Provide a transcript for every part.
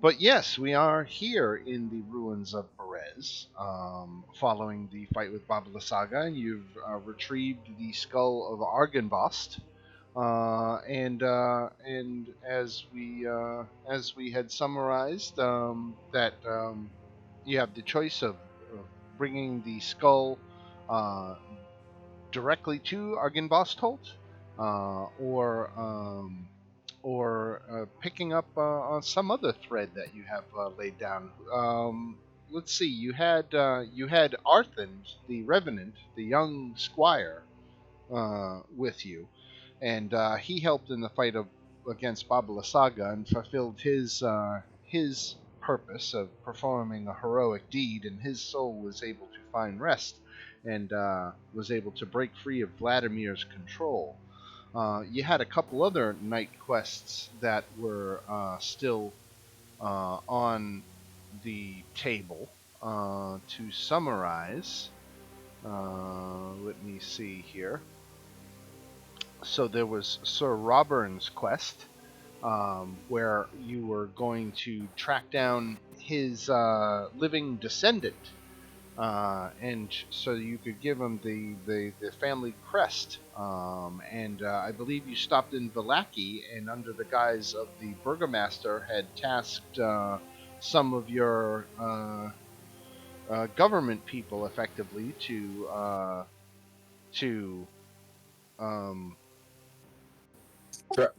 But yes, we are here in the ruins of Perez, following the fight with Baba Lysaga, and you've retrieved the skull of Argynvost. And as we had summarized, that you have the choice of bringing the skull uh, directly to Argynvostholt, or picking up on some other thread that you have laid down. Let's see. You had Arthand, the Revenant, the young squire, with you, and he helped in the fight against Baba Lysaga and fulfilled his purpose of performing a heroic deed, and his soul was able to find rest and was able to break free of Vladimir's control. You had a couple other night quests that were still on the table. To summarize, let me see here. So there was Sir Roburn's quest, where you were going to track down his living descendant, and so you could give him the family crest. And I believe you stopped in Vallaki, and under the guise of the burgomaster, had tasked some of your government people, effectively, to um,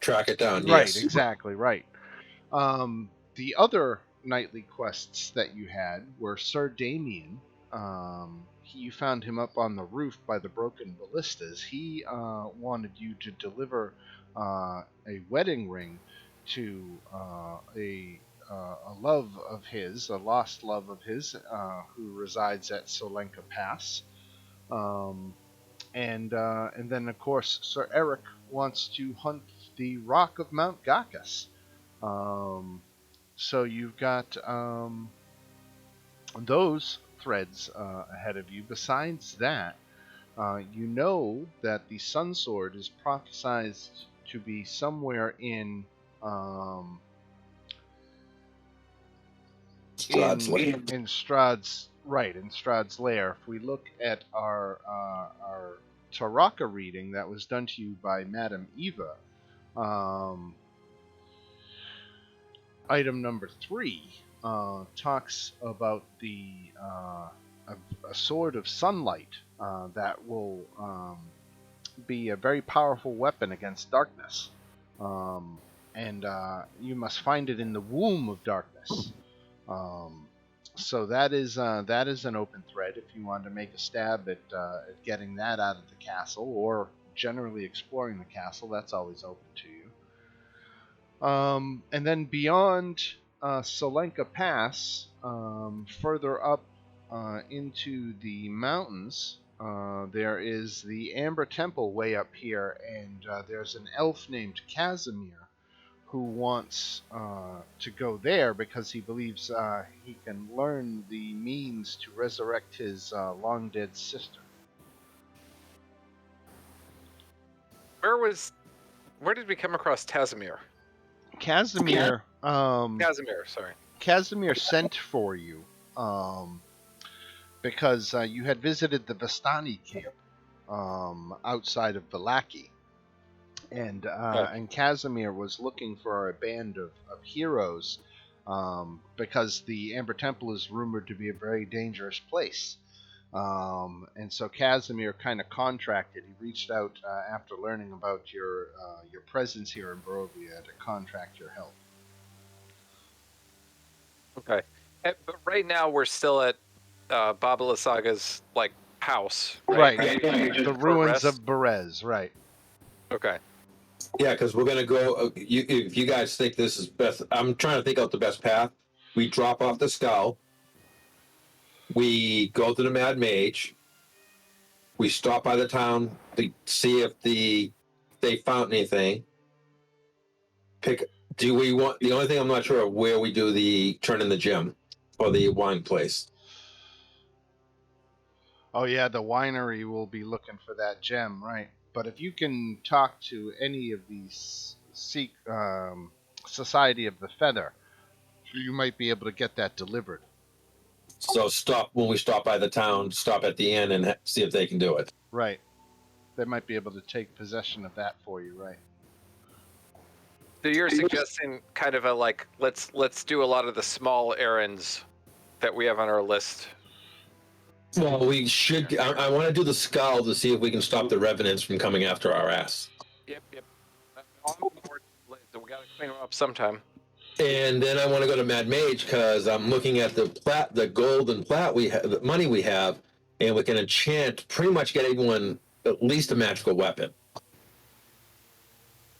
Track it down. right, Yes. exactly, right. The other nightly quests that you had were Sir Damien. You found him up on the roof by the broken ballistas. He wanted you to deliver a wedding ring to a love of his, a lost love of his, who resides at Solenka Pass. Um, and then of course Sir Eric wants to hunt the Rock of Mount Gacchus. Um, so you've got those threads ahead of you. Besides that, you know that the Sun Sword is prophesied to be somewhere um, Strahd's lair. in Strahd's right, in Strahd's lair. If we look at our Taraka reading that was done to you by Madame Eva, um, item number 3 talks about a sword of sunlight that will be a very powerful weapon against darkness, um, and you must find it in the womb of darkness. Um, so that is an open thread if you want to make a stab at getting that out of the castle, or generally exploring the castle. That's always open to you. And then beyond Solenka Pass, further up into the mountains, there is the Amber Temple way up here, and there's an elf named Casimir who wants to go there because he believes he can learn the means to resurrect his long dead sister. Where did we come across Casimir? Casimir, Casimir, sorry. Casimir sent for you because you had visited the Vistani camp outside of Vallaki, and Casimir was looking for a band of heroes because the Amber Temple is rumored to be a very dangerous place. And so Casimir kind of contracted. He reached out after learning about your presence here in Barovia to contract your help. Okay. But right now we're still at Baba Lysaga's house. Right. The ruins of Berez, right. Okay. Yeah, because we're gonna go. If you guys think this is best, I'm trying to think out the best path. We drop off the skull. We go to the Mad Mage. We stop by the town to see if they found anything. Do we want the only thing I'm not sure of where we do the turn in the gym or the wine place? Oh yeah, the winery will be looking for that gem, right? But if you can talk to any of these Society of the Feather, you might be able to get that delivered. So stop when we stop by the town. Stop at the inn and see if they can do it. Right. They might be able to take possession of that for you, right? So you're suggesting kind of a like let's do a lot of the small errands that we have on our list. Well, we should. I want to do the skull to see if we can stop the revenants from coming after our ass. Yep. I'm on board. So we got to clean them up sometime. And then I want to go to Mad Mage because I'm looking at the gold and plat we have, the money we have, and we can enchant pretty much get everyone at least a magical weapon.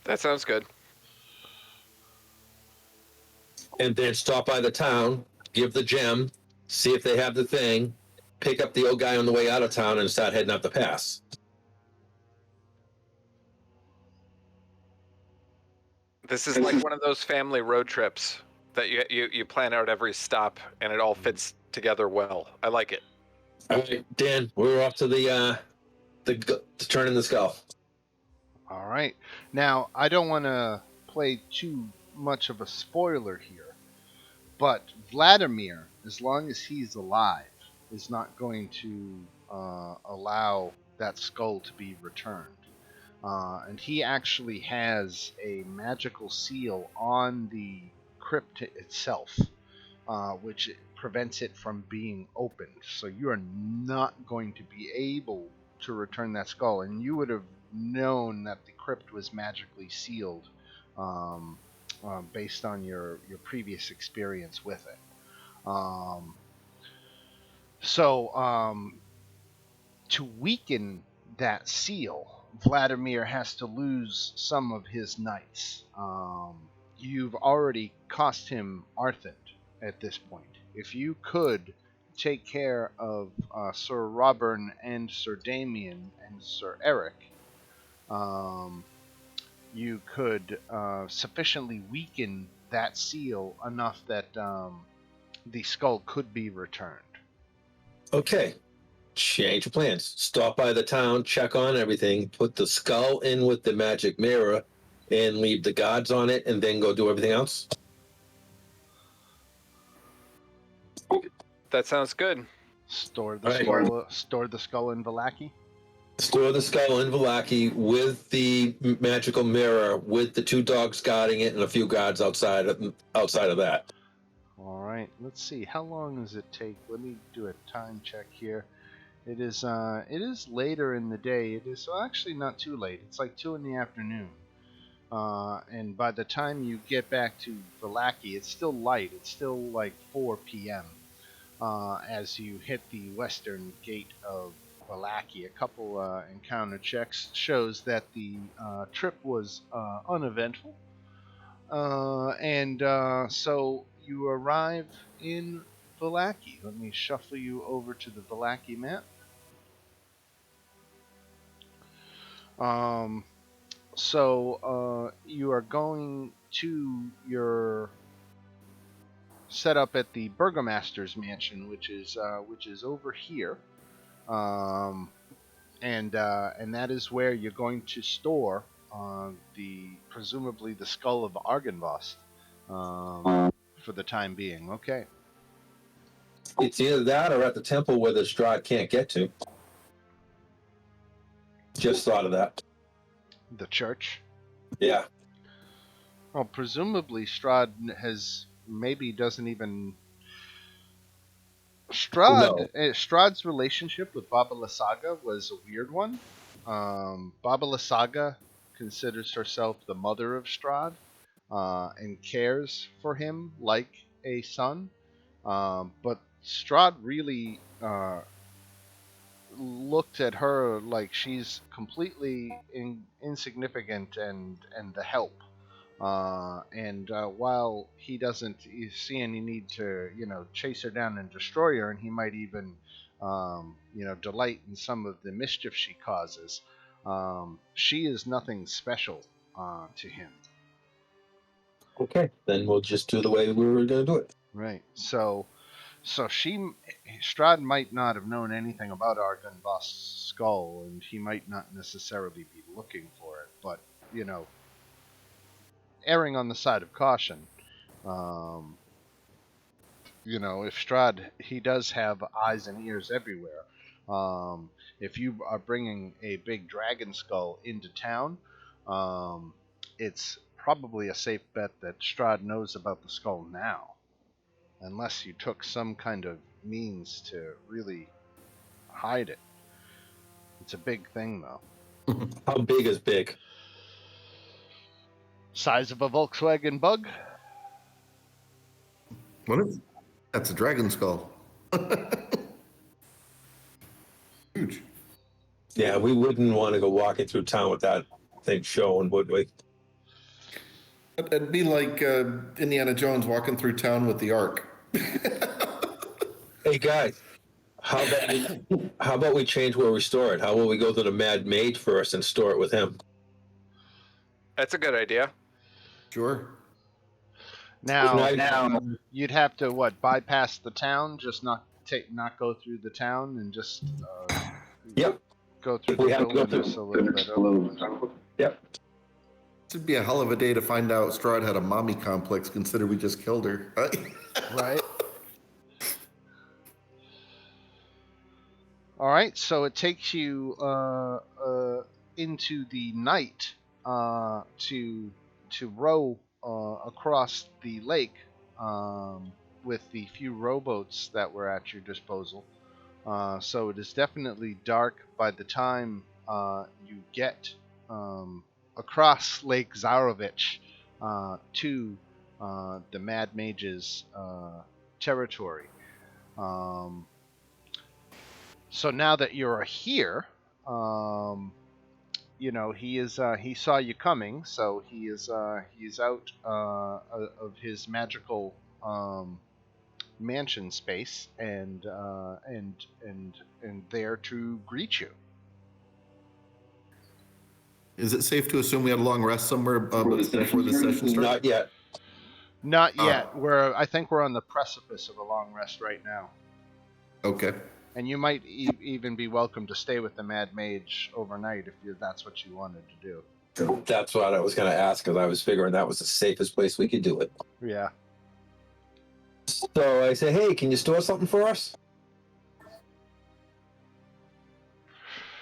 That sounds good. And then stop by the town, give the gem, see if they have the thing, pick up the old guy on the way out of town, and start heading up the pass. This is like one of those family road trips that you plan out every stop and it all fits together well. I like it. All right, Dan, we're off to the turn in the skull. All right. Now, I don't want to play too much of a spoiler here, but Vladimir, as long as he's alive, is not going to allow that skull to be returned. And he actually has a magical seal on the crypt itself, which prevents it from being opened. So you are not going to be able to return that skull, and you would have known that the crypt was magically sealed based on your previous experience with it. So to weaken that seal, Vladimir has to lose some of his knights. You've already cost him Arthend at this point. If you could take care of Sir Robern and Sir Damien and Sir Eric, you could sufficiently weaken that seal enough that the skull could be returned. Okay. Change of plans. Stop by the town, check on everything, put the skull in with the magic mirror, and leave the gods on it, and then go do everything else. That sounds good. Store the Right. skull. Store the skull in Vallaki. Store the skull in Vallaki with the magical mirror, with the two dogs guarding it, and a few guards outside of that. All right. Let's see. How long does it take? Let me do a time check here. It is later in the day. It is actually not too late. It's like 2 in the afternoon. And by the time you get back to Vallaki, it's still light. It's still like 4 p.m. As you hit the western gate of Vallaki. A couple encounter checks shows that the trip was uneventful. So you arrive in Vallaki. Let me shuffle you over to the Vallaki map. So you are going to your setup at the Burgomaster's mansion, which is over here, and that is where you're going to store presumably the skull of Argynvost for the time being. Okay. It's either that or at the temple where the Strahd can't get to. Just thought of that. The church. Yeah. Well, presumably Strahd doesn't even. Strahd's relationship with Baba Lysaga was a weird one. Baba Lysaga considers herself the mother of Strahd and cares for him like a son. But Strahd really looked at her like she's completely insignificant and the help. And while he doesn't see any need to, chase her down and destroy her, and he might even, delight in some of the mischief she causes, she is nothing special to him. Okay, then we'll just do the way we were going to do it. Right. So Strahd might not have known anything about Argynvost's skull, and he might not necessarily be looking for it, but, erring on the side of caution, if Strahd, he does have eyes and ears everywhere. If you are bringing a big dragon skull into town, um, it's probably a safe bet that Strahd knows about the skull now, unless you took some kind of means to really hide it. It's a big thing, though. How big is big? Size of a Volkswagen Bug? What if that's a dragon skull? Huge. Yeah, we wouldn't want to go walking through town with that thing showing, would we? It'd be like Indiana Jones walking through town with the Ark. Hey guys, how about we change where we store it? How about we go to the Mad Mage first and store it with him? That's a good idea. Sure. Now, you'd have to bypass the town, just not go through the town, and just Yep. go through the We have to go wilderness through. a little bit. Yep. It'd be a hell of a day to find out Strahd had a mommy complex. Consider we just killed her. Right. All right. So it takes you into the night to row across the lake with the few rowboats that were at your disposal. So it is definitely dark by the time you get across Lake Zarovich to the Mad Mage's territory. So now that you're here, he saw you coming, so he's out of his magical mansion space and there to greet you. Is it safe to assume we had a long rest somewhere before the session started? Not yet. Not yet. I think we're on the precipice of a long rest right now. Okay. And you might even be welcome to stay with the Mad Mage overnight if that's what you wanted to do. That's what I was going to ask, because I was figuring that was the safest place we could do it. Yeah. So I say, hey, can you store something for us?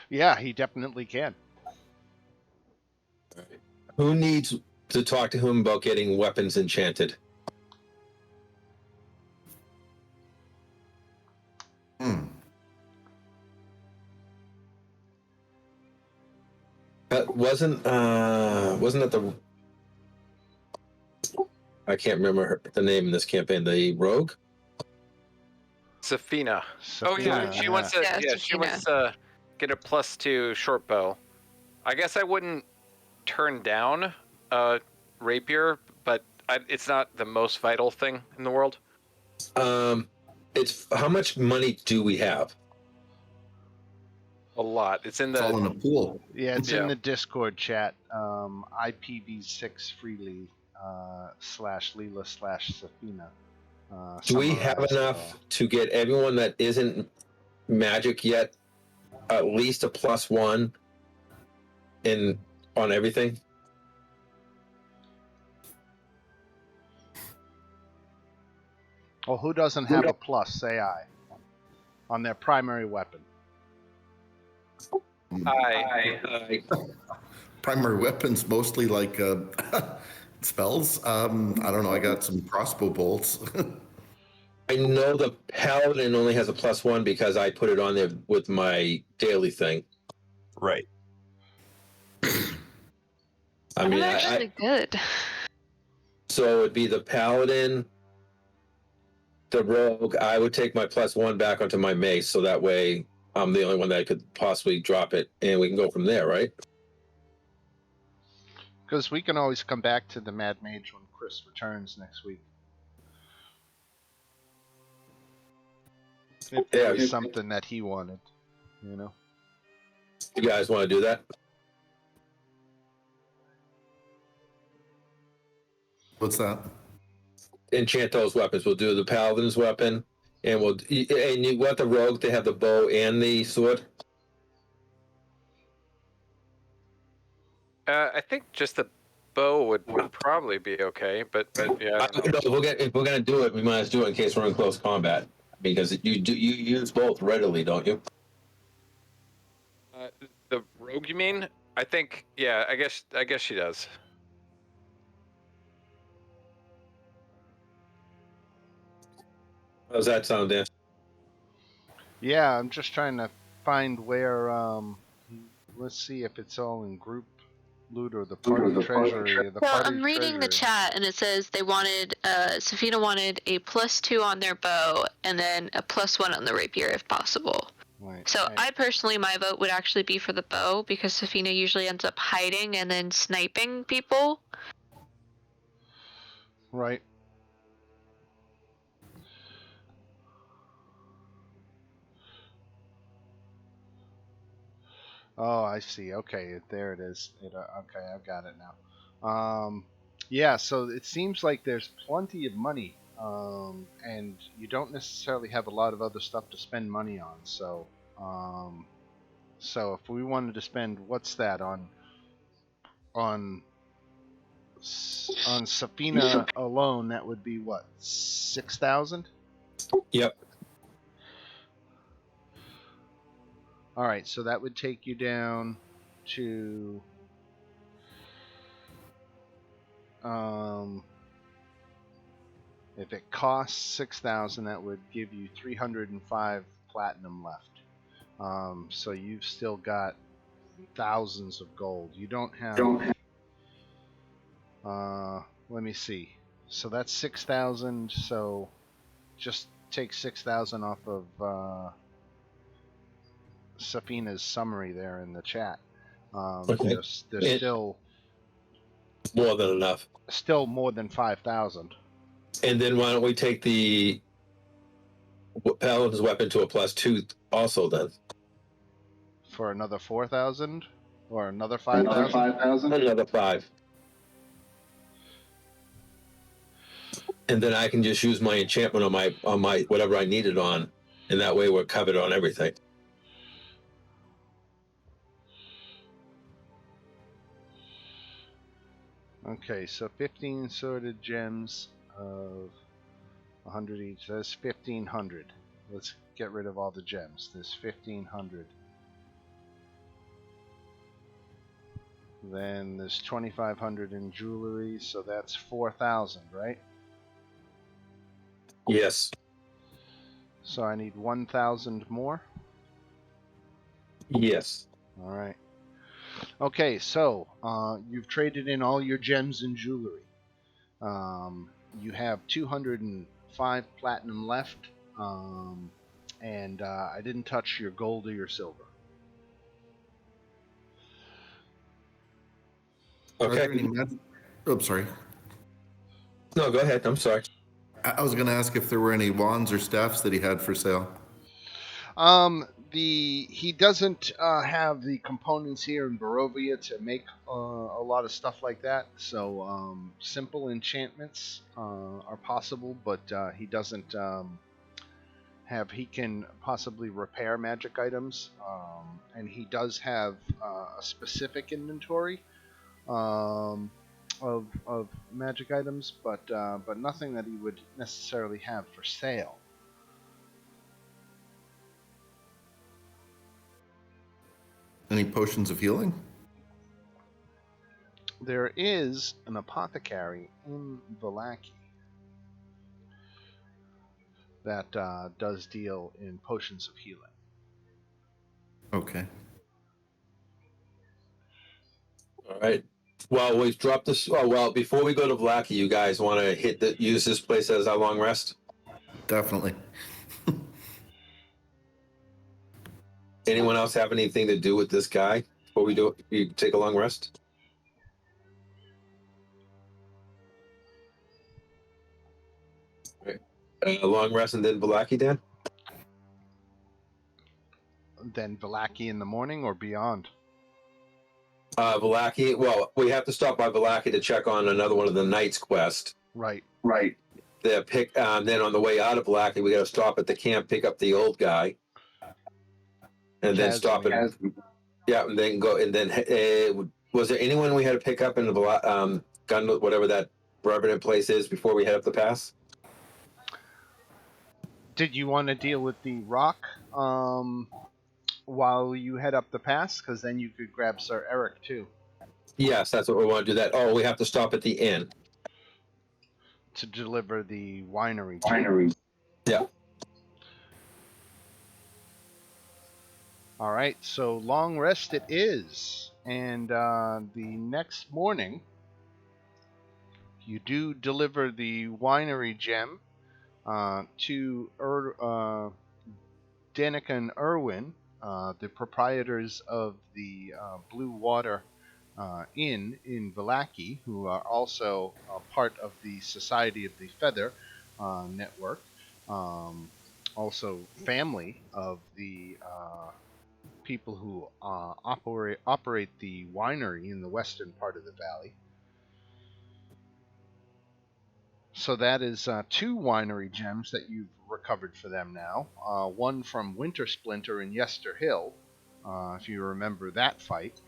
Yeah, he definitely can. Who needs to talk to him about getting weapons enchanted? Wasn't it the... I can't remember the name in this campaign. The rogue? Safina. Oh yeah, she wants to. Yeah, she wants to get a +2 short bow. I guess I wouldn't turn down a rapier, but it's not the most vital thing in the world. It's how much money do we have? A lot. It's in the. It's all in a pool. Yeah, it's in the Discord chat. IPv6 freely /Leela/Safina. Do we have enough to get everyone that isn't magic yet at least a +1 on everything? Well, who doesn't have a plus, say I, on their primary weapon? I Primary weapons mostly like spells. I don't know. I got some crossbow bolts. I know the paladin only has a +1 because I put it on there with my daily thing. Right. I mean, actually good. So it'd be the paladin, the rogue. I would take my +1 back onto my mace, so that way I'm the only one that could possibly drop it, and we can go from there, right? Because we can always come back to the Mad Mage when Chris returns next week. If there was something that he wanted, you know. You guys want to do that? What's that? Enchant those weapons. We'll do the paladin's weapon, and you want the rogue to have the bow and the sword. I think just the bow would probably be okay, but yeah. No, if we're gonna do it, we might as well do it in case we're in close combat, because you use both readily, don't you? The rogue, you mean? I think, yeah. I guess she does. How's that sound, Dan? Yeah, I'm just trying to find where. Let's see if it's all in group loot or the party treasury. The Well, party I'm reading the treasury. chat, and it says they wanted, Safina wanted a +2 on their bow, and then a +1 on the rapier if possible. Right. So I personally, my vote would actually be for the bow, because Safina usually ends up hiding and then sniping people. Right. Oh, I see. Okay, there it is. Okay, I've got it now. Yeah, so it seems like there's plenty of money, and you don't necessarily have a lot of other stuff to spend money on. So if we wanted to spend, what's that on Safina alone? That would be what, 6,000? Yep. All right, so that would take you down to if it costs 6,000, that would give you 305 platinum left. So you've still got thousands of gold. You don't have. Let me see. So that's 6,000. So just take 6,000 off of Safina's summary there in the chat. Okay. There's still more than enough. Still more than 5,000. And then why don't we take the Paladin's weapon to a +2 also then? For another 4,000 or another 5,000? Another 5. And then I can just use my enchantment on my whatever I need it on, and that way we're covered on everything. Okay, so 15 sorted gems of 100 each. That's 1,500. Let's get rid of all the gems. There's 1,500. Then there's 2,500 in jewelry, so that's 4,000, right? Yes. So I need 1,000 more? Yes. All right. Okay, so you've traded in all your gems and jewelry. You have 205 platinum left, and I didn't touch your gold or your silver. Okay. Oh, sorry. No, go ahead. I'm sorry. I was going to ask if there were any wands or staffs that he had for sale. He doesn't have the components here in Barovia to make a lot of stuff like that. So simple enchantments are possible, but he doesn't have. He can possibly repair magic items, and he does have a specific inventory of magic items, but nothing that he would necessarily have for sale. Any potions of healing? There is an apothecary in Vallaki that does deal in potions of healing. Okay. All right. Well, we've dropped this. Oh, well, before we go to Vallaki, you guys want to use this place as our long rest? Definitely. Anyone else have anything to do with this guy before we take a long rest? Right. A long rest and then Vallaki, Dan? Then Vallaki in the morning or beyond? Vallaki. Well, we have to stop by Vallaki to check on another one of the Knights quest. Right. Then on the way out of Vallaki, we got to stop at the camp, pick up the old guy, and then stop at. Yeah, and then go. And then was there anyone we had to pick up in the gun, whatever that revenant place is, before we head up the pass? Did you want to deal with the rock while you head up the pass? Because then you could grab Sir Eric too. Yes, that's what we want to do. That. Oh, we have to stop at the inn to deliver the winery. Yeah. All right, so long rest it is, and the next morning you do deliver the winery gem to Danica and Irwin, the proprietors of the Blue Water Inn in Vallaki, who are also part of the Society of the Feather network, also family of the people who operate the winery in the western part of the valley. So that is 2 winery gems that you've recovered for them now. One from Winter Splinter in Yester Hill, if you remember that fight.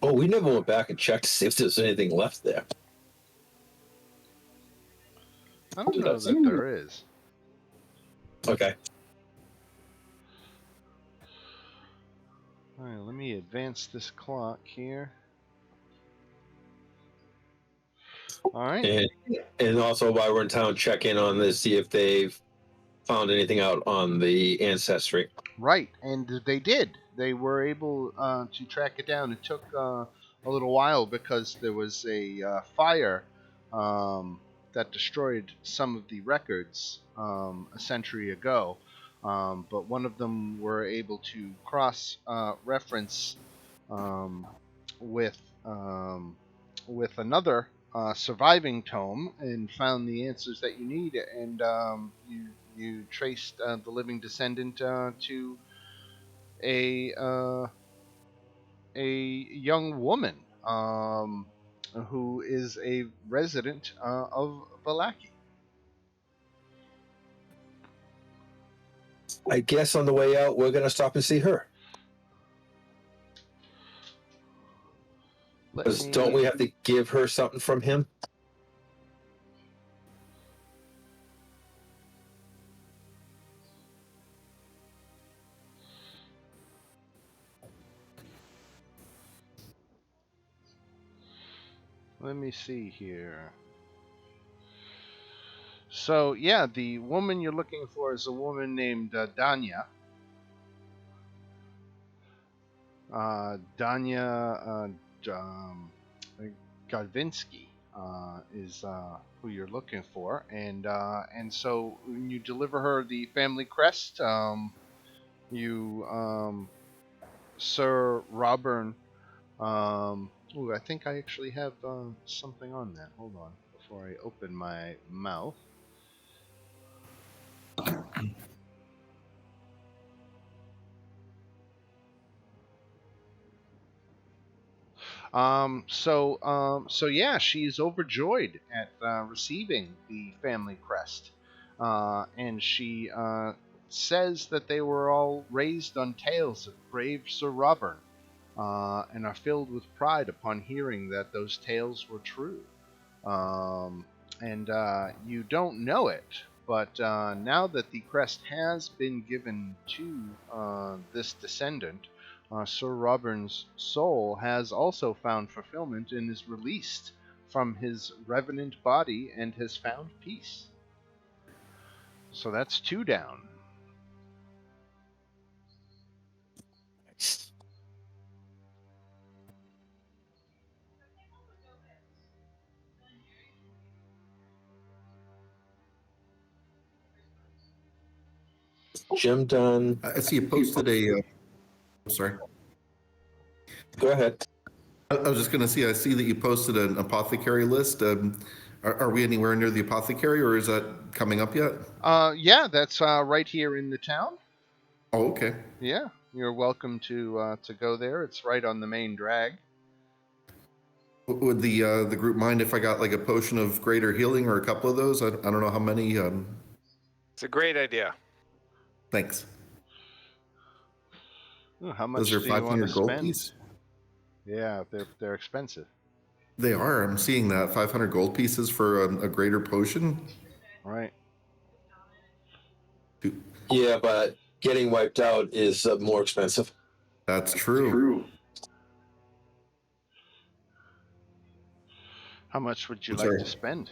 Oh, we never went back and checked to see if there's anything left there. I don't know that there is. Okay. All right, let me advance this clock here. All right. And also, while we're in town, check in on this, see if they've found anything out on the ancestry. Right, and they did. They were able to track it down. It took a little while because there was a fire that destroyed some of the records a century ago. But one of them were able to cross reference with another surviving tome and found the answers that you need, and you traced the living descendant to a young woman who is a resident of Vallaki. I guess on the way out, we're going to stop and see her. Don't we have to give her something from him? Let me see here. So, yeah, the woman you're looking for is a woman named Danya. Danya Godvinsky is who you're looking for, and so when you deliver her the family crest, you Sir Robern. I think I actually have something on that. Hold on, before I open my mouth. So yeah, she's overjoyed at receiving the family crest, and she says that they were all raised on tales of brave Sir Robert, and are filled with pride upon hearing that those tales were true. And you don't know it, but now that the crest has been given to this descendant, Sir Robern's soul has also found fulfillment and is released from his revenant body and has found peace. So that's 2 down. Jim done. I see you posted a. Sorry. Go ahead. I was just going to see. I see that you posted an apothecary list. Are we anywhere near the apothecary, or is that coming up yet? Yeah, that's right here in the town. Oh, okay. Yeah, you're welcome to go there. It's right on the main drag. Would the group mind if I got like a potion of greater healing or a couple of those? I don't know how many. It's a great idea. Thanks. Ooh, how much Those are do you want to 500 gold spend? piece? Yeah, they're expensive. They are. I'm seeing that 500 gold pieces for a greater potion. Right. Yeah, but getting wiped out is more expensive. That's true. How much would you I'm like sorry. to spend?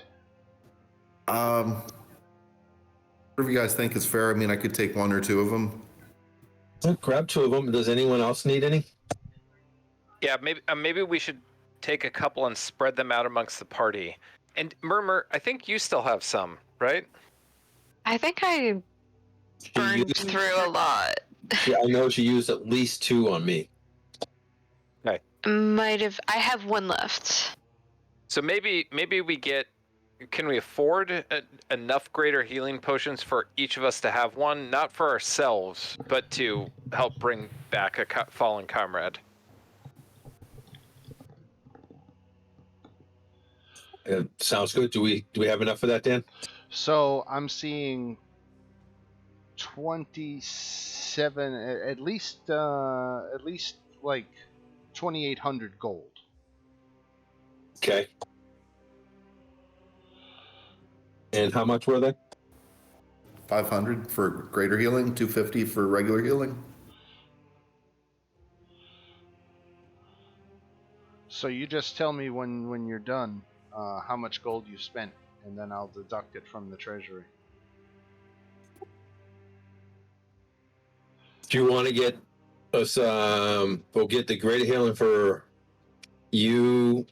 Whatever you guys think is fair. I mean, I could take 1 or 2 of them. Grab 2 of them. Does anyone else need any? Yeah, maybe we should take a couple and spread them out amongst the party. And Murmur, I think you still have some, right? I think I burned through a lot. Yeah, I know she used at least 2 on me. Okay. Might have. I have 1 left. So maybe we get. Can we afford enough greater healing potions for each of us to have one? Not for ourselves, but to help bring back a fallen comrade. Sounds good. Do we have enough for that, Dan? So I'm seeing 27, at least like 2,800 gold. Okay. And how much were they? 500 for greater healing, 250 for regular healing. So you just tell me when you're done how much gold you spent, and then I'll deduct it from the treasury. Do you want to get us? We'll get the greater healing for you,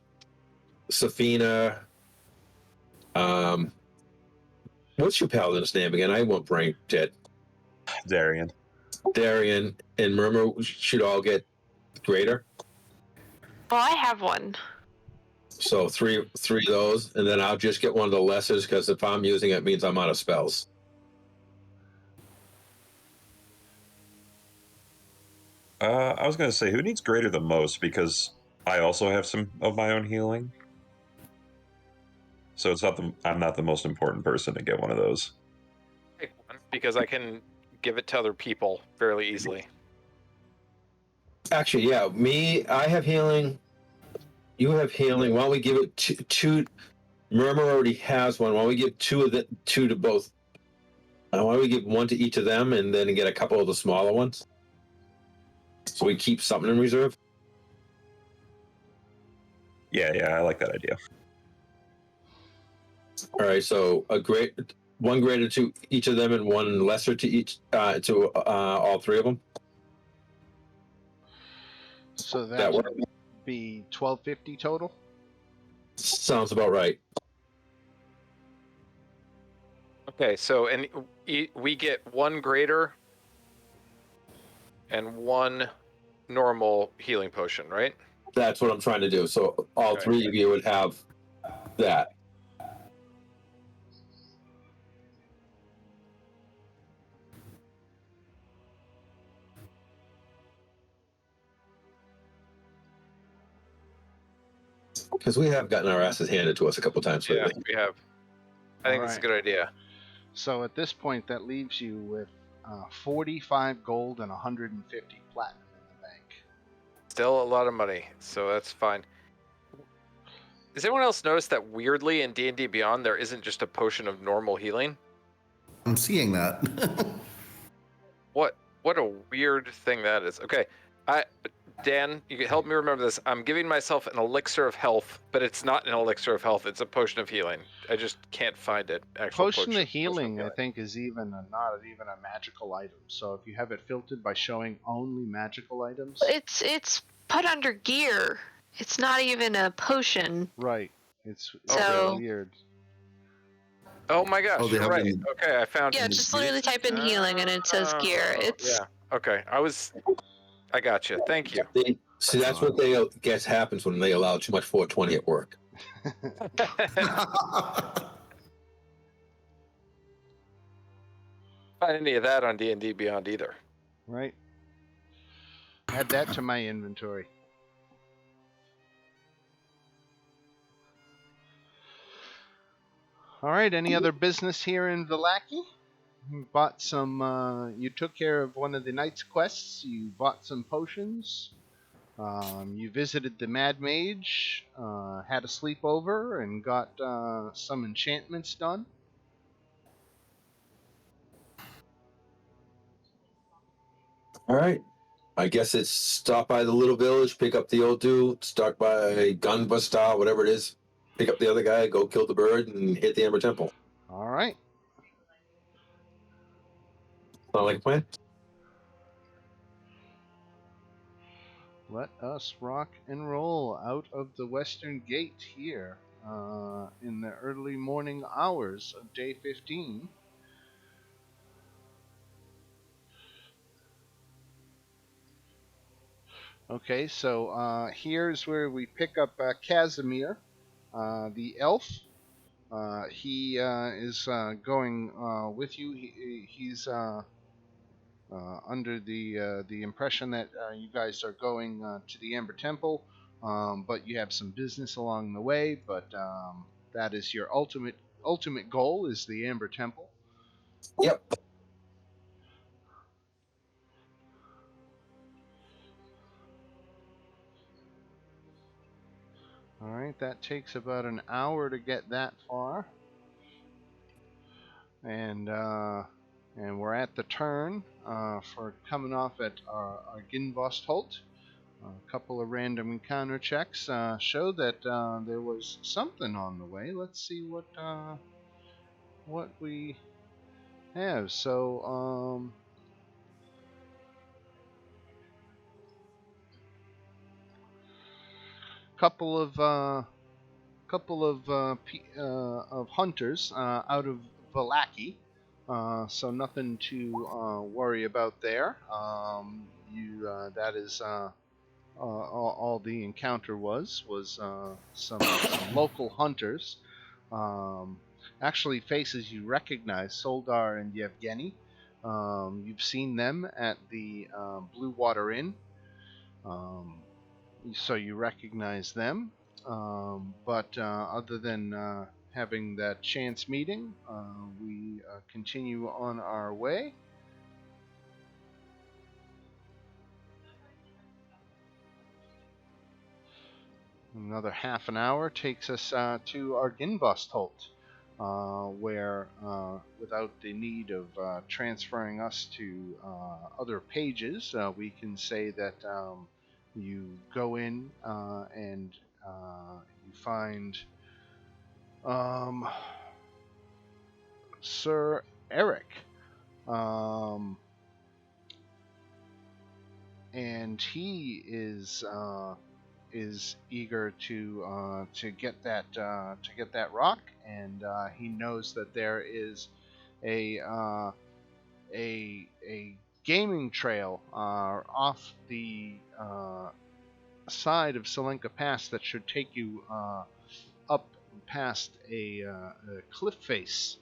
Safina. What's your paladin's name again? I won't brain dead. Darian. Darian and Murmur should all get greater. Well, I have 1. So three of those, and then I'll just get one of the lessers because if I'm using it, it means I'm out of spells. I was going to say, who needs greater the most? Because I also have some of my own healing. So it's not I'm not the most important person to get one of those. Take one because I can give it to other people fairly easily. Actually, yeah, I have healing. You have healing. Why don't we give it two? Murmur already has one. Why don't we give 2 to both? Why don't we give 1 to each of them and then get a couple of the smaller ones? So we keep something in reserve. Yeah, I like that idea. All right, so 1 greater to each of them and 1 lesser to each to all 3 of them. So that would be 1,250 total. Sounds about right. Okay, so and we get 1 greater and 1 normal healing potion, right? That's what I'm trying to do. So all 3 of you would have that. Because we have gotten our asses handed to us a couple times lately. Yeah, we have. I think that's a good idea. So at this point, that leaves you with 45 gold and 150 platinum in the bank. Still a lot of money, so that's fine. Has anyone else noticed that weirdly in D&D Beyond there isn't just a potion of normal healing? I'm seeing that. What a weird thing that is. Okay, Dan, you can help me remember this. I'm giving myself an elixir of health, but it's not an elixir of health. It's a potion of healing. I just can't find it. Potion of healing, I think, is not even a magical item. So if you have it filtered by showing only magical items, it's put under gear. It's not even a potion. Right. It's so weird. Oh my gosh, you're right. Okay, I found it. Yeah, just literally type in healing and it says gear. It's okay. I got you. Thank you. See, that's what they guess happens when they allow too much 420 at work. Find any of that on D&D Beyond either. Right. Add that to my inventory. All right. Any other business here in Vallaki? You bought some. You took care of one of the knight's quests. You bought some potions. You visited the Mad Mage, had a sleepover, and got some enchantments done. All right. I guess it's stop by the little village, pick up the old dude, stop by Gunbuster, whatever it is, pick up the other guy, go kill the bird, and hit the Amber Temple. All right. Sound like a plan? Let us rock and roll out of the western gate here in the early morning hours of day 15. Okay, so here's where we pick up Casimir, the elf. He is going with you. He's under the impression that you guys are going to the Amber Temple, but you have some business along the way. But that is your ultimate goal is the Amber Temple. Yep. All right, that takes about an hour to get that far, and we're at the turn for coming off at our Ginvost Holt. A couple of random encounter checks show that there was something on the way. Let's see what we have. So couple of hunters out of Valaki. So nothing to worry about there. That is all the encounter was some local hunters. Um, Actually, faces you recognize, Soldar and Yevgeny. You've seen them at the Blue Water Inn, so you recognize them. But other than having that chance meeting, we continue on our way. Another half an hour takes us to our Ginbust Holt, where, without the need of transferring us to other pages, we can say that you go in and you find Sir Eric. And he is eager to get that rock, and he knows that there is a a gaming trail off the side of Selenka Pass that should take you up past a cliff face.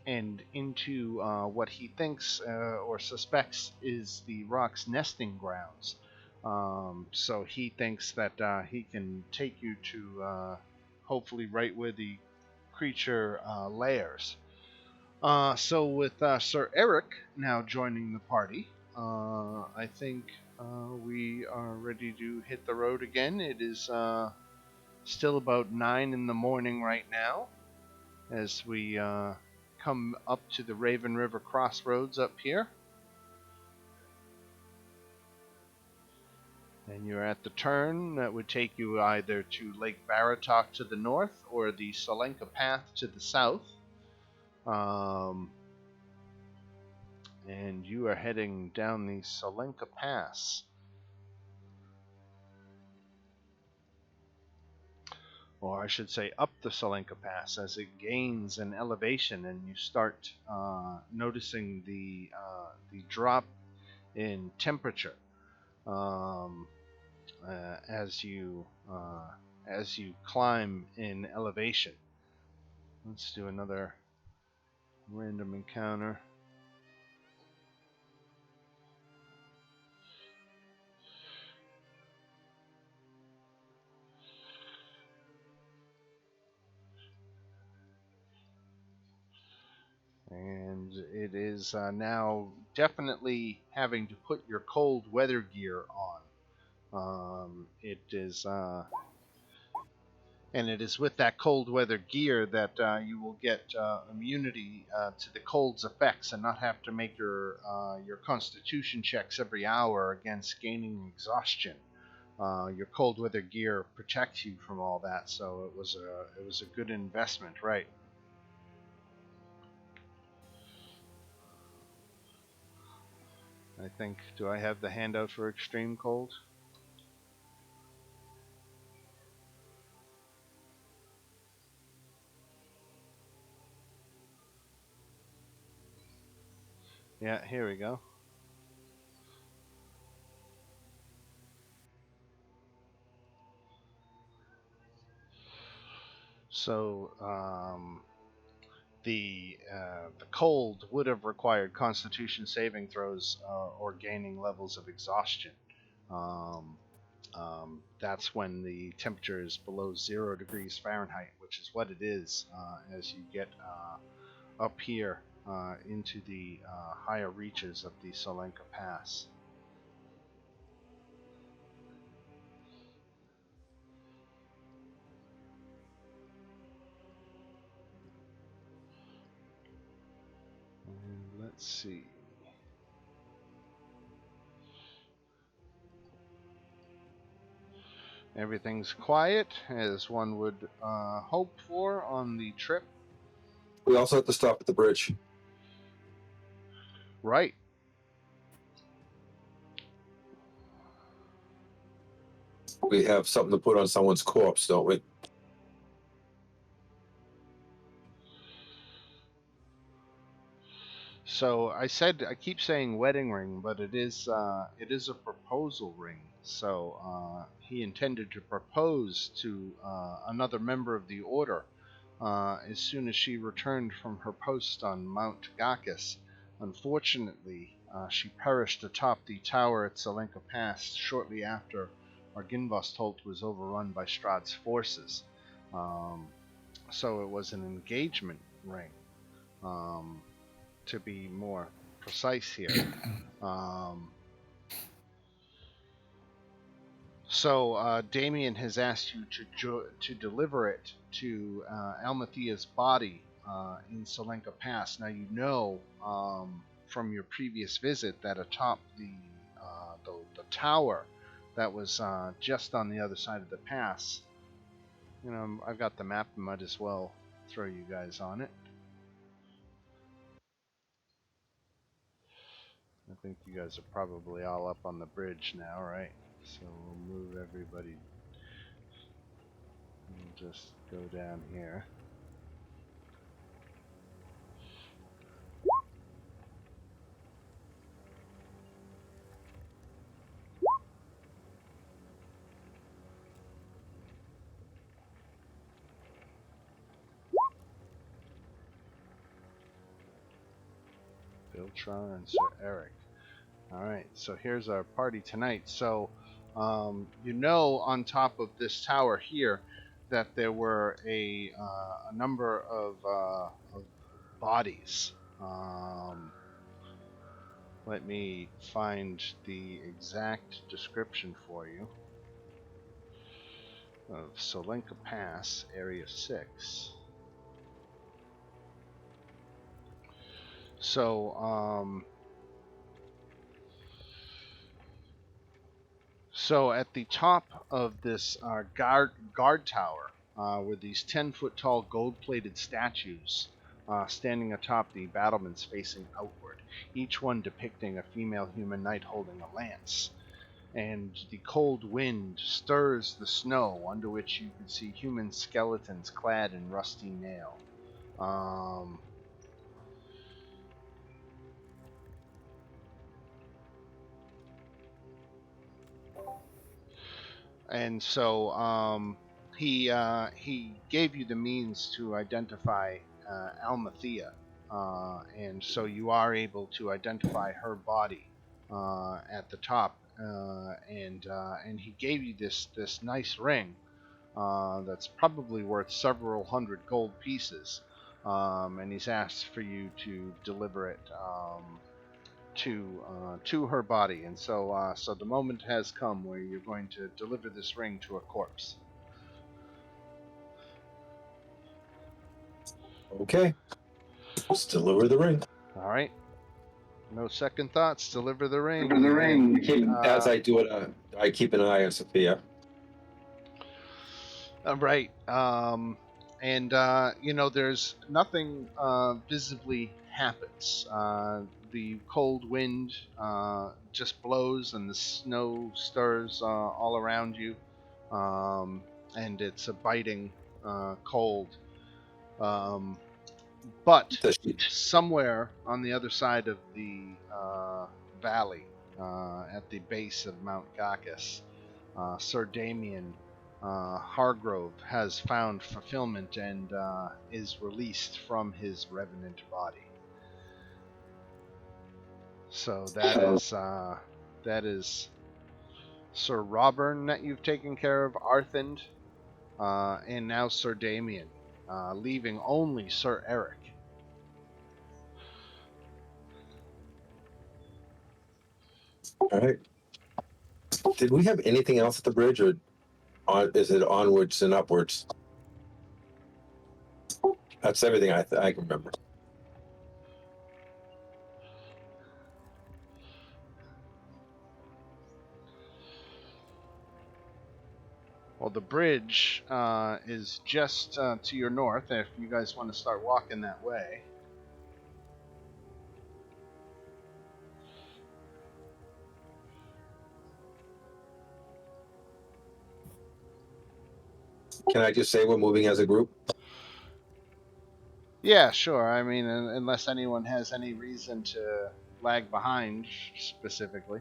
And into what he thinks or suspects is the rock's nesting grounds. So he thinks that he can take you to hopefully right where the creature lairs. So with Sir Eric now joining the party, I think we are ready to hit the road again. It is still about 9 in the morning right now as we come up to the Raven River crossroads up here. And you're at the turn that would take you either to Lake Baratok to the north or the Selenka Path to the south. And you are heading down the Selenka Pass. Or I should say up the Selenka Pass as it gains an elevation and you start noticing the drop in temperature as you climb in elevation. Let's do another random encounter. And it is now definitely having to put your cold weather gear on. It is, and it is with that cold weather gear that you will get immunity to the cold's effects and not have to make your Constitution checks every hour against gaining exhaustion. Your cold weather gear protects you from all that, so it was a good investment, right? I think. Do I have the handout for extreme cold? Yeah, here we go. So the cold would have required Constitution saving throws or gaining levels of exhaustion. Um, that's when the temperature is below 0 degrees Fahrenheit, which is what it is as you get up here into the higher reaches of the Solenka Pass. And let's see. Everything's quiet, as one would hope for on the trip. We also have to stop at the bridge. Right. We have something to put on someone's corpse, don't we? So I keep saying wedding ring, but it is a proposal ring. So he intended to propose to another member of the order as soon as she returned from her post on Mount Gakis. Unfortunately, she perished atop the tower at Solenka Pass shortly after Arginvostolt was overrun by Strahd's forces. So it was an engagement ring. To be more precise here. So Damien has asked you to deliver it to Almathea's body in Solenka Pass. Now you know from your previous visit that atop the tower that was just on the other side of the pass. You know, I've got the map. Might as well throw you guys on it. I think you guys are probably all up on the bridge now, right? So we'll move everybody. We'll just go down here. Viltron and Sir Eric. Alright, so here's our party tonight. So, you know, on top of this tower here, that there were a number of bodies. Let me find the exact description for you of Solenka Pass, Area 6. So, So at the top of this guard tower were these 10-foot tall gold-plated statues standing atop the battlements facing outward, each one depicting a female human knight holding a lance. And the cold wind stirs the snow under which you can see human skeletons clad in rusty mail. And so he gave you the means to identify Almathea, and so you are able to identify her body at the top, and he gave you this nice ring that's probably worth several hundred gold pieces, and he's asked for you to deliver it to her body, and so the moment has come where you're going to deliver this ring to a corpse. Okay. Let's deliver the ring. All right. No second thoughts. Deliver the ring. Deliver the ring. As I do it, I keep an eye on Sophia. Right. And there's nothing visibly happens. The cold wind just blows, and the snow stirs all around you, and it's a biting cold. But somewhere on the other side of the valley, at the base of Mount Gacchus, Sir Damien Hargrove has found fulfillment and is released from his revenant body. So that is Sir Robern that you've taken care of, Arthend, and now Sir Damien, leaving only Sir Eric. All right. Did we have anything else at the bridge, or is it onwards and upwards? That's everything I can remember. Well, the bridge is just to your north, if you guys want to start walking that way. Can I just say we're moving as a group? Yeah, sure. I mean, unless anyone has any reason to lag behind specifically.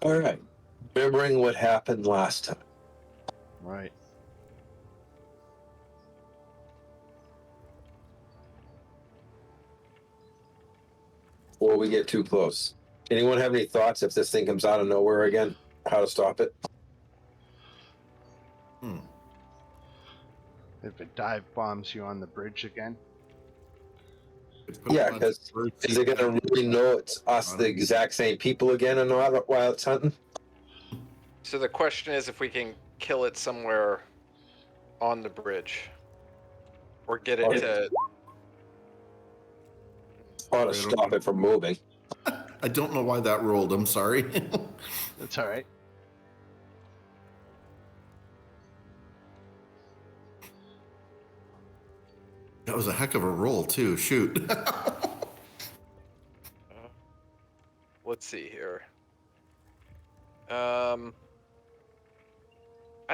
All right. Remembering what happened last time. Right. Before we get too close. Anyone have any thoughts if this thing comes out of nowhere again? How to stop it? If it dive bombs you on the bridge again? Yeah, because is it going to really know it's us, the exact same people again, or not while it's hunting? So the question is if we can kill it somewhere on the bridge, or get it to. Or to stop it from moving. I don't know why that rolled. I'm sorry. That's all right. That was a heck of a roll too. Shoot. Let's see here. I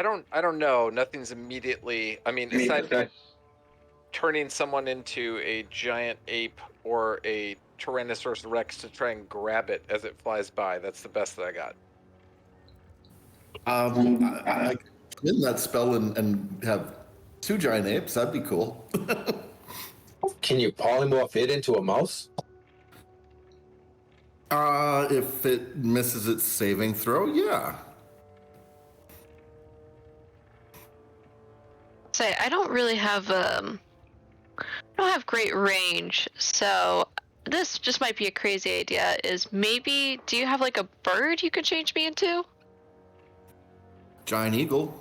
don't know. Nothing's immediately. I mean, aside from turning someone into a giant ape or a Tyrannosaurus Rex to try and grab it as it flies by, that's the best that I got. I could win that spell and have 2 giant apes. That'd be cool. Can you polymorph it into a mouse? If it misses its saving throw, yeah. Say, I don't really have I don't have great range, so this just might be a crazy idea. Is maybe, do you have like a bird you could change me into? Giant eagle.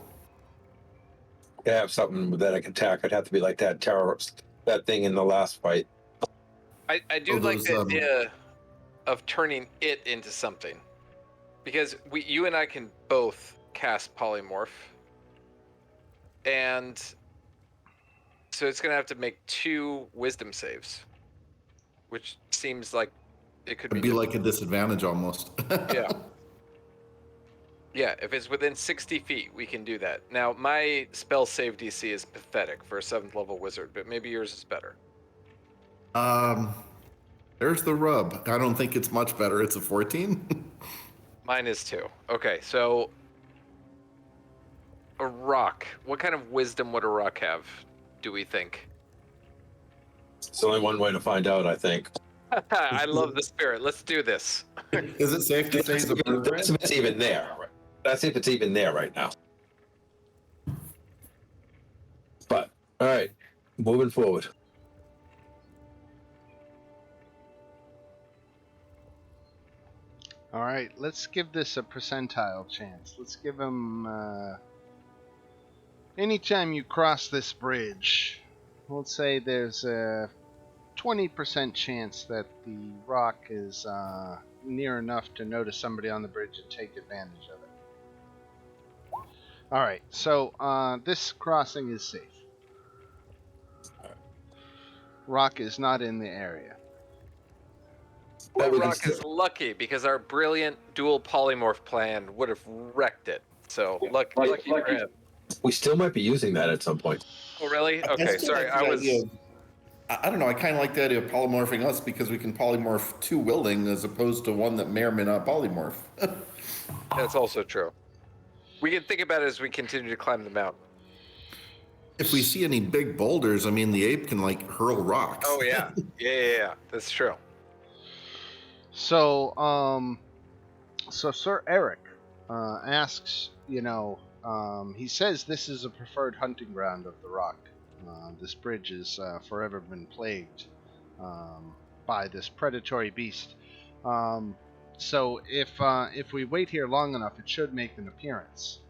I have something that I can attack. I'd have to be like that terrorist, that thing in the last fight. I do like the idea of turning it into something, because you and I can both cast polymorph, and so it's gonna have to make 2 wisdom saves, which seems like it could be like a disadvantage almost. Yeah, if it's within 60 feet, we can do that. Now, my spell save DC is pathetic for a 7th level wizard, but maybe yours is better. There's the rub. I don't think it's much better. It's a 14. Mine is too. Okay, so a rock. What kind of wisdom would a rock have, do we think? It's only one way to find out, I think. I love the spirit. Let's do this. Is it safe to say it's a bird? That's if it's even there. That's if it's even there right now. But, all right, moving forward. let's give this a percentile chance. Let's give him. Anytime you cross this bridge, let's say there's a 20% chance that the rock is near enough to notice somebody on the bridge and take advantage of it. All right, so this crossing is safe. Rock is not in the area. That rock is lucky because our brilliant dual polymorph plan would have wrecked it. So lucky for him. We still might be using that at some point. Oh, really? Okay, sorry. I don't know. I kind of like the idea of polymorphing us because we can polymorph two willing as opposed to one that may or may not polymorph. That's also true. We can think about it as we continue to climb the mountain. If we see any big boulders, I mean, the ape can like hurl rocks. Oh yeah, yeah. That's true. So, so Sir Eric asks, he says this is a preferred hunting ground of the rock. This bridge has forever been plagued by this predatory beast. So if we wait here long enough, it should make an appearance.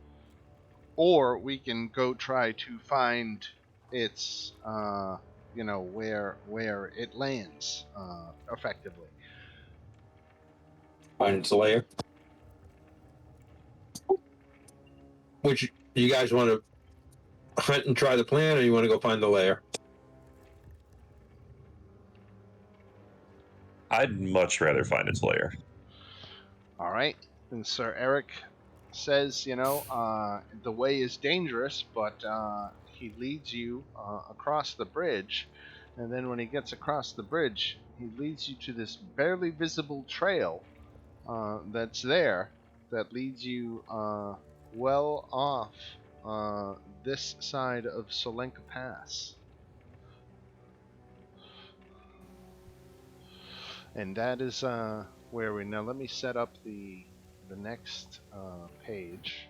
Or we can go try to find its, where it lands effectively. Find its lair. Which you guys want to hunt and try the plan, or you want to go find the lair? I'd much rather find its lair. All right. And Sir Eric says, the way is dangerous, but he leads you across the bridge. And then when he gets across the bridge, he leads you to this barely visible trail that's there that leads you well off this side of Solenka Pass. And that is where we now. Let me set up the next page.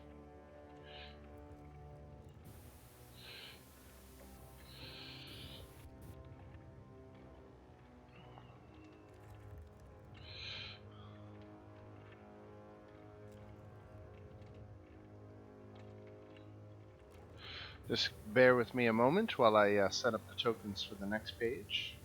Just bear with me a moment while I set up the tokens for the next page.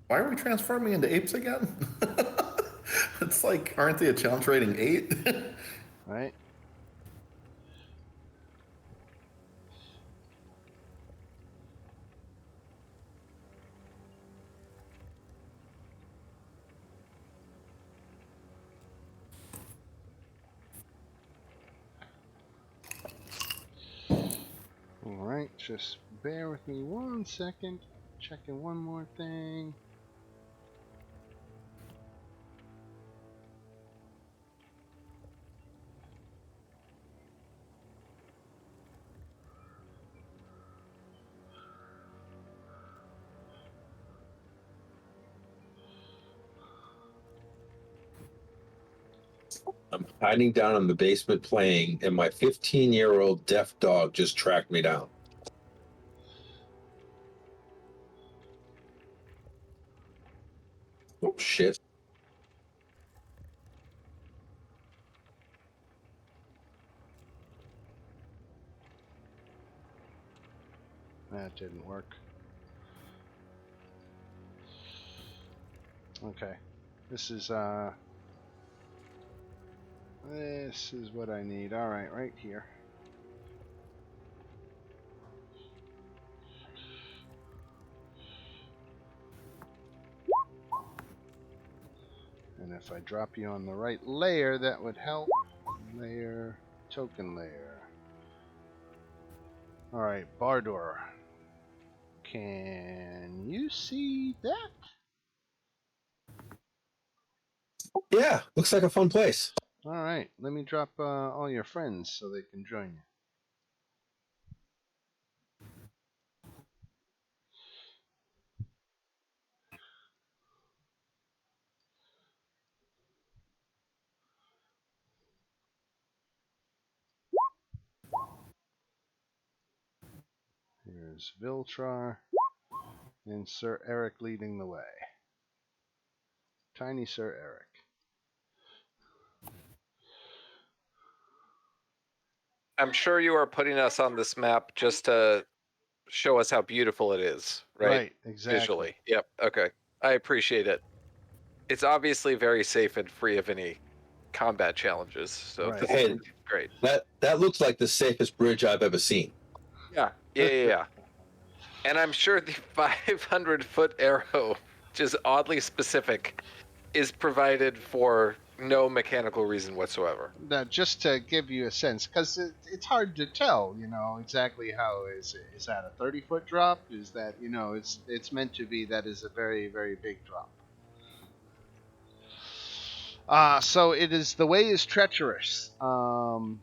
Why are we transforming into apes again? It's like, aren't they a challenge rating 8? Right. Alright, just bear with me 1 second. Checking one more thing. I'm hiding down in the basement playing, and my 15-year-old deaf dog just tracked me down. Oh, shit. That didn't work. Okay. This is what I need. Alright, right here. And if I drop you on the right layer, that would help. Layer, token layer. Alright, Bardor. Can you see that? Yeah, looks like a fun place. Alright, let me drop all your friends so they can join you. There's Viltrar and Sir Eric leading the way. Tiny Sir Eric. I'm sure you are putting us on this map just to show us how beautiful it is, right? Right, exactly. Visually. Yep. Okay. I appreciate it. It's obviously very safe and free of any combat challenges. So Right. this Hey, is great. That looks like the safest bridge I've ever seen. Yeah. And I'm sure the 500-foot arrow, which is oddly specific, is provided for no mechanical reason whatsoever. Now, just to give you a sense, because it's hard to tell, exactly how is that a 30-foot drop? Is that it's meant to be that is a very, very big drop. So it is, the way is treacherous, and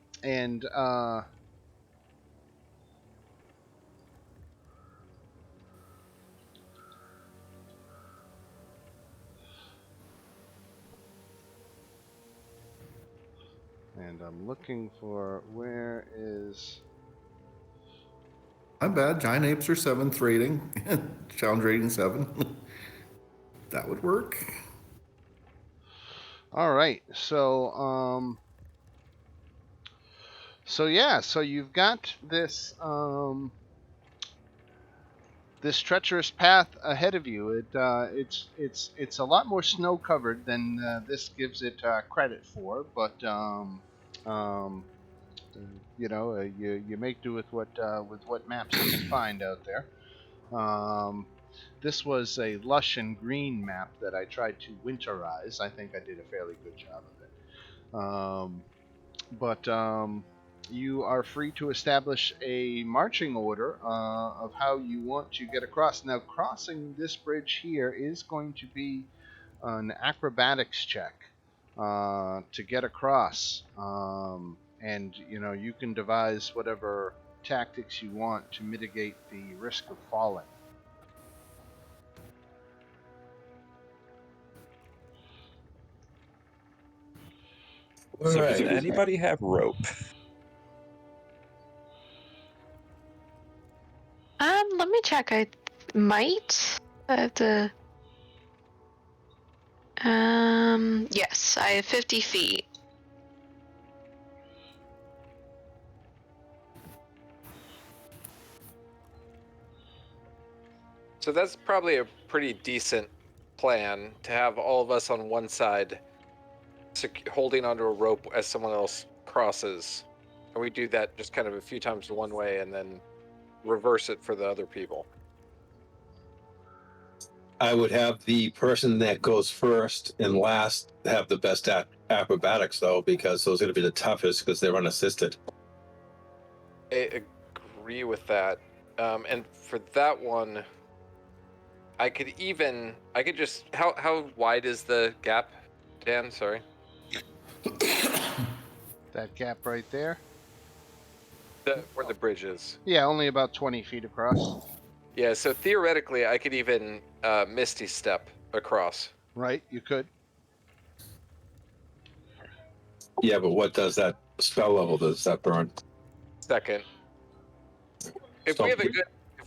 I'm looking for where is. I'm bad. Giant apes are 7th rating. Challenge rating 7. That would work. All right, so so you've got this this treacherous path ahead of you. It's a lot more snow covered than this gives it credit for, but um, you make do with what maps you can find out there. This was a lush and green map that I tried to winterize. I think I did a fairly good job of it. But you are free to establish a marching order of how you want to get across. Now, crossing this bridge here is going to be an acrobatics check to get across. And you can devise whatever tactics you want to mitigate the risk of falling. So does Right. anybody have rope? Let me check. I might. I have to. Yes, I have 50 feet. So that's probably a pretty decent plan to have all of us on one side holding onto a rope as someone else crosses. And we do that just kind of a few times one way and then reverse it for the other people. I would have the person that goes first and last have the best acrobatics, though, because those are going to be the toughest because they're unassisted. I agree with that. And for that one, I could just, how wide is the gap, Dan? Sorry. That gap right there? Where the bridge is. Yeah, only about 20 feet across. Yeah, so theoretically, I could even Misty Step across. Right, you could. Yeah, but what does that spell level does that burn? Second. If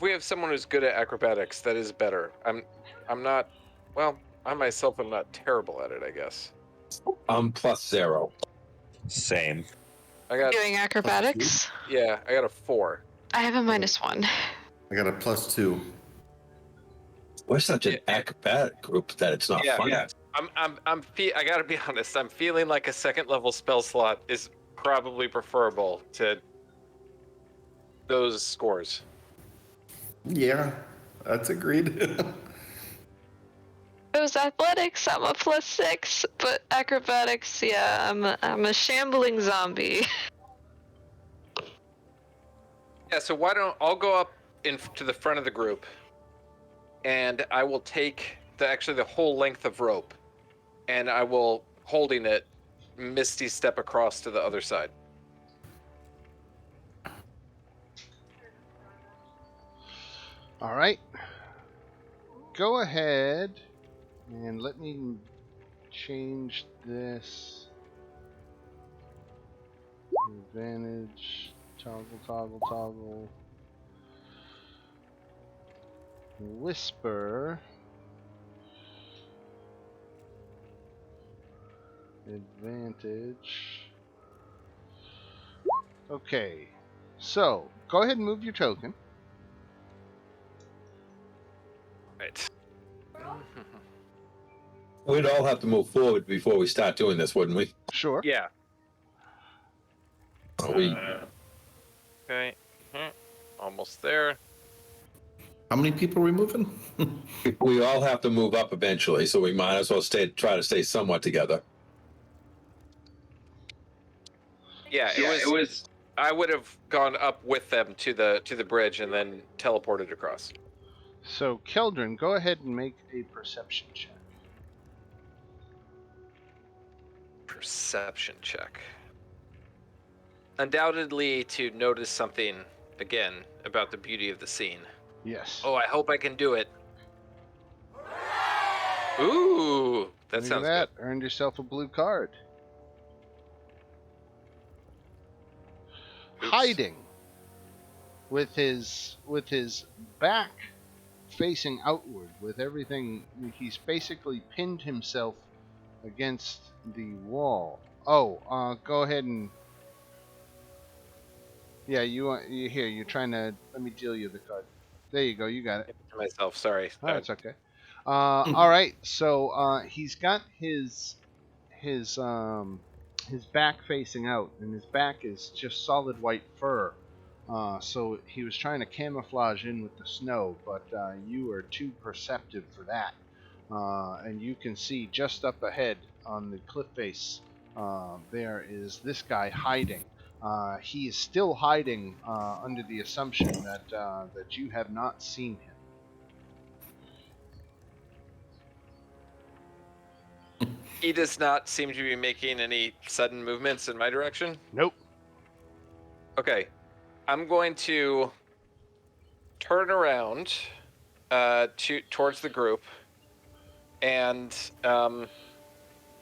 we have someone who's good at acrobatics, that is better. I'm not, well, I myself am not terrible at it, I guess. I'm +0. Same. I got Doing acrobatics? Yeah, I got a 4. I have a -1. I got a +2. We're such an acrobatic group that it's not fun. Yeah. I gotta be honest, I'm feeling like a 2nd level spell slot is probably preferable to those scores. Yeah, that's agreed. Those athletics, I'm a +6, but acrobatics, yeah, I'm a shambling zombie. Yeah, so I'll go up to the front of the group, and I will take the whole length of rope, and I will, holding it, Misty Step across to the other side. All right. Go ahead and let me change this. Advantage, toggle. Whisper. Advantage. Okay, so go ahead and move your token. Right. We'd all have to move forward before we start doing this, wouldn't we? Sure. Yeah. We Okay. Almost there. How many people are we moving? we all have to move up eventually, so we might as well try to stay somewhat together. Yeah, it was. I would have gone up with them to the bridge and then teleported across. So, Keldrin, go ahead and make a perception check. Perception check. Undoubtedly to notice something again about the beauty of the scene. Yes. Oh, I hope I can do it. Ooh, that Look at sounds that. good. Earned yourself a blue card. Oops. Hiding with his back facing outward, with everything, he's basically pinned himself against the wall. Oh, go ahead and yeah, you here. You're trying to let me deal you the card. There you go. You got it. Give it to myself. Sorry. Oh, it's okay. All right. So he's got his back facing out, and his back is just solid white fur. So he was trying to camouflage in with the snow, but you are too perceptive for that. And you can see just up ahead on the cliff face, there is this guy hiding. He is still hiding under the assumption that that you have not seen him. He does not seem to be making any sudden movements in my direction. Nope. Okay, I'm going to turn around towards the group and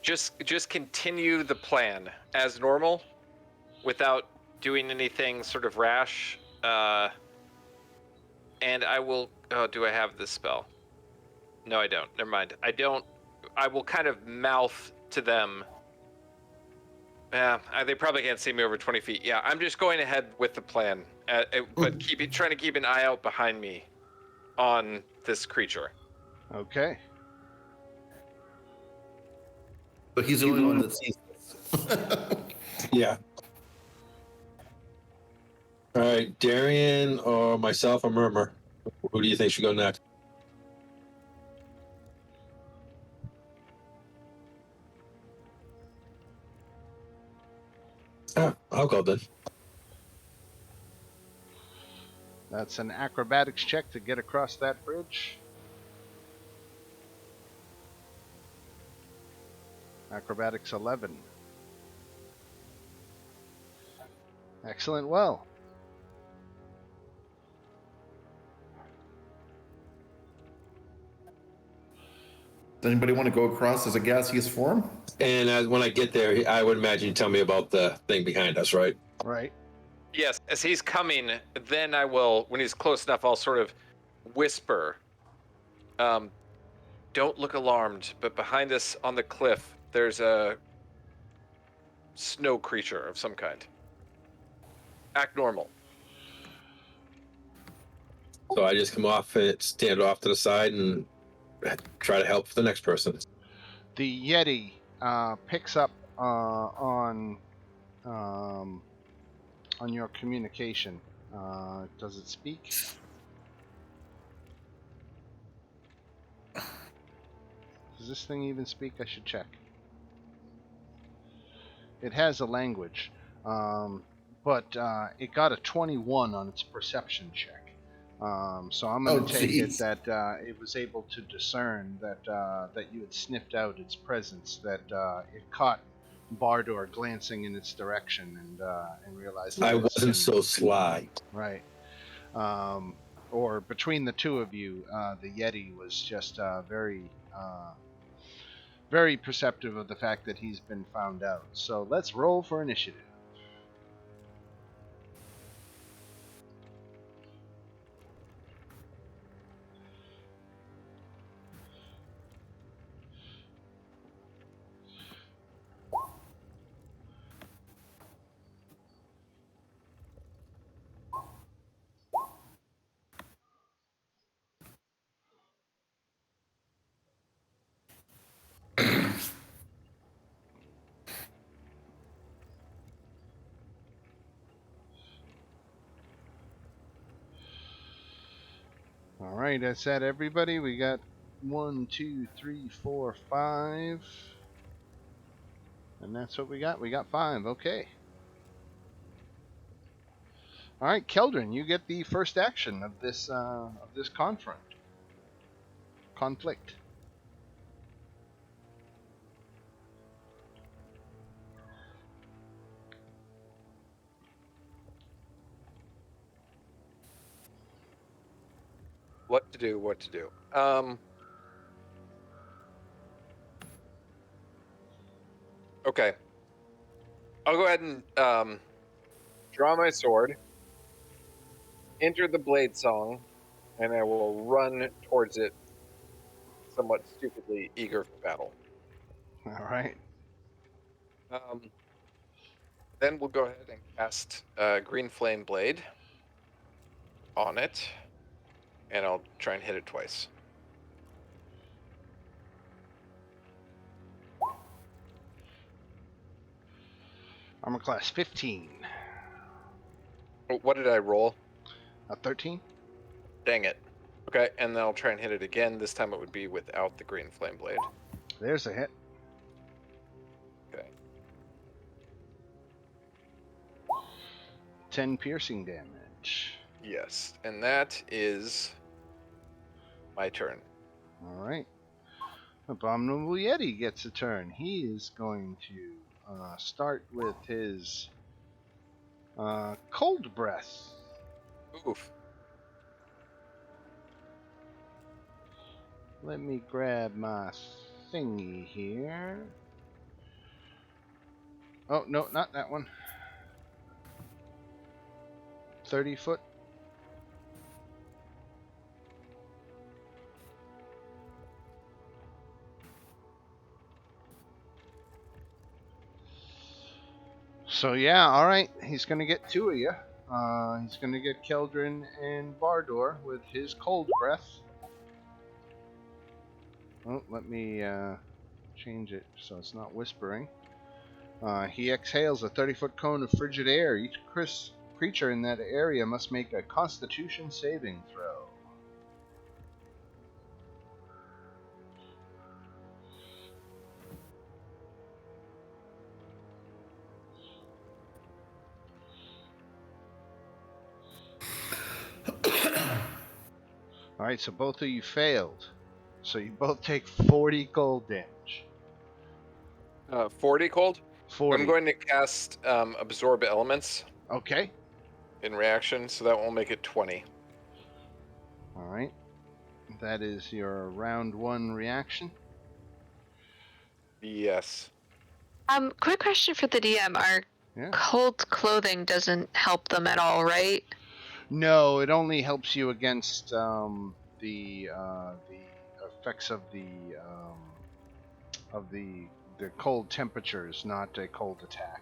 just continue the plan as normal without doing anything sort of rash. And I will. Oh, do I have this spell? No, I don't. Never mind. I don't. I will kind of mouth to them. Yeah, they probably can't see me over 20 feet. Yeah, I'm just going ahead with the plan, but trying to keep an eye out behind me on this creature. Okay. So he's the only one that sees this. Yeah. All right, Darian or myself or Murmur. Who do you think should go next? I'll go then. That's an acrobatics check to get across that bridge. Acrobatics 11. Excellent. Well, Does anybody want to go across as a gaseous form? And when I get there, I would imagine you tell me about the thing behind us, right? right. Yes, as he's coming, then I will, when he's close enough, I'll sort of whisper, don't look alarmed, but behind us on the cliff, there's a snow creature of some kind. Act normal. So I just come off and stand off to the side and try to help the next person. The Yeti picks up on your communication. Does it speak? Does this thing even speak? I should check. It has a language, but it got a 21 on its perception check. So I'm going to take it that it was able to discern that that you had sniffed out its presence, that it caught Bardor glancing in its direction and realized I wasn't so sly. Right. Or between the two of you, the Yeti was just very very perceptive of the fact that he's been found out. So let's roll for initiative. All right, that's that, everybody. We got 1, 2, 3, 4, 5. And that's what we got. We got 5. Okay. All right, Keldrin, you get the first action of this conflict. What to do? What to do? Okay. I'll go ahead and draw my sword, enter the blade song, and I will run towards it, somewhat stupidly eager for battle. All right. Then we'll go ahead and cast Green Flame Blade on it, and I'll try and hit it twice. Armor class 15. What did I roll? A 13. Dang it. Okay, and then I'll try and hit it again. This time it would be without the Green Flame Blade. There's a hit. Okay. 10 piercing damage. Yes, and that is my turn. All right. Abominable Yeti gets a turn. He is going to start with his cold breath. Oof. Let me grab my thingy here. Oh, no, not that one. 30 foot. So yeah, all right. He's gonna get 2 of you. He's gonna get Keldrin and Bardor with his cold breath. Oh, let me change it so it's not whispering. He exhales a 30-foot cone of frigid air. Each creature in that area must make a Constitution saving throw. Alright, so both of you failed. So you both take 40 cold damage. 40 cold? 40. I'm going to cast Absorb Elements Okay. in reaction, so that will make it 20. Alright. That is your round 1 reaction. Yes. Quick question for the DM. Our cold clothing doesn't help them at all, right? No, it only helps you against the effects of the cold temperatures, not a cold attack.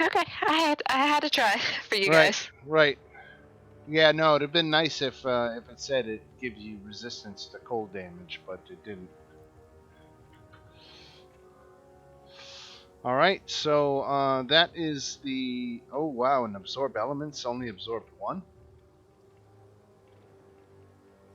Okay, I had to try for you Right, guys. right. Yeah, no, it'd have been nice if it said it gives you resistance to cold damage, but it didn't. All right, so that is the. Oh wow, and absorb elements only absorbed 1.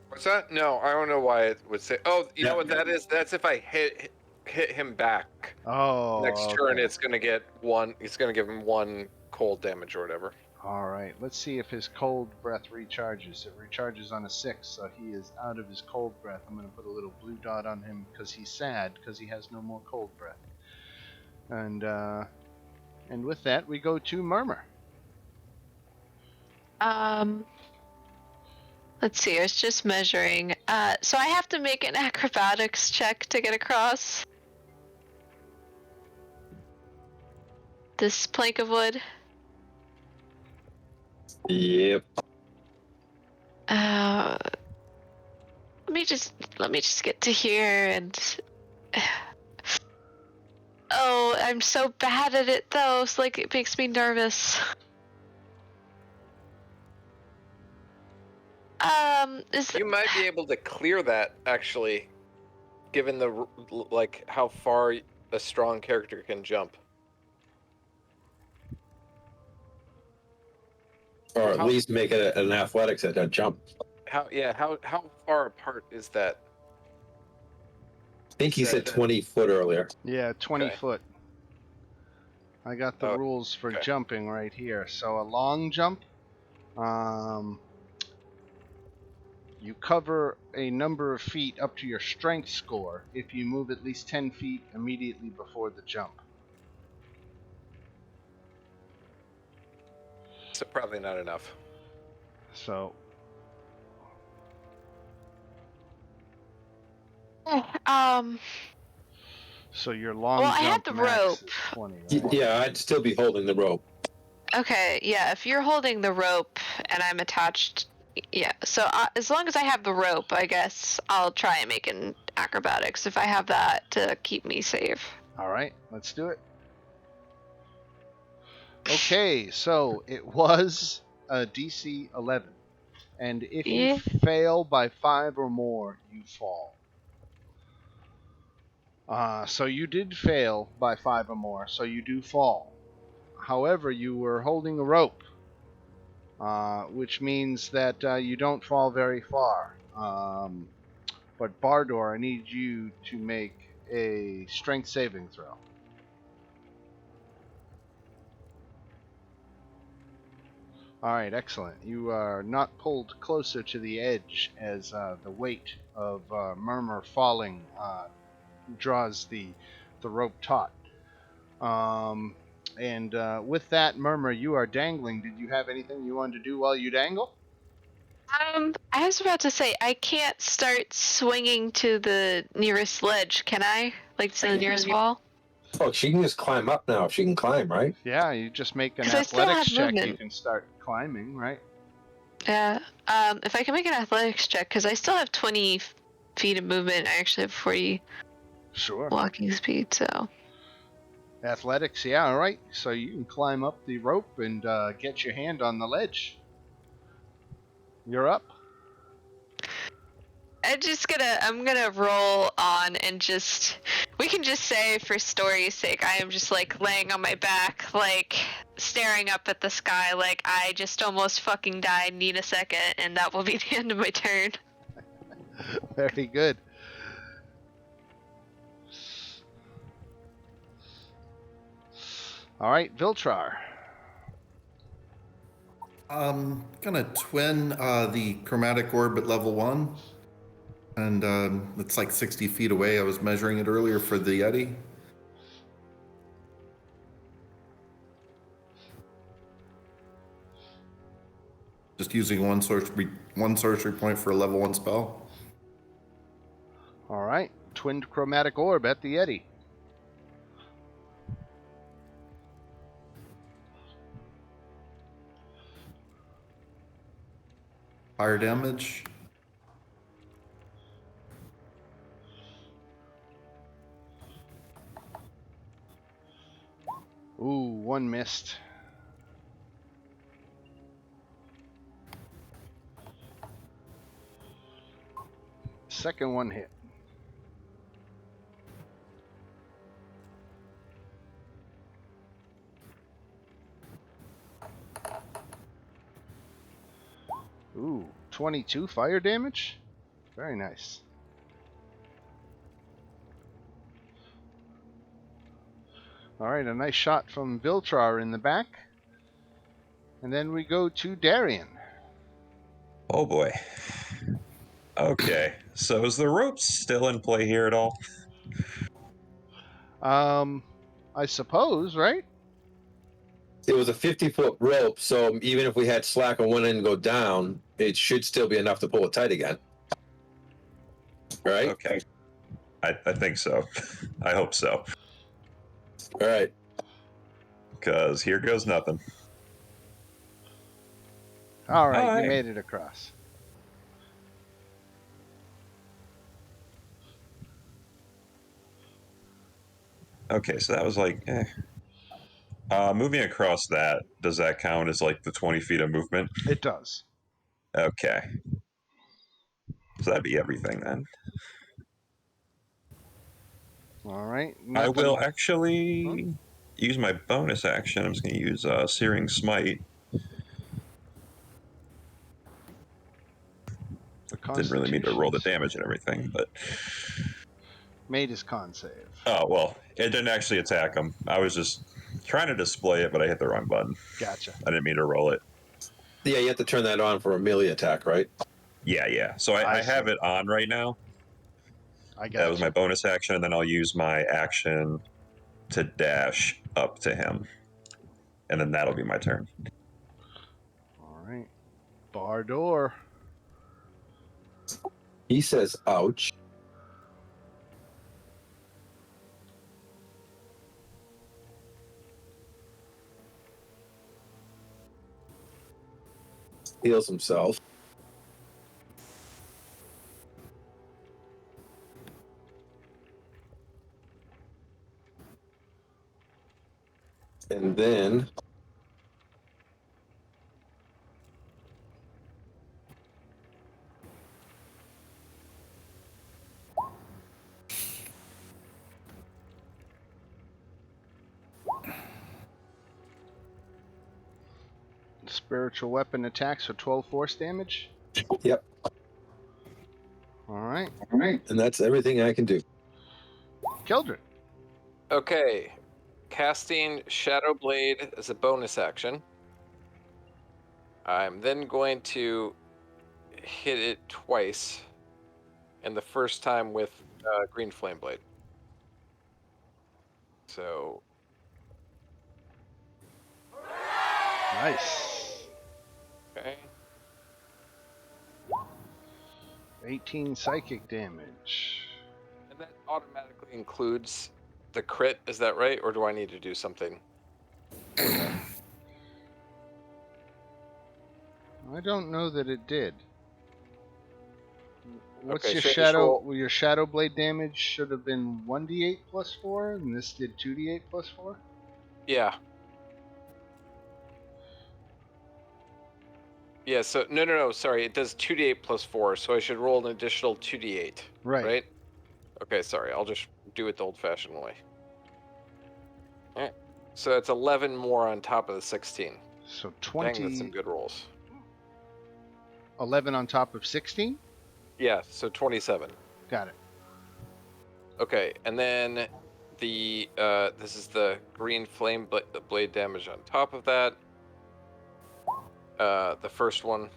What's that? No, I don't know why it would say. Oh, you know what that is? That's if I hit him back. Oh. Next turn, it's gonna get 1. It's gonna give him 1 cold damage or whatever. All right, let's see if his cold breath recharges. It recharges on a 6, so he is out of his cold breath. I'm going to put a little blue dot on him because he's sad because he has no more cold breath. And with that, we go to Murmur. Let's see. I was just measuring. So I have to make an acrobatics check to get across this plank of wood. Yep. Let me just get to here and. Oh, I'm so bad at it though. It's like it makes me nervous. You might be able to clear that actually, given the how far a strong character can jump. Or at least make it an athletics at that jump. How far apart is that? I think he said 20 foot earlier. Yeah, 20 Okay. foot. I got the rules for jumping right here. So a long jump, you cover a number of feet up to your strength score if you move at least 10 feet immediately before the jump. So probably not enough. So so your long well, jump I had the max rope. is 20, right? Yeah, I'd still be holding the rope. Okay, yeah, if you're holding the rope and I'm attached, yeah. So as long as I have the rope, I guess I'll try and make an acrobatics if I have that to keep me safe. All right, let's do it. Okay, so it was a DC 11. And if you fail by 5 or more, you fall. So you did fail by 5 or more, so you do fall. However, you were holding a rope, which means that you don't fall very far. But Bardor, I need you to make a strength saving throw. All right, excellent. You are not pulled closer to the edge as the weight of Murmur falling draws the rope taut. And with that, Murmur, you are dangling. Did you have anything you wanted to do while you dangle? I was about to say, I can't start swinging to the nearest ledge, can I? Like to the nearest wall? Oh, she can just climb up now. She can climb, right? Yeah, you just make an 'Cause I still athletics have check. movement. You can start climbing, right? Yeah. If I can make an athletics check, because I still have 20 feet of movement, I actually have 40 Sure. walking speed, so. Athletics, yeah, all right. So you can climb up the rope and get your hand on the ledge. You're up. I'm gonna roll on and we can just say for story's sake, I am just like laying on my back, like staring up at the sky, like I just almost fucking died, need a second, and that will be the end of my turn. Very good. All right, Viltrar. Gonna twin the chromatic orb at level 1. And it's like 60 feet away. I was measuring it earlier for the Yeti. Just using one sorcery point for a level 1 spell. All right, twinned chromatic orb at the Yeti. Fire damage. Ooh, one missed. Second one hit. Ooh, 22 fire damage? Very nice. All right, a nice shot from Viltrar in the back. And then we go to Darian. Oh boy. Okay, so is the rope still in play here at all? I suppose, right? It was a 50-foot rope, so even if we had slack on one end and go down, it should still be enough to pull it tight again. Right? Okay. I think so. I hope so. All right. Because here goes nothing. All right, you made it across. Okay, so that was like, moving across that, does that count as like the 20 feet of movement? It does. Okay. So that'd be everything then. All right. I will actually use my bonus action. I'm just going to use Searing Smite. Didn't really mean to roll the damage and everything, but made his con save. Oh well, it didn't actually attack him. I was just trying to display it, but I hit the wrong button. Gotcha. I didn't mean to roll it. Yeah, you have to turn that on for a melee attack, right? Yeah. So I have it on right now. I got That was my bonus action, and then I'll use my action to dash up to him, and then that'll be my turn. All right, bar door. He says, "Ouch." Heals himself. And then Spiritual weapon attacks for 12 force damage. Yep. All right. And that's everything I can do. Kildred. Okay. Casting Shadow Blade as a bonus action. I'm then going to hit it twice, and the first time with Green Flame Blade. So. Nice. Okay. 18 psychic damage. And that automatically includes the crit, is that right? Or do I need to do something? I don't know that it did. What's Okay, your so shadow? Well, your shadow blade damage should have been 1d8 plus 4, and this did 2d8 plus 4. Yeah. Yeah. So no. Sorry, it does 2d8 plus 4, so I should roll an additional 2d8. Right. Okay. Sorry, I'll just do it the old-fashioned way. All right. So that's 11 more on top of the 16. So 20. Dang, that's some good rolls. 11 on top of 16. Yeah. So 27. Got it. Okay, and then the this is the green flame blade damage on top of that. The first one.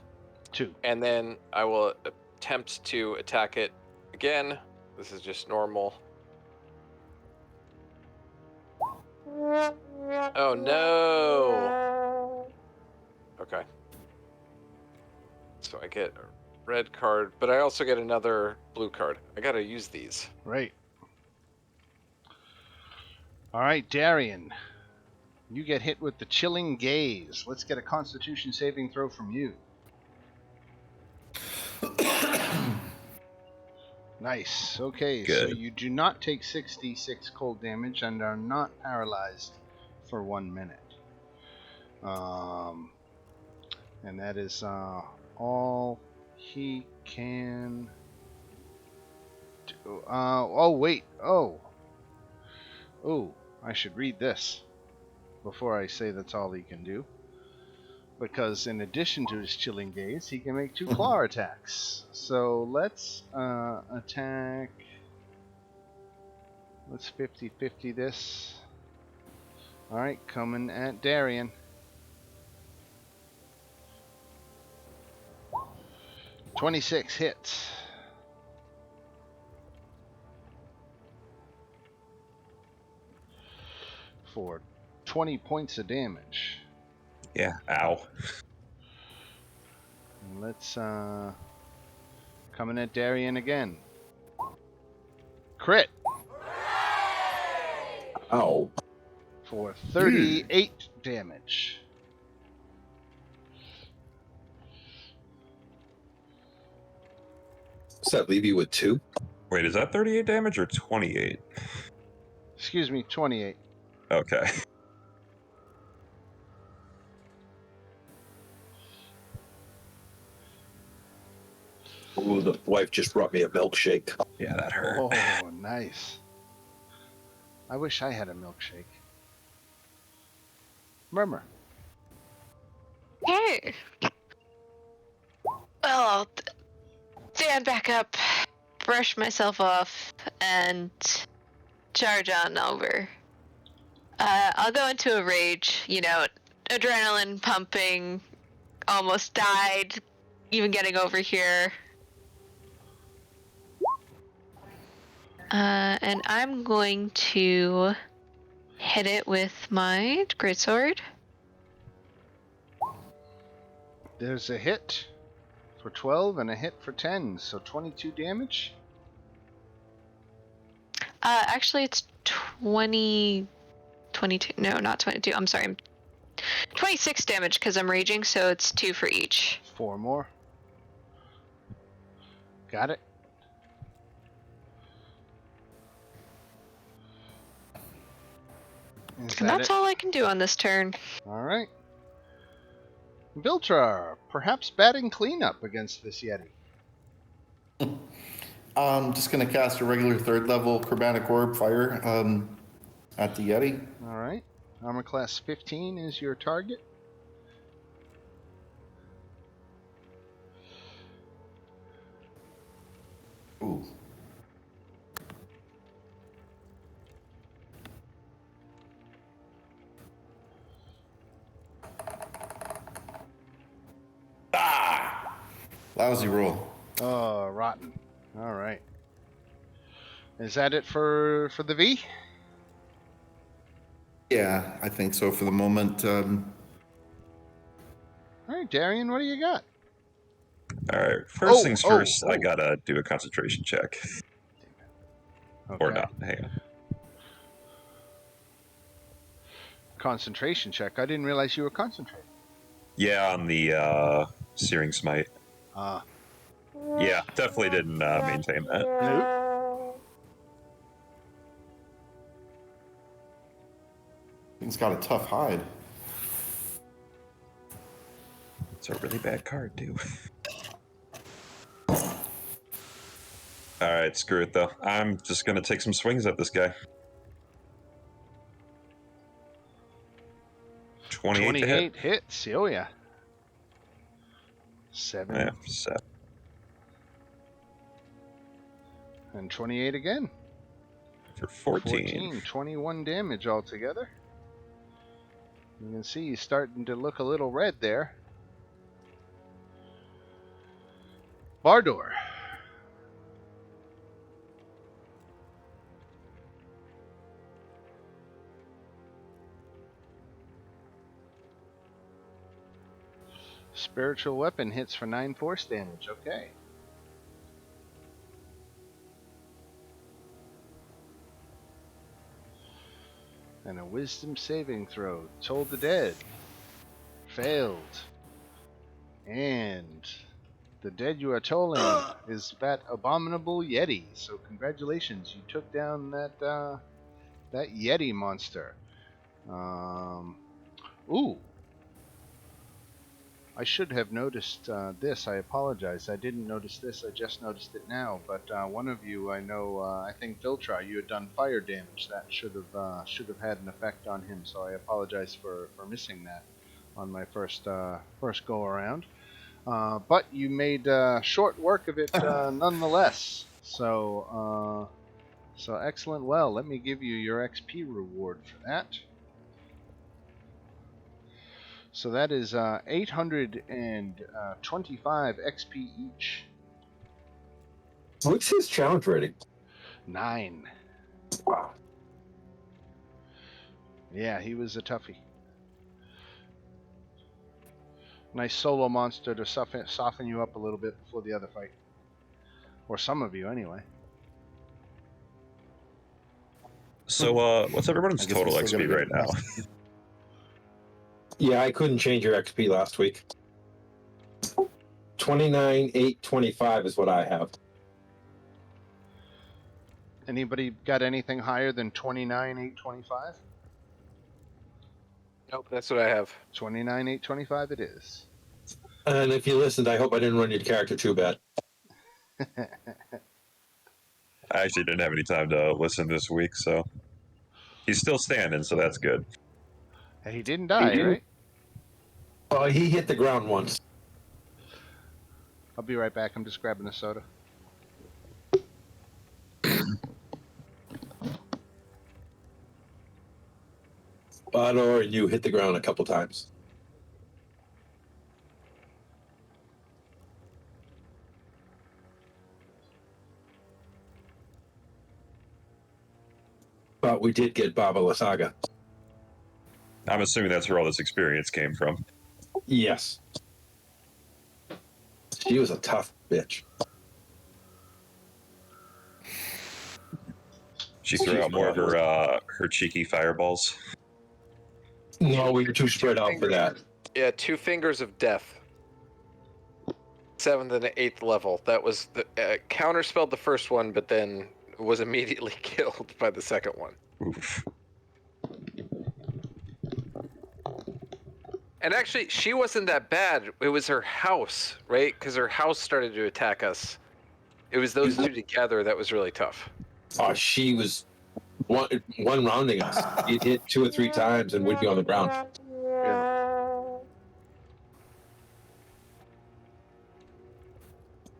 2. And then I will attempt to attack it again. This is just normal. Oh no! Okay. So I get a red card, but I also get another blue card. I gotta use these. Right. All right, Darian. You get hit with the chilling gaze. Let's get a Constitution saving throw from you. Nice. Okay, Good. so you do not take 66 cold damage and are not paralyzed for 1 minute. And that is all he can do. Oh, wait. Oh, I should read this before I say that's all he can do. Because in addition to his chilling gaze, he can make 2 claw attacks. So let's attack. Let's 50-50 this. Alright, coming at Darian. 26 hits. For 20 points of damage. Yeah. Ow. And let's coming at Darian again. Crit. Ow. For 38 damage. Does that leave you with 2? Wait, is that 38 damage or 28? Excuse me, 28. Okay. Ooh, the wife just brought me a milkshake. Yeah, that hurt. Oh, nice. I wish I had a milkshake. Murmur. Hey. Well, stand back up, brush myself off, and charge on over. I'll go into a rage, adrenaline pumping, almost died, even getting over here. And I'm going to hit it with my greatsword. There's a hit for 12 and a hit for 10, so 22 damage. Actually, it's 22. No, not 22. I'm sorry. 26 damage because I'm raging, so it's 2 for each. 4 more. Got it. And that's all I can do on this turn. All right. Viltra, perhaps batting cleanup against this Yeti. I'm just going to cast a regular 3rd level chromatic orb fire at the Yeti. All right. Armor class 15 is your target. Ooh. Lousy roll. Oh, rotten. All right. Is that it for the V? Yeah, I think so for the moment. All right, Darian, what do you got? All right. First things first, I gotta do a concentration check. Okay. Or not. Hang on. Concentration check. I didn't realize you were concentrating. Yeah, on the Searing Smite. Yeah, definitely didn't maintain that. Nope. He's got a tough hide. It's a really bad card, too. Alright, screw it, though. I'm just gonna take some swings at this guy. 28 hits. Oh, yeah. 7. Yeah, 7. And 28 again. For 14. 21 damage altogether. You can see he's starting to look a little red there. Bardor. Spiritual weapon hits for 9 force damage. Okay. And a wisdom saving throw. Toll the dead. Failed. And the dead you are tolling is that abominable Yeti. So congratulations, you took down that Yeti monster. Ooh. I should have noticed this. I apologize. I didn't notice this. I just noticed it now. But one of you, I know, I think Viltra, you had done fire damage. That should have had an effect on him. So I apologize for missing that on my first go around. But you made short work of it nonetheless. So excellent. Well, let me give you your XP reward for that. So that is 825 XP each. What's his challenge rating? 9. Wow. Yeah, he was a toughie. Nice solo monster to soften you up a little bit before the other fight. Or some of you, anyway. So, what's everyone's total XP right now? Yeah, I couldn't change your XP last week. 29,825 is what I have. Anybody got anything higher than 29,825? Nope, that's what I have. 29,825 it is. And if you listened, I hope I didn't run your character too bad. I actually didn't have any time to listen this week, so he's still standing, so that's good. And he didn't die, right? Oh, he hit the ground once. I'll be right back. I'm just grabbing a soda. Or you hit the ground a couple times. But we did get Baba Lasaga. I'm assuming that's where all this experience came from. Yes. She was a tough bitch. She threw out more of her cheeky fireballs. No, we were too spread out for that. Yeah, 2 fingers of death. 7th and 8th level. That was the counterspelled the first one, but then was immediately killed by the second one. Oof. And actually, she wasn't that bad. It was her house, right? Because her house started to attack us. It was those two together that was really tough. Oh, she was one rounding us. It hit 2 or 3 times and we'd be on the ground. Yeah.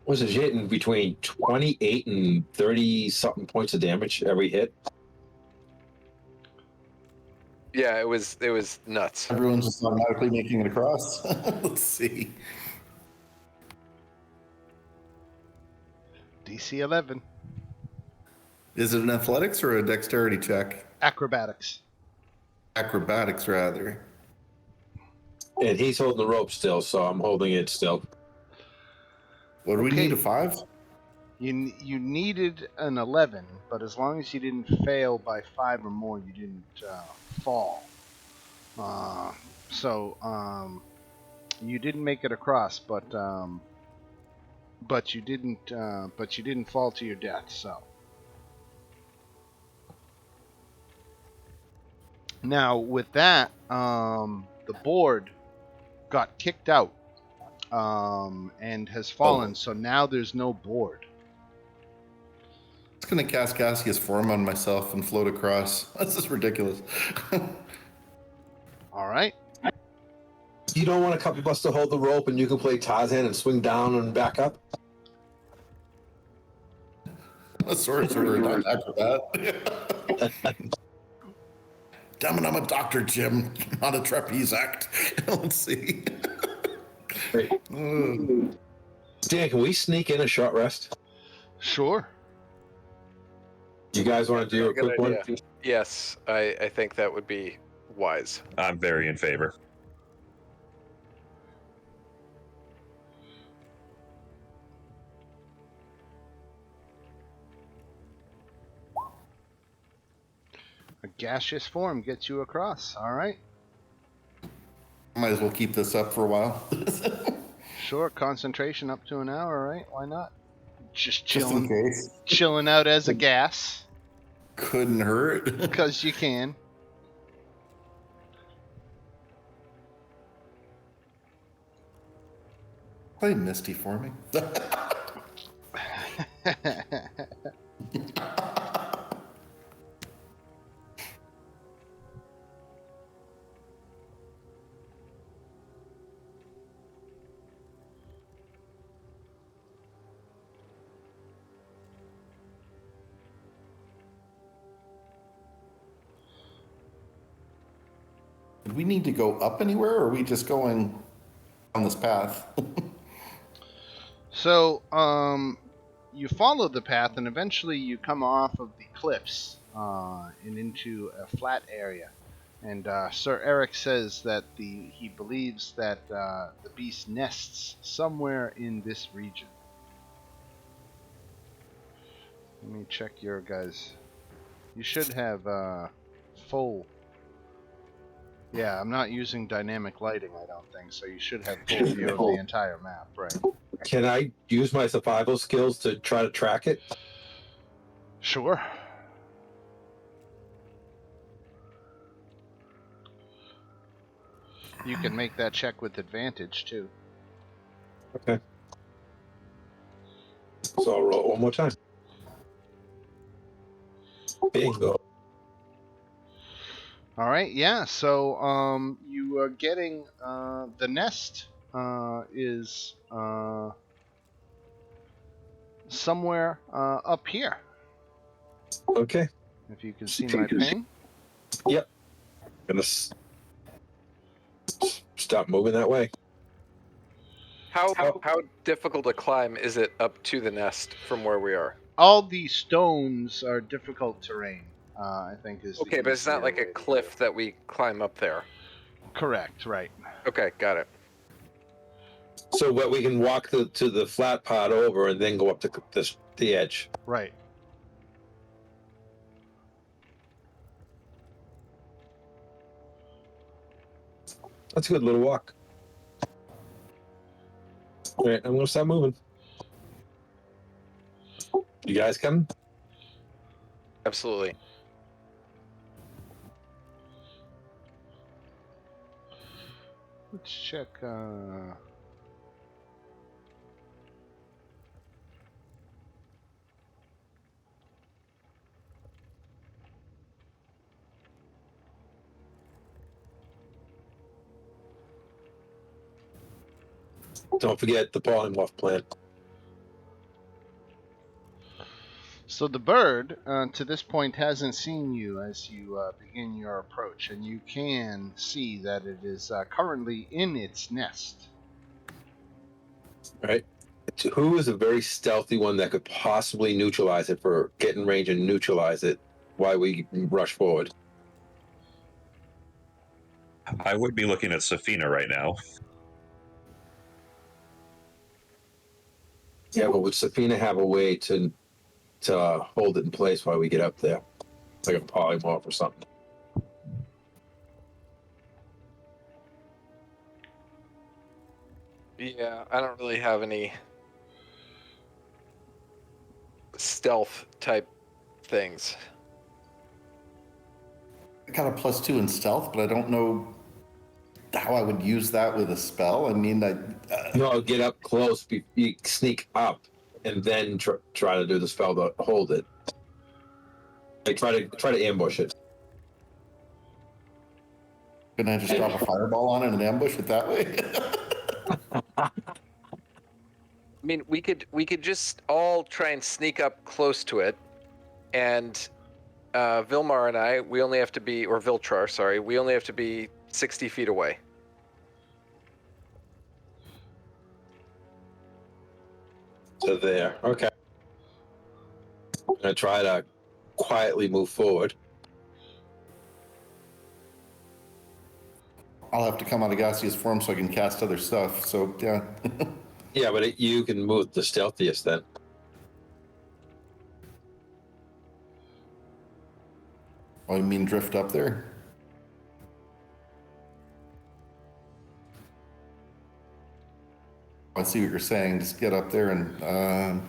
Was it hitting between 28 and 30 something points of damage every hit? Yeah, it was nuts. Everyone's just automatically making it across. Let's see. DC 11. Is it an athletics or a dexterity check? Acrobatics. Acrobatics, rather. And he's holding the rope still, so I'm holding it still. What do we need, a 5? You needed an 11, but as long as you didn't fail by 5 or more, you didn't fall. So you didn't make it across, but you didn't fall to your death. So now with that, the board got kicked out and has fallen. So now there's no board. I'm just going to cast gaseous form on myself and float across. This is ridiculous. All right. You don't want a couple of us to hold the rope and you can play Tarzan and swing down and back up? A sorcerer, not an acrobat. Damn it, I'm a doctor, Jim, not a trapeze act. Let's see. Dan, can we sneak in a short rest? Sure. You guys want to do a quick one? Yes, I think that would be wise. I'm very in favor. A gaseous form gets you across. All right. Might as well keep this up for a while. Sure. Concentration up to an hour, right? Why not? Just Just in chilling. case. Chilling out as a gas. Couldn't hurt. Because you can. Play Misty for me. Do we need to go up anywhere, or are we just going on this path? So, you follow the path, and eventually you come off of the cliffs and into a flat area. And Sir Eric says that he believes that the beast nests somewhere in this region. Let me check your guys. You should have full. Yeah, I'm not using dynamic lighting, I don't think, so you should have full view of the entire map, right? Can I use my survival skills to try to track it? Sure. You can make that check with advantage, too. Okay. So I'll roll one more time. Bingo. All right, yeah. So you are getting the nest is somewhere up here. Okay. If you can see my ping. Yep. Gonna stop moving that way. How difficult a climb is it up to the nest from where we are? All these stones are difficult terrain. I think is okay, the but it's not easier like a way to cliff that we climb up there. Correct. Right. Okay, got it. So what we can walk to the flat part over and then go up to the edge. Right. That's a good little walk. All right, I'm gonna start moving. You guys coming? Absolutely. Let's check. Don't forget the polymorph plant. So the bird, to this point, hasn't seen you as you begin your approach, and you can see that it is currently in its nest. Right. Who is a very stealthy one that could possibly neutralize it for get in range and neutralize it while we rush forward? I would be looking at Safina right now. Yeah, but would Safina have a way to hold it in place while we get up there? Like a polymorph or something. Yeah, I don't really have any stealth type things. I got a +2 in stealth, but I don't know how I would use that with a spell. I mean, No, get up close, you sneak up, and then try to do the spell to hold it. Like try to ambush it. can I just drop a fireball on it and ambush it that way? I mean, we could just all try and sneak up close to it, and Vilmar and I, we only have to be, or Viltrar, sorry, we only have to be 60 feet away. So there. Okay. I'm gonna try to quietly move forward. I'll have to come out of gaseous form so I can cast other stuff. So yeah. Yeah, but you can move the stealthiest then. Oh, you mean drift up there? I see what you're saying. Just get up there and.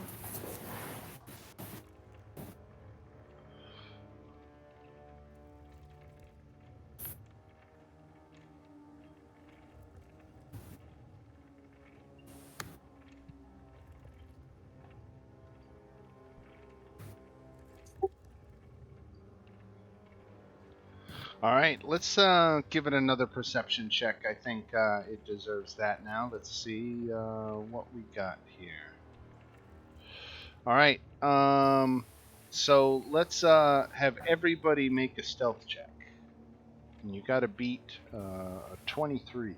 All right, let's give it another perception check. I think it deserves that now. Let's see what we got here. All right, so let's have everybody make a stealth check. And you got to beat a 23.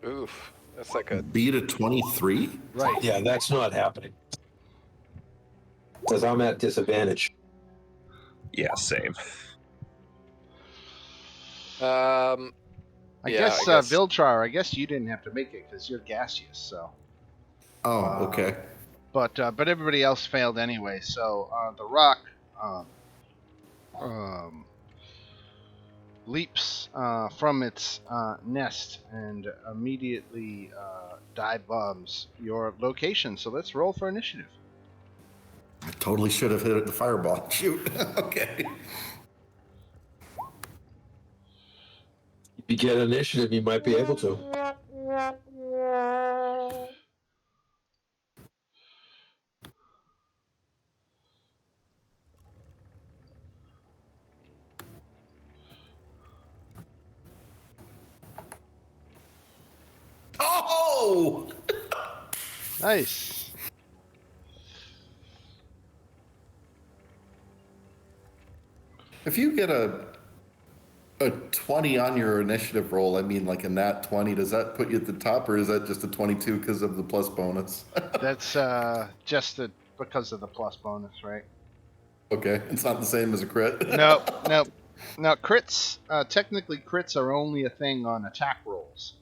Oof, that's like a Beat a 23? Right. Yeah, that's not happening. Because I'm at disadvantage. Yeah, same. I Yeah, guess, I guess. Viltrar, I guess you didn't have to make it because you're gaseous. So. Oh, okay. But everybody else failed anyway. So the rock leaps from its nest and immediately dive bombs your location. So let's roll for initiative. I totally should have hit the fireball. Shoot. Okay. If you get initiative, you might be able to. Oh! Nice. If you get a a 20 on your initiative roll, I mean like a nat 20, does that put you at the top, or is that just a 22 because of the plus bonus? That's just because of the plus bonus, right? Okay, it's not the same as a crit. Nope, nope. Now crits, technically crits are only a thing on attack rolls.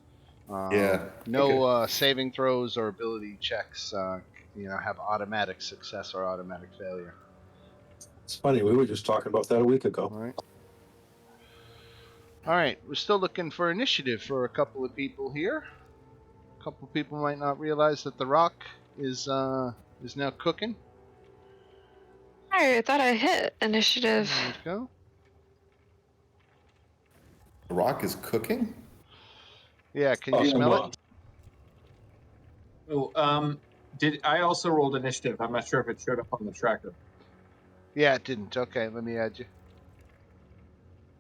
Yeah. No saving throws or ability checks, have automatic success or automatic failure. It's funny, we were just talking about that a week ago. All right. All right, we're still looking for initiative for a couple of people here. A couple of people might not realize that the rock is now cooking. I thought I hit initiative. There we go. The rock is cooking? Yeah, can you smell it? Oh, did I also rolled initiative? I'm not sure if it showed up on the tracker. Yeah, it didn't. Okay, let me add you.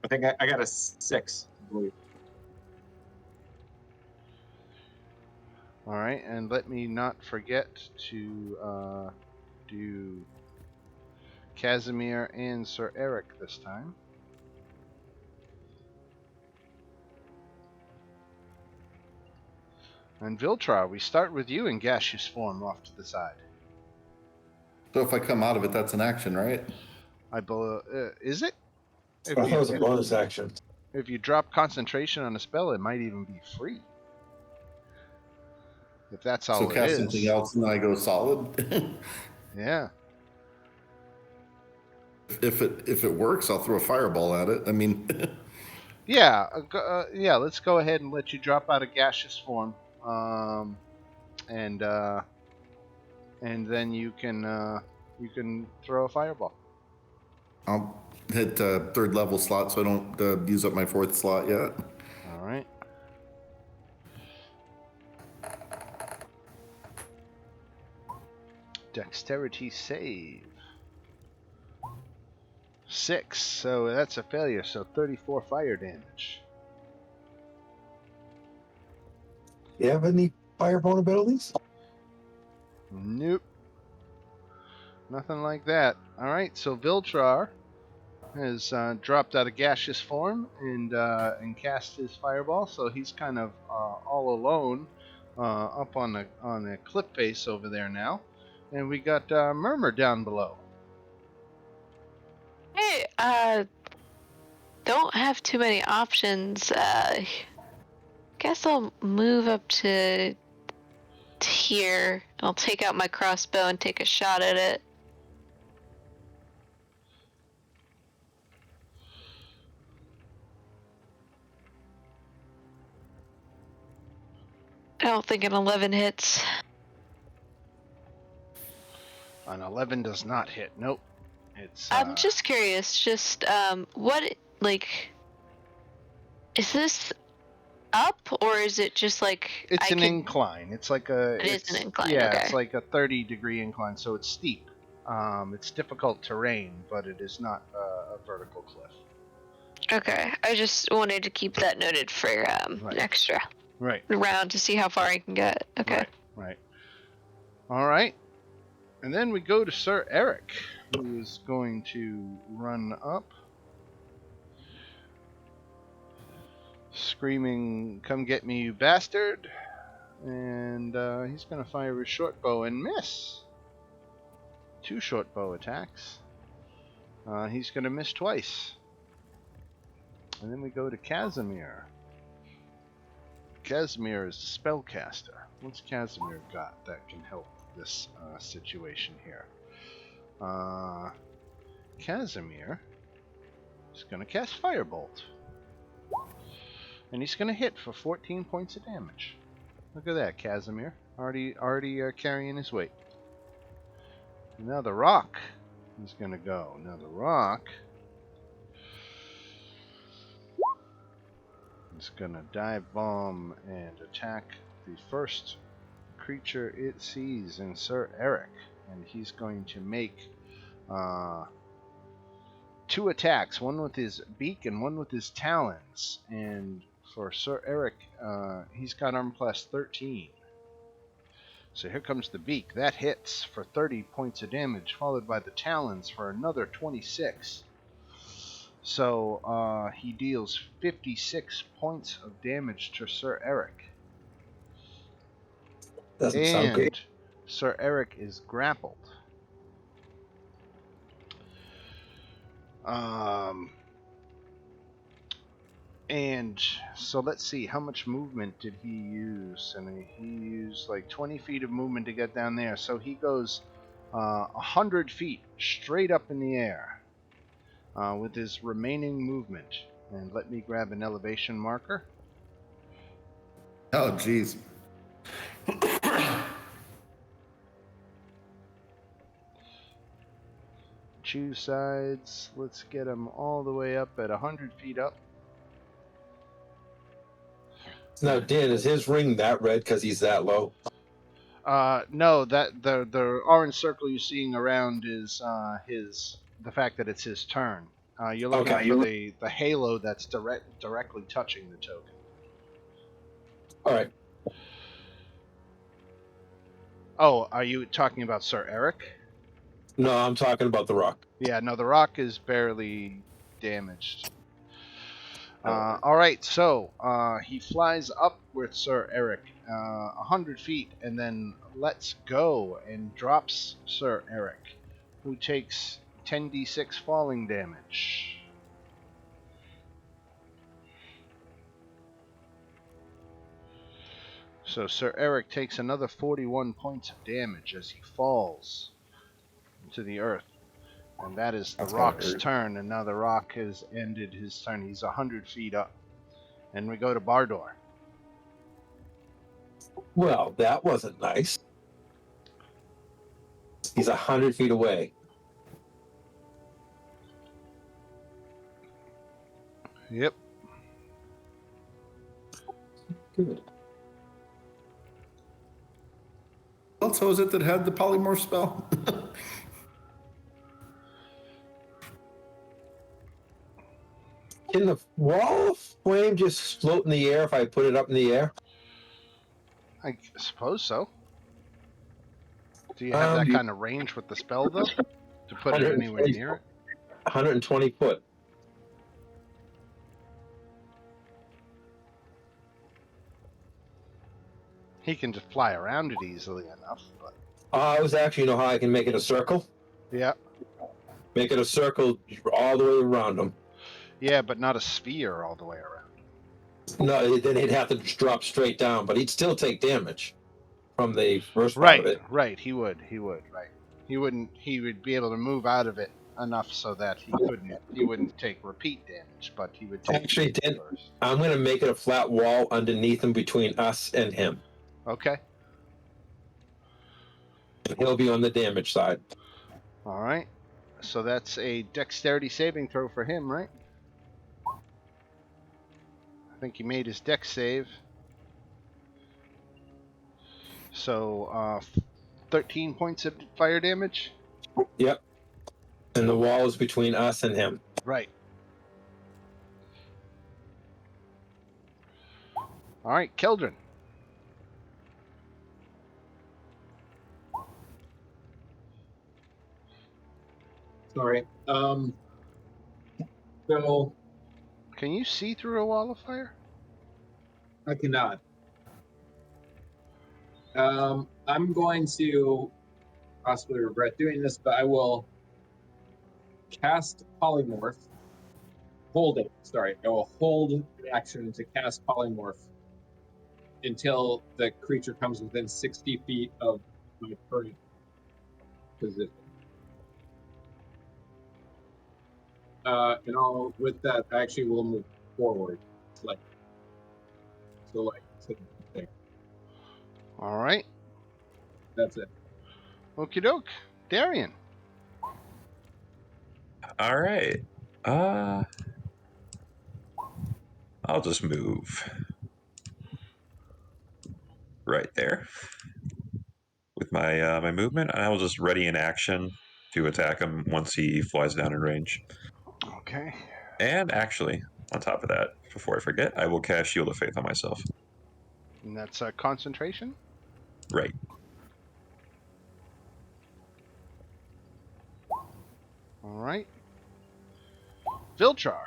I think I got a 6, I believe. All right, and let me not forget to do Casimir and Sir Eric this time. And Viltrar, we start with you in gaseous form off to the side. So if I come out of it, that's an action, right? Is it? That was a bonus action. If you drop concentration on a spell, it might even be free. If that's all So it cast is. something else and I go solid? Yeah. If it works, I'll throw a fireball at it. I mean... Yeah, let's go ahead and let you drop out of gaseous form. And then you can throw a fireball. I'll hit third level slot, so I don't use up my fourth slot yet. All right. Dexterity save. 6, so that's a failure, so 34 fire damage. You have any fireball abilities? Nope. Nothing like that. Alright, so Viltrar has dropped out of gaseous form and cast his fireball, so he's kind of all alone up on the cliff face over there now. And we got Murmur down below. Hey, don't have too many options. Guess I'll move up to here. I'll take out my crossbow and take a shot at it. I don't think an 11 hits. An 11 does not hit. Nope. I'm just curious, what, is this up, or is it just like... It's an incline. It's like a... It is an incline, Yeah, okay. It's like a 30-degree incline, so it's steep. It's difficult terrain, but it is not a vertical cliff. Okay, I just wanted to keep that noted for an extra round to see how far I can get. Okay. Right. All right. And then we go to Sir Eric, who is going to run up, screaming, "Come get me, you bastard!" And he's going to fire his short bow and miss. 2 short bow attacks. He's going to miss twice. And then we go to Casimir. Casimir is a spellcaster. What's Casimir got that can help this situation here? Casimir is going to cast Firebolt. And he's going to hit for 14 points of damage. Look at that, Casimir. Already carrying his weight. Now the rock is going to go. Now the rock is going to dive bomb and attack the first creature it sees in Sir Eric. And he's going to make 2 attacks, one with his beak and one with his talons. And for Sir Eric, he's got armor class 13. So here comes the beak. That hits for 30 points of damage, followed by the talons for another 26. So he deals 56 points of damage to Sir Eric. Doesn't sound good. And Sir Eric is grappled. And so let's see, how much movement did he use? And he used like 20 feet of movement to get down there. So he goes 100 feet straight up in the air with his remaining movement. And let me grab an elevation marker. Oh, geez. Choose sides. Let's get him all the way up at 100 feet up. Now, Dan, is his ring that red because he's that low? No, that the orange circle you're seeing around is the fact that it's his turn. You're looking Okay. for the halo that's directly touching the token. All right. Oh, are you talking about Sir Eric? No, I'm talking about the rock. Yeah, no, the rock is barely damaged. All right, so he flies up with Sir Eric 100 feet and then lets go and drops Sir Eric, who takes 10d6 falling damage. So Sir Eric takes another 41 points of damage as he falls to the earth. And that is the That's gotta rock's hurt. turn, and now the rock has ended his turn. He's 100 feet up. And we go to Bardor. Well, that wasn't nice. He's 100 feet away. Yep. Good. What else was it that had the polymorph spell? Can the wall of flame just float in the air if I put it up in the air? I suppose so. Do you have that You- kind of range with the spell, though? To put it anywhere 120 near it? 120 foot. He can just fly around it easily enough. But I was actually, you know how I can make it a circle? yeah. Make it a circle all the way around him. Yeah, but not a sphere all the way around. No, then he'd have to just drop straight down, but he'd still take damage from the first part of it. Right. He would. Right. He would be able to move out of it enough so that he wouldn't take repeat damage, but he would take Actually, Dan, first. I'm going to make it a flat wall underneath him between us and him. Okay. And he'll be on the damage side. All right. So that's a dexterity saving throw for him, right? I think he made his dex save. So 13 points of fire damage. Yep. And the wall is between us and him. Right. All right, Keldrin. Sorry. So Can you see through a wall of fire? I cannot. I'm going to possibly regret doing this, but I will cast polymorph. Hold it. Sorry, I will hold the action to cast polymorph until the creature comes within 60 feet of my current position. And I'll, with that, I actually will move forward. Like, so there. All right. That's it. Okie doke. Darian. All right. I'll just move right there with my my movement, and I will just ready in action to attack him once he flies down in range. Okay. And actually, on top of that, before I forget, I will cast Shield of Faith on myself. And that's concentration? Right. All right. Viltrar.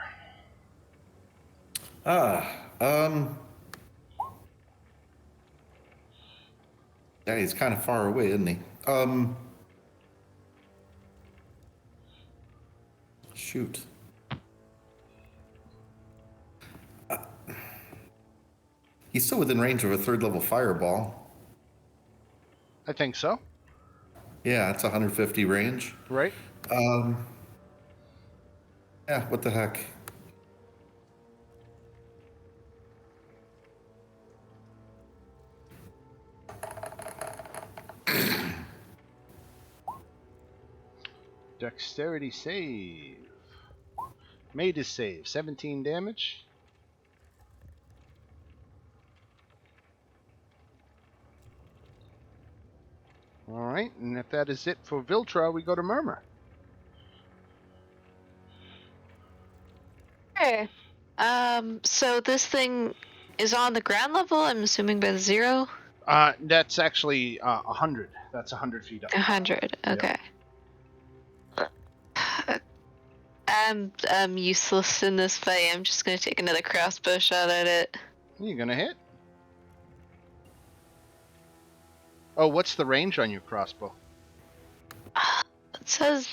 Yeah, he's kind of far away, isn't he? Shoot. He's still within range of a 3rd level fireball. I think so. Yeah, it's 150 range. Right. Yeah, what the heck? Dexterity save. Made his save. 17 damage. Alright, and if that is it for Viltra, we go to Murmur. Okay. So this thing is on the ground level, I'm assuming by the 0? That's actually 100. That's 100 feet up. 100, okay. I'm useless in this fight. I'm just gonna take another crossbow shot at it. You're gonna hit. Oh, what's the range on your crossbow? It says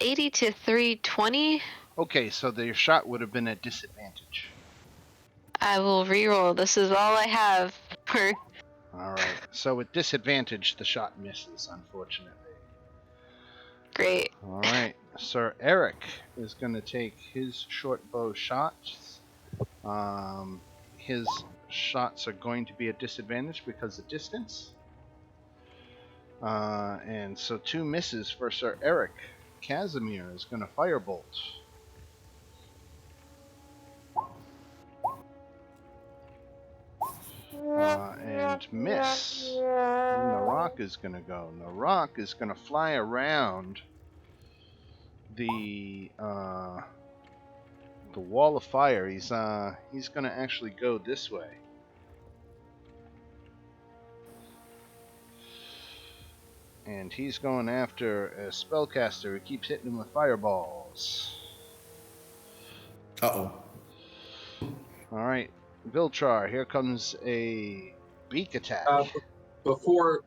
80 to 320. Okay, so your shot would have been at disadvantage. I will reroll. This is all I have for. Alright, so with disadvantage, the shot misses, unfortunately. Great. Alright, Sir Eric is going to take his short bow shots. His shots are going to be at disadvantage because of distance. And so 2 misses for Sir Eric. Casimir is going to firebolt. And miss. And Narok is going to go. Narok is going to fly around the wall of fire. He's going to actually go this way. And he's going after a spellcaster who keeps hitting him with fireballs. Uh-oh. Alright, Viltrar, here comes a beak attack. Before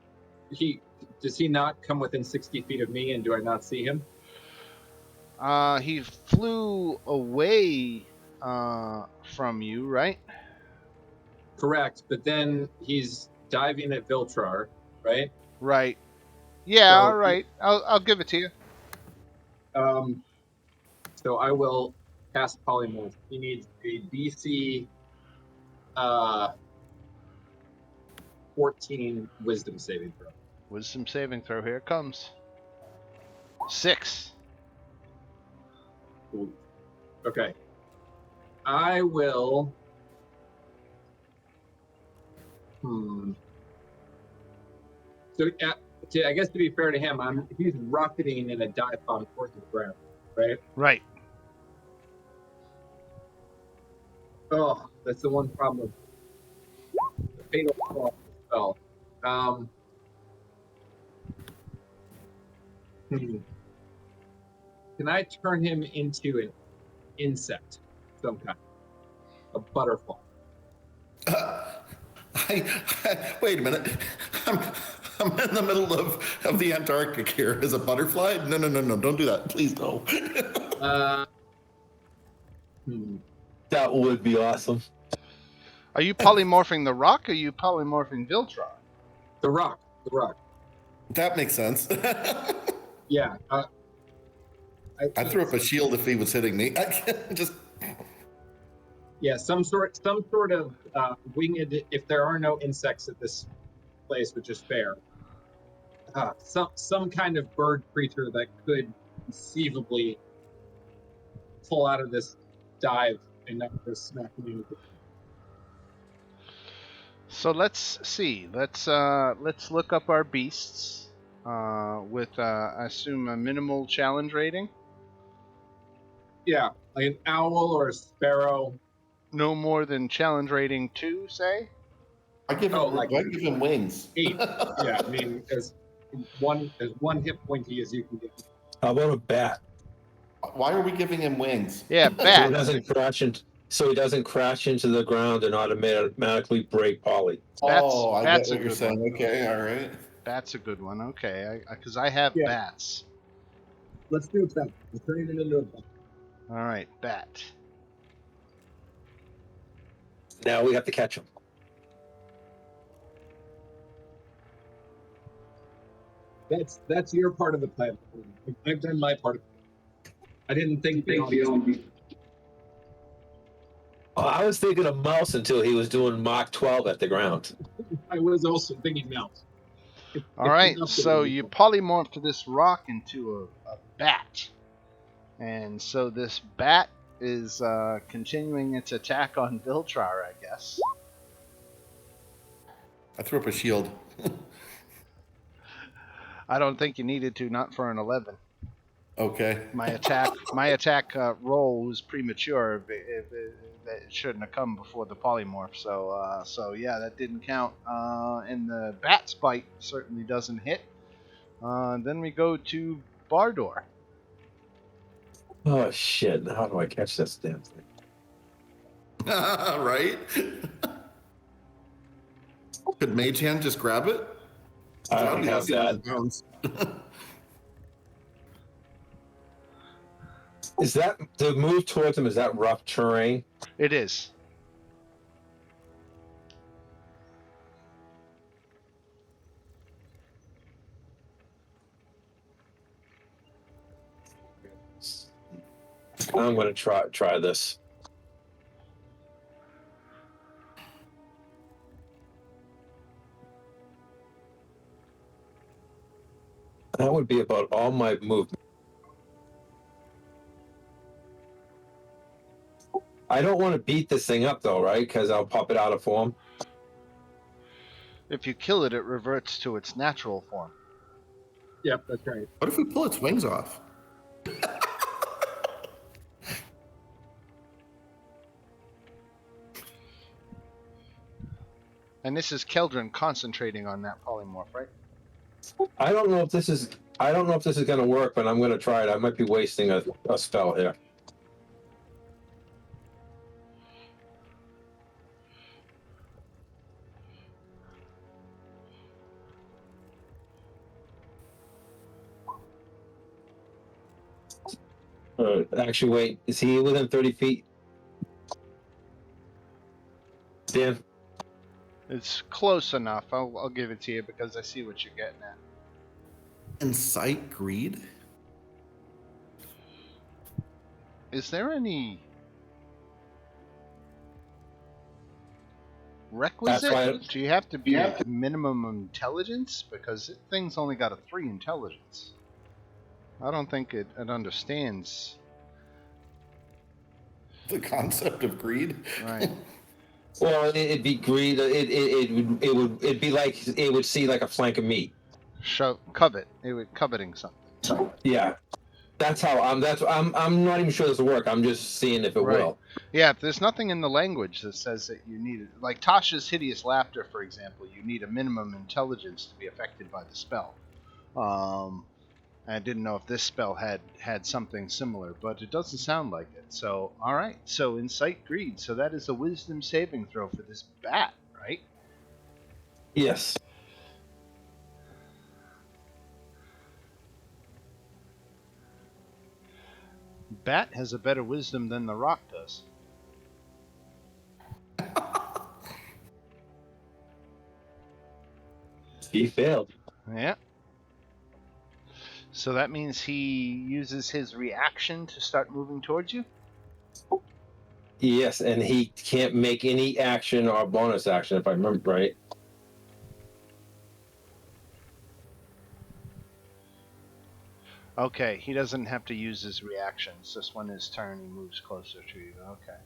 does he not come within 60 feet of me, and do I not see him? He flew away from you, right? Correct, but then he's diving at Viltrar, right? Right. Yeah, So alright. I'll give it to you. So I will cast Polymorph. He needs a DC 14 Wisdom saving throw. Wisdom saving throw, here it comes. 6. Ooh. Okay. I will. So, I guess to be fair to him, he's rocketing in a dive bomb towards the ground, right? Right. Oh, that's the one problem with the fatal spell. Can I turn him into an insect, some kind, a butterfly? Wait a minute. I'm in the middle of the Antarctic here. Is a butterfly? No. Don't do that. Please, no. That would be awesome. Are you polymorphing the rock or are you polymorphing Viltrar? The rock. That makes sense. Yeah. I threw up a shield if he was hitting me. Just. Yeah, some sort of winged. If there are no insects at this place, which is fair, some kind of bird creature that could conceivably pull out of this dive and not just smack me. So let's see. Let's look up our beasts with I assume a minimal challenge rating. Yeah, like an owl or a sparrow. No more than challenge rating 2, say. I give him wings. 8. Yeah, I mean as one hit pointy as you can get. How about a bat? Why are we giving him wings? Yeah, So he bat. doesn't crash into the ground and automatically break Polly. Oh, I Bat's get a what you're good saying. one. Okay, all right. Bat's a good one. Okay, because I have Yeah. bats. Let's do that. We're turning it into a bat. All right, bat. Now we have to catch him. That's your part of the plan. I've done my part of it. I didn't think the audience. Oh, I was thinking of mouse until he was doing Mach 12 at the ground. I was also thinking mouse. All right, so you polymorph this rock into a bat. And so this bat is continuing its attack on Viltrar, I guess. I threw up a shield. I don't think you needed to, not for an 11. Okay. My attack roll was premature. It shouldn't have come before the polymorph. So yeah, that didn't count. And the bat's bite certainly doesn't hit. Then we go to Bardor. Oh shit! How do I catch this damn thing? Right? Could Mage Hand just grab it? I don't have that. Is that the move towards him? Is that rough terrain? It is. I'm going to try this. That would be about all my movement. I don't want to beat this thing up though, right? Because I'll pop it out of form. If you kill it, it reverts to its natural form. Yep, that's right. What if we pull its wings off? And this is Keldrin concentrating on that polymorph, right? I don't know if this is going to work, but I'm going to try it. I might be wasting a spell here. Actually, wait. Is he within 30 feet? Dan? It's close enough. I'll give it to you because I see what you're getting at. Incite greed? Is there any requisite? Do you have to be minimum intelligence? Because thing's only got a 3 intelligence. I don't think it understands The concept of greed? Right. Well, it'd be greed. It'd be like it would see like a flank of meat. Covet. It would coveting something. Yeah, that's how I'm not even sure this will work. I'm just seeing if it will. Yeah, if there's nothing in the language that says that you need it, like Tasha's hideous laughter, for example, you need a minimum intelligence to be affected by the spell. I didn't know if this spell had something similar, but it doesn't sound like it. So, all right. So, incite greed. So that is a wisdom saving throw for this bat, right? Yes. Bat has a better wisdom than the rock does. He failed. Yeah. So that means he uses his reaction to start moving towards you? Yes, and he can't make any action or bonus action, if I remember right. Okay, he doesn't have to use his reactions. Just when his turn, he moves closer to you. Okay.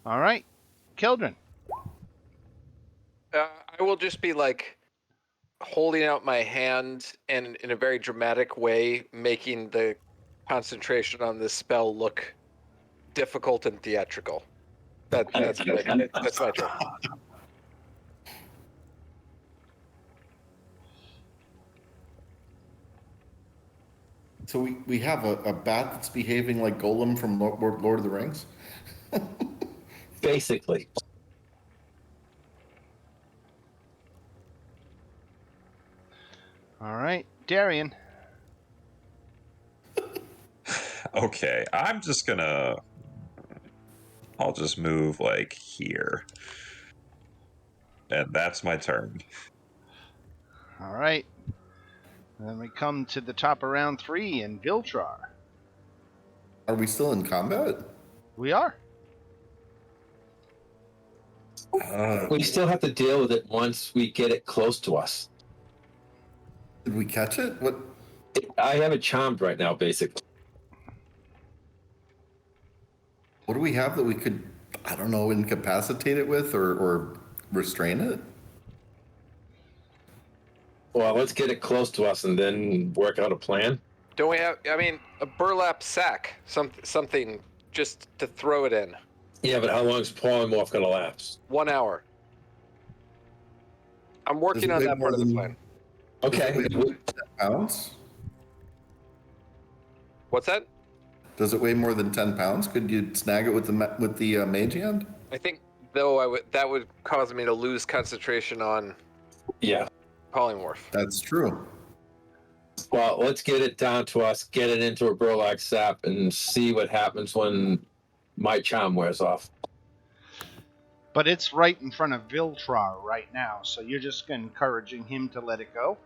All right. Keldrin. I will just be like holding out my hand and in a very dramatic way, making the concentration on this spell look difficult and theatrical. That's my turn. So we have a bat that's behaving like Golem from Lord of the Rings? Basically. All right, Darian. Okay, I'll just move like here. And that's my turn. All right. Then we come to the top of round 3 in Viltrar. Are we still in combat? We are. We still have to deal with it once we get it close to us. Did we catch it? What? I have it charmed right now, basically. What do we have that we could, I don't know, incapacitate it with or restrain it? Well, let's get it close to us and then work out a plan. Don't we have? I mean, a burlap sack, something just to throw it in. Yeah, but how long is polymorph going to last? 1 hour. I'm working on that part of the plan. Okay. 10 pounds? What's that? Does it weigh more than 10 pounds? Could you snag it with the mage hand? I think though that would cause me to lose concentration on polymorph. That's true. Well, let's get it down to us, get it into a burlap sap, and see what happens when my charm wears off. But it's right in front of Viltrar right now, so you're just encouraging him to let it go?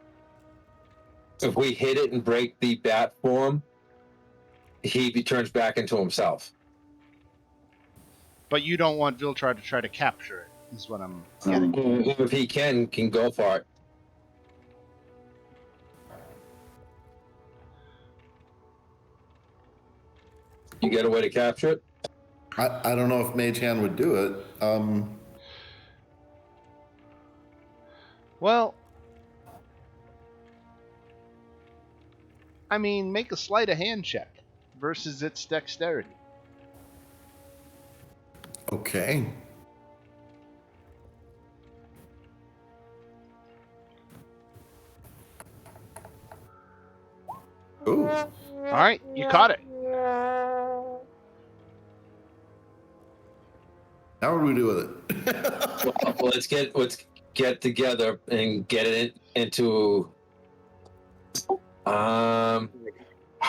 If we hit it and break the bat form, he turns back into himself. But you don't want Viltrar to try to capture it, is what I'm getting. If he can go for it. You get a way to capture it? I don't know if Mage Hand would do it. Well, I mean, make a sleight of hand check versus its dexterity. Okay. Ooh. All right, you caught it. How would we do with it? Well, let's get together and get it into. How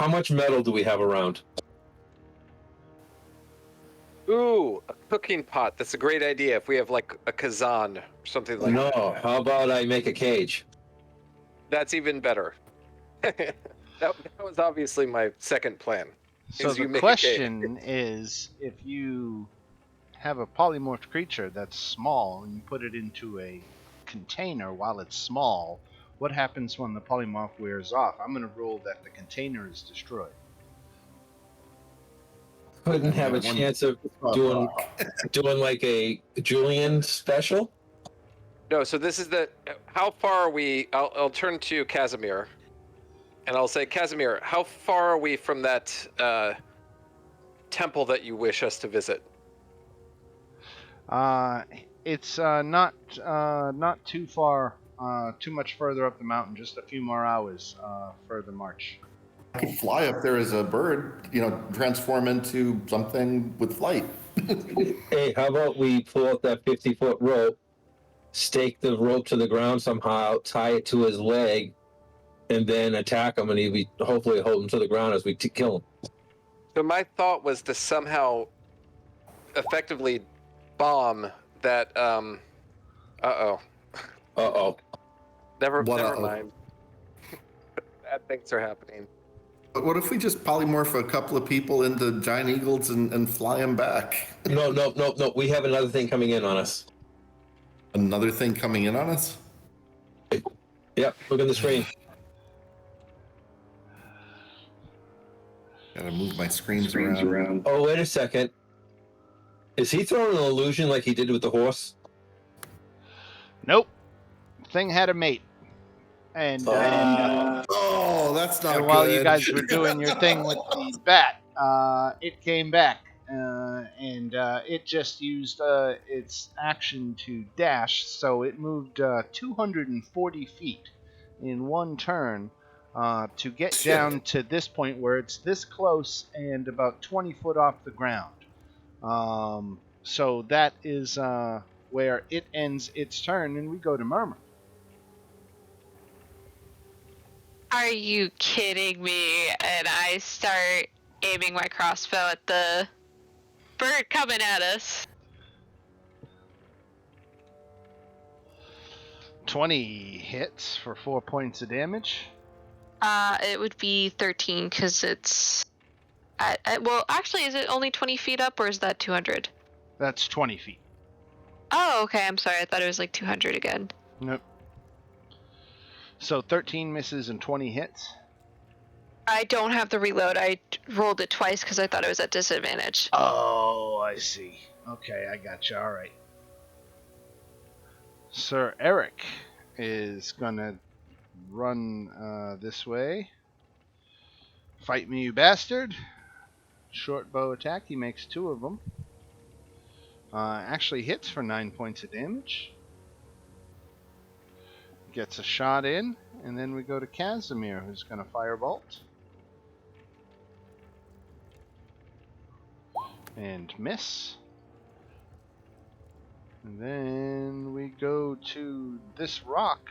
much metal do we have around? Ooh, a cooking pot. That's a great idea. If we have like a kazan or something like that. No, how about I make a cage? That's even better. that was obviously my second plan. So the question is, if you have a polymorphed creature that's small and you put it into a container while it's small, what happens when the polymorph wears off? I'm going to rule that the container is destroyed. Couldn't have a chance of doing like a Julian special? No, so this is how far are we? I'll turn to Casimir, and I'll say, Casimir, how far are we from that temple that you wish us to visit? It's not too far, too much further up the mountain, just a few more hours further march. I could fly up there as a bird, transform into something with flight. Hey, how about we pull out that 50-foot rope, stake the rope to the ground somehow, tie it to his leg, and then attack him, and he'll be hopefully hold him to the ground as we kill him. So my thought was to somehow effectively bomb that. Never mind. Bad things are happening. But what if we just polymorph a couple of people into giant eagles and fly them back? No. We have another thing coming in on us. Another thing coming in on us? Yep, look at the screen. Gotta move my screens around. Oh, wait a second. Is he throwing an illusion like he did with the horse? Nope. Thing had a mate. And that's not and while good. you guys were doing your thing with the bat, it came back, and it just used its action to dash, so it moved 240 feet in one turn to get Shit. down to this point where it's this close and about 20 foot off the ground. So that is where it ends its turn, and we go to Murmur. Are you kidding me? And I start aiming my crossbow at the bird coming at us. 20 hits for 4 points of damage. It would be 13 because it's well, actually, is it only 20 feet up or is that 200? That's 20 feet. Oh, okay. I'm sorry. I thought it was like 200 again. Nope. So 13 misses and 20 hits. I don't have the reload. I rolled it twice because I thought it was at disadvantage. Oh, I see. Okay, I got you. All right. Sir Eric is gonna run this way. Fight me, you bastard. Short bow attack. He makes 2 of them. Actually hits for 9 points of damage. Gets a shot in, and then we go to Casimir, who's going to firebolt. And miss. And then we go to this rock,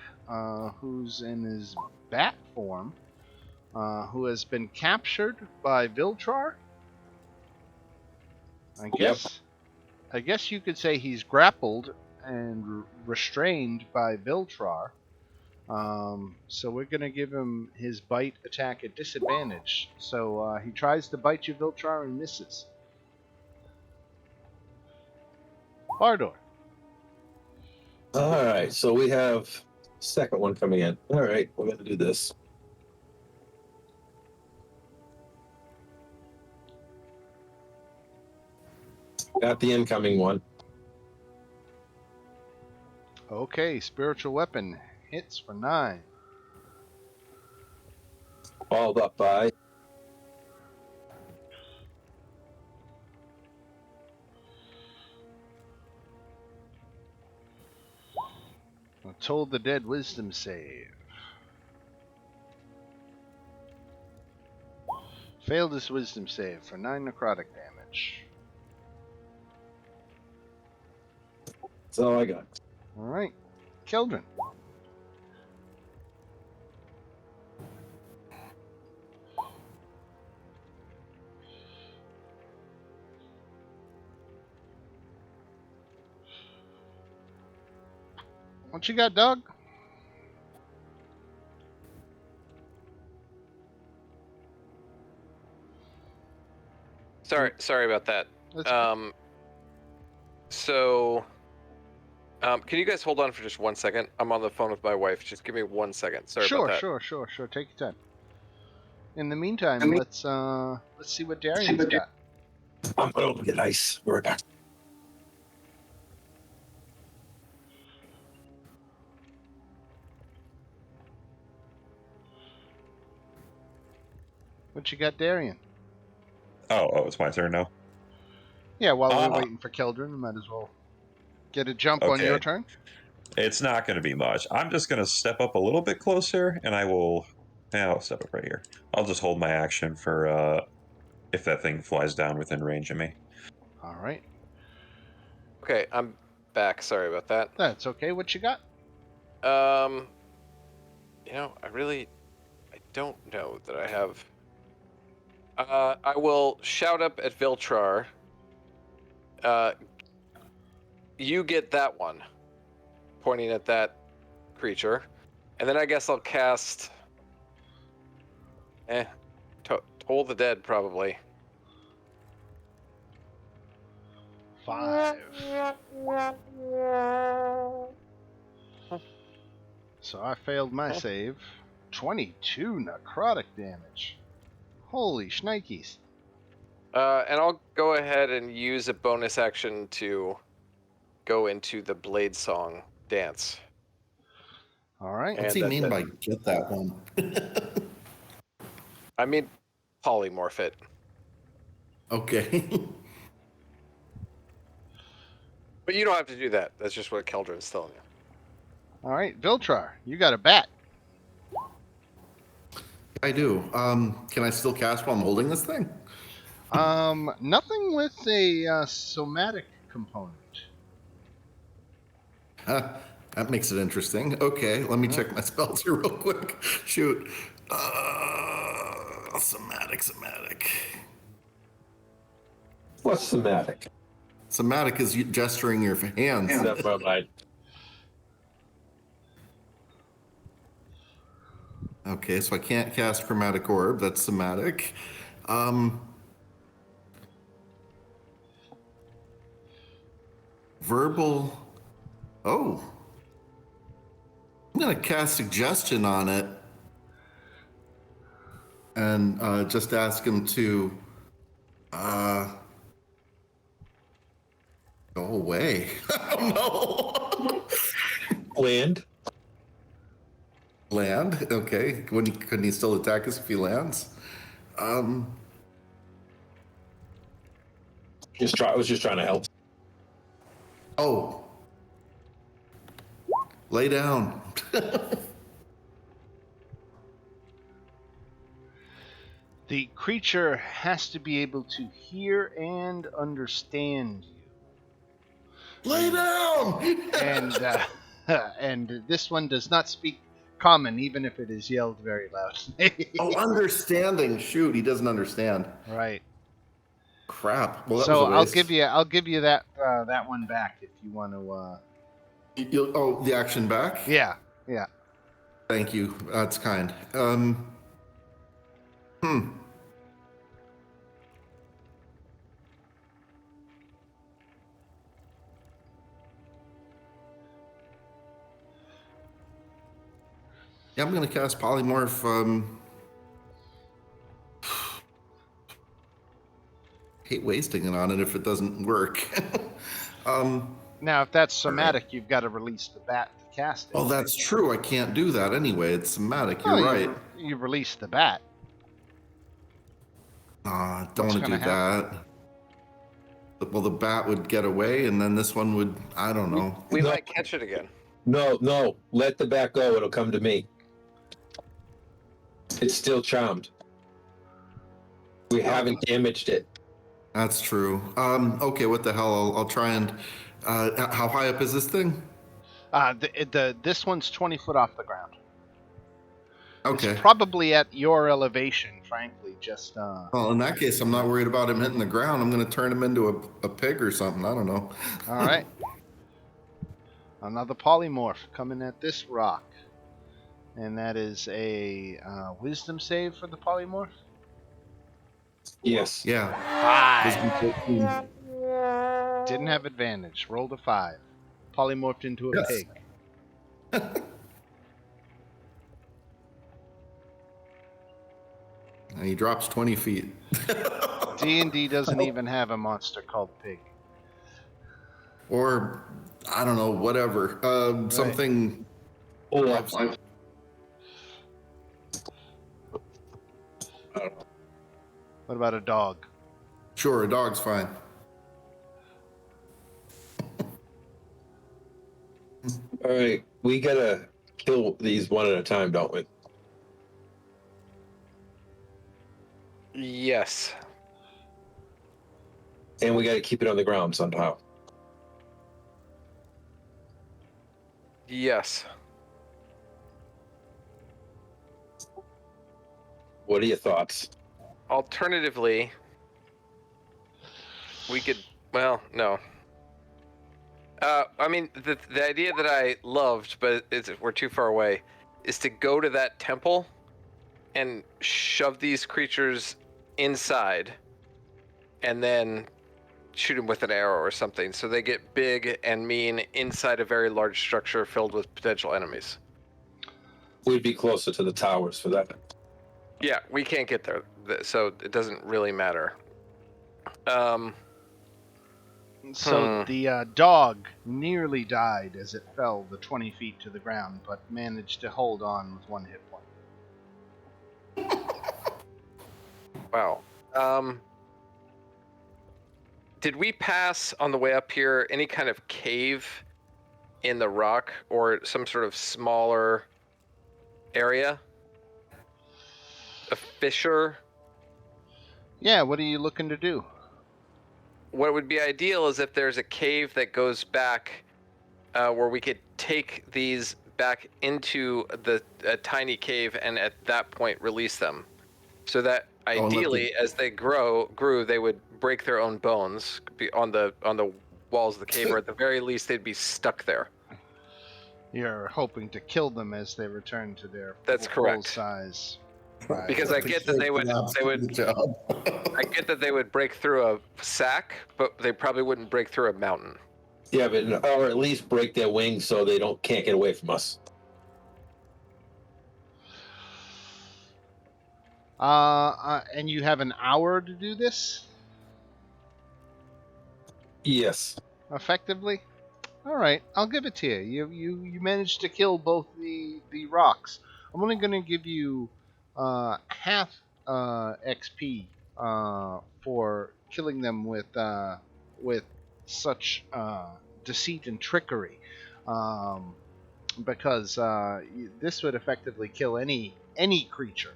who's in his bat form, who has been captured by Viltrar. I guess you could say he's grappled and restrained by Viltrar. So we're going to give him his bite attack at disadvantage. So he tries to bite you, Viltrar, and misses. Bardor. All right, so we have second one coming in. All right, we're going to do this. Got the incoming one. Okay, spiritual weapon hits for 9. Followed up by Told the Dead wisdom save. Failed his wisdom save for 9 necrotic damage. That's all I got. Alright. Keldrin. What you got, dog? Sorry about that. Can you guys hold on for just 1 second? I'm on the phone with my wife. Just give me 1 second. Sorry about that. Sure. Take your time. In the meantime, let's see what Darian's got. I'm going to get ice. We're back. What you got, Darian? Oh, it's my turn now. Yeah, while we're waiting for Keldrin, we might as well get a jump on your turn. It's not going to be much. I'm just going to step up a little bit closer, and I'll step up right here. I'll just hold my action for if that thing flies down within range of me. All right. Okay, I'm back. Sorry about that. That's okay. What you got? I don't know that I have. I will shout up at Viltrar. You get that one, pointing at that creature, and then I guess I'll cast. Toll the Dead probably. 5. So I failed my save. 22 necrotic damage. Holy shnikes. And I'll go ahead and use a bonus action to go into the Blade Song dance. All right. What's he mean by get that one? I mean, polymorph it. Okay. But you don't have to do that. That's just what Keldrin's telling you. All right, Viltrar, you got a bat. I do. Can I still cast while I'm holding this thing? Nothing with a somatic component. That makes it interesting. Okay, let me check my spells here real quick. Shoot. Somatic. What's somatic? Somatic is you gesturing your hands. That's what I. Okay, so I can't cast Chromatic Orb. That's somatic. Verbal. Oh. I'm going to cast Suggestion on it and just ask him to go away. Oh, no. Land. Land? Okay. Couldn't he still attack us if he lands? I was just trying to help. Oh. Lay down. The creature has to be able to hear and understand you. Lay down! And this one does not speak common, even if it is yelled very loudly. Oh, understanding. Shoot, he doesn't understand. Right. Crap. Well, that So was a waste. I'll give you that one back if you want to. The action back? Yeah. Thank you. That's kind. Yeah, I'm going to cast Polymorph. Hate wasting it on it if it doesn't work. Now, if that's somatic, you've got to release the bat to cast it. Oh, that's true. I can't do that anyway. It's somatic. You're right. You release the bat. Don't want to do that. Well, the bat would get away, and then this one would, I don't know. We might catch it again. No. Let the bat go. It'll come to me. It's still charmed. We haven't damaged it. That's true. Okay, what the hell? I'll try and... how high up is this thing? This one's 20 foot off the ground. Okay. It's probably at your elevation, frankly. Just. Well, in that case, I'm not worried about him hitting the ground. I'm going to turn him into a pig or something. I don't know. All right. Another polymorph coming at this rock. And that is a wisdom save for the polymorph? Yes. Yeah. 5. Didn't have advantage. Rolled a 5. Polymorphed into a pig. And he drops 20 feet. D&D doesn't even have a monster called pig. Or, I don't know, whatever. Something... What about a dog? Sure, a dog's fine. All right. We got to kill these one at a time, don't we? Yes. And we got to keep it on the ground somehow. Yes. What are your thoughts? Alternatively, we could. Well, no. I mean, the idea that I loved, but we're too far away, is to go to that temple and shove these creatures inside, and then shoot them with an arrow or something, so they get big and mean inside a very large structure filled with potential enemies. We'd be closer to the towers for that. Yeah, we can't get there, so it doesn't really matter. So the dog nearly died as it fell the 20 feet to the ground, but managed to hold on with 1 hit point. Wow. Did we pass on the way up here any kind of cave in the rock or some sort of smaller area? fissure. Yeah, what are you looking to do? What would be ideal is if there's a cave that goes back where we could take these back into the tiny cave and at that point release them. So that ideally, as they grew, they would break their own bones on the walls of the cave, or at the very least, they'd be stuck there. You're hoping to kill them as they return to their That's full correct. size. Right. Because I get that they would I get that they would break through a sack, but they probably wouldn't break through a mountain. Yeah, but or at least break their wings so they can't get away from us. And you have an hour to do this? Yes. Effectively? All right, I'll give it to you. You managed to kill both the rocks. I'm only going to give you half XP for killing them with such deceit and trickery, because this would effectively kill any creature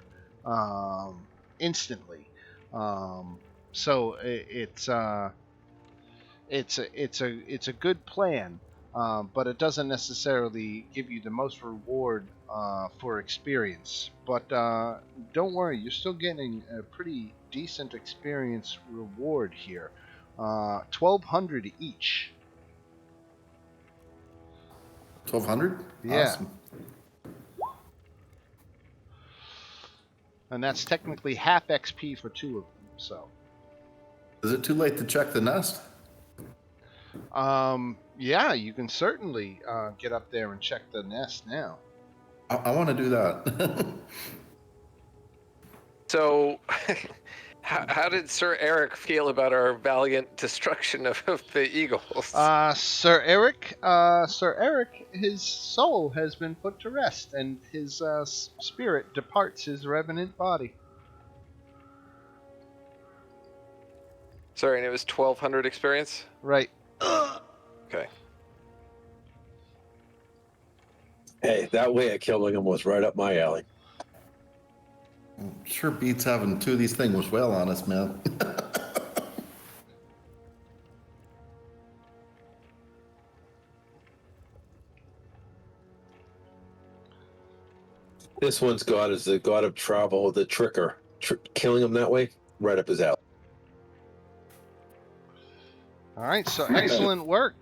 instantly. So it's a good plan, but it doesn't necessarily give you the most reward for experience. But don't worry, you're still getting a pretty decent experience reward here. 1,200 each. 1,200? Yeah. Awesome. And that's technically half XP for two of them. So. Is it too late to check the nest? Yeah, you can certainly get up there and check the nest now. I want to do that. So, how did Sir Eric feel about our valiant destruction of the eagles? Sir Eric, his soul has been put to rest, and his spirit departs his revenant body. Sorry, and it was 1,200 experience? Right. Okay. Hey, that way of killing him was right up my alley. Sure beats having two of these things was well on us, man. This one's god is the god of travel, the tricker. Killing him that way, right up his alley. All right, so excellent work.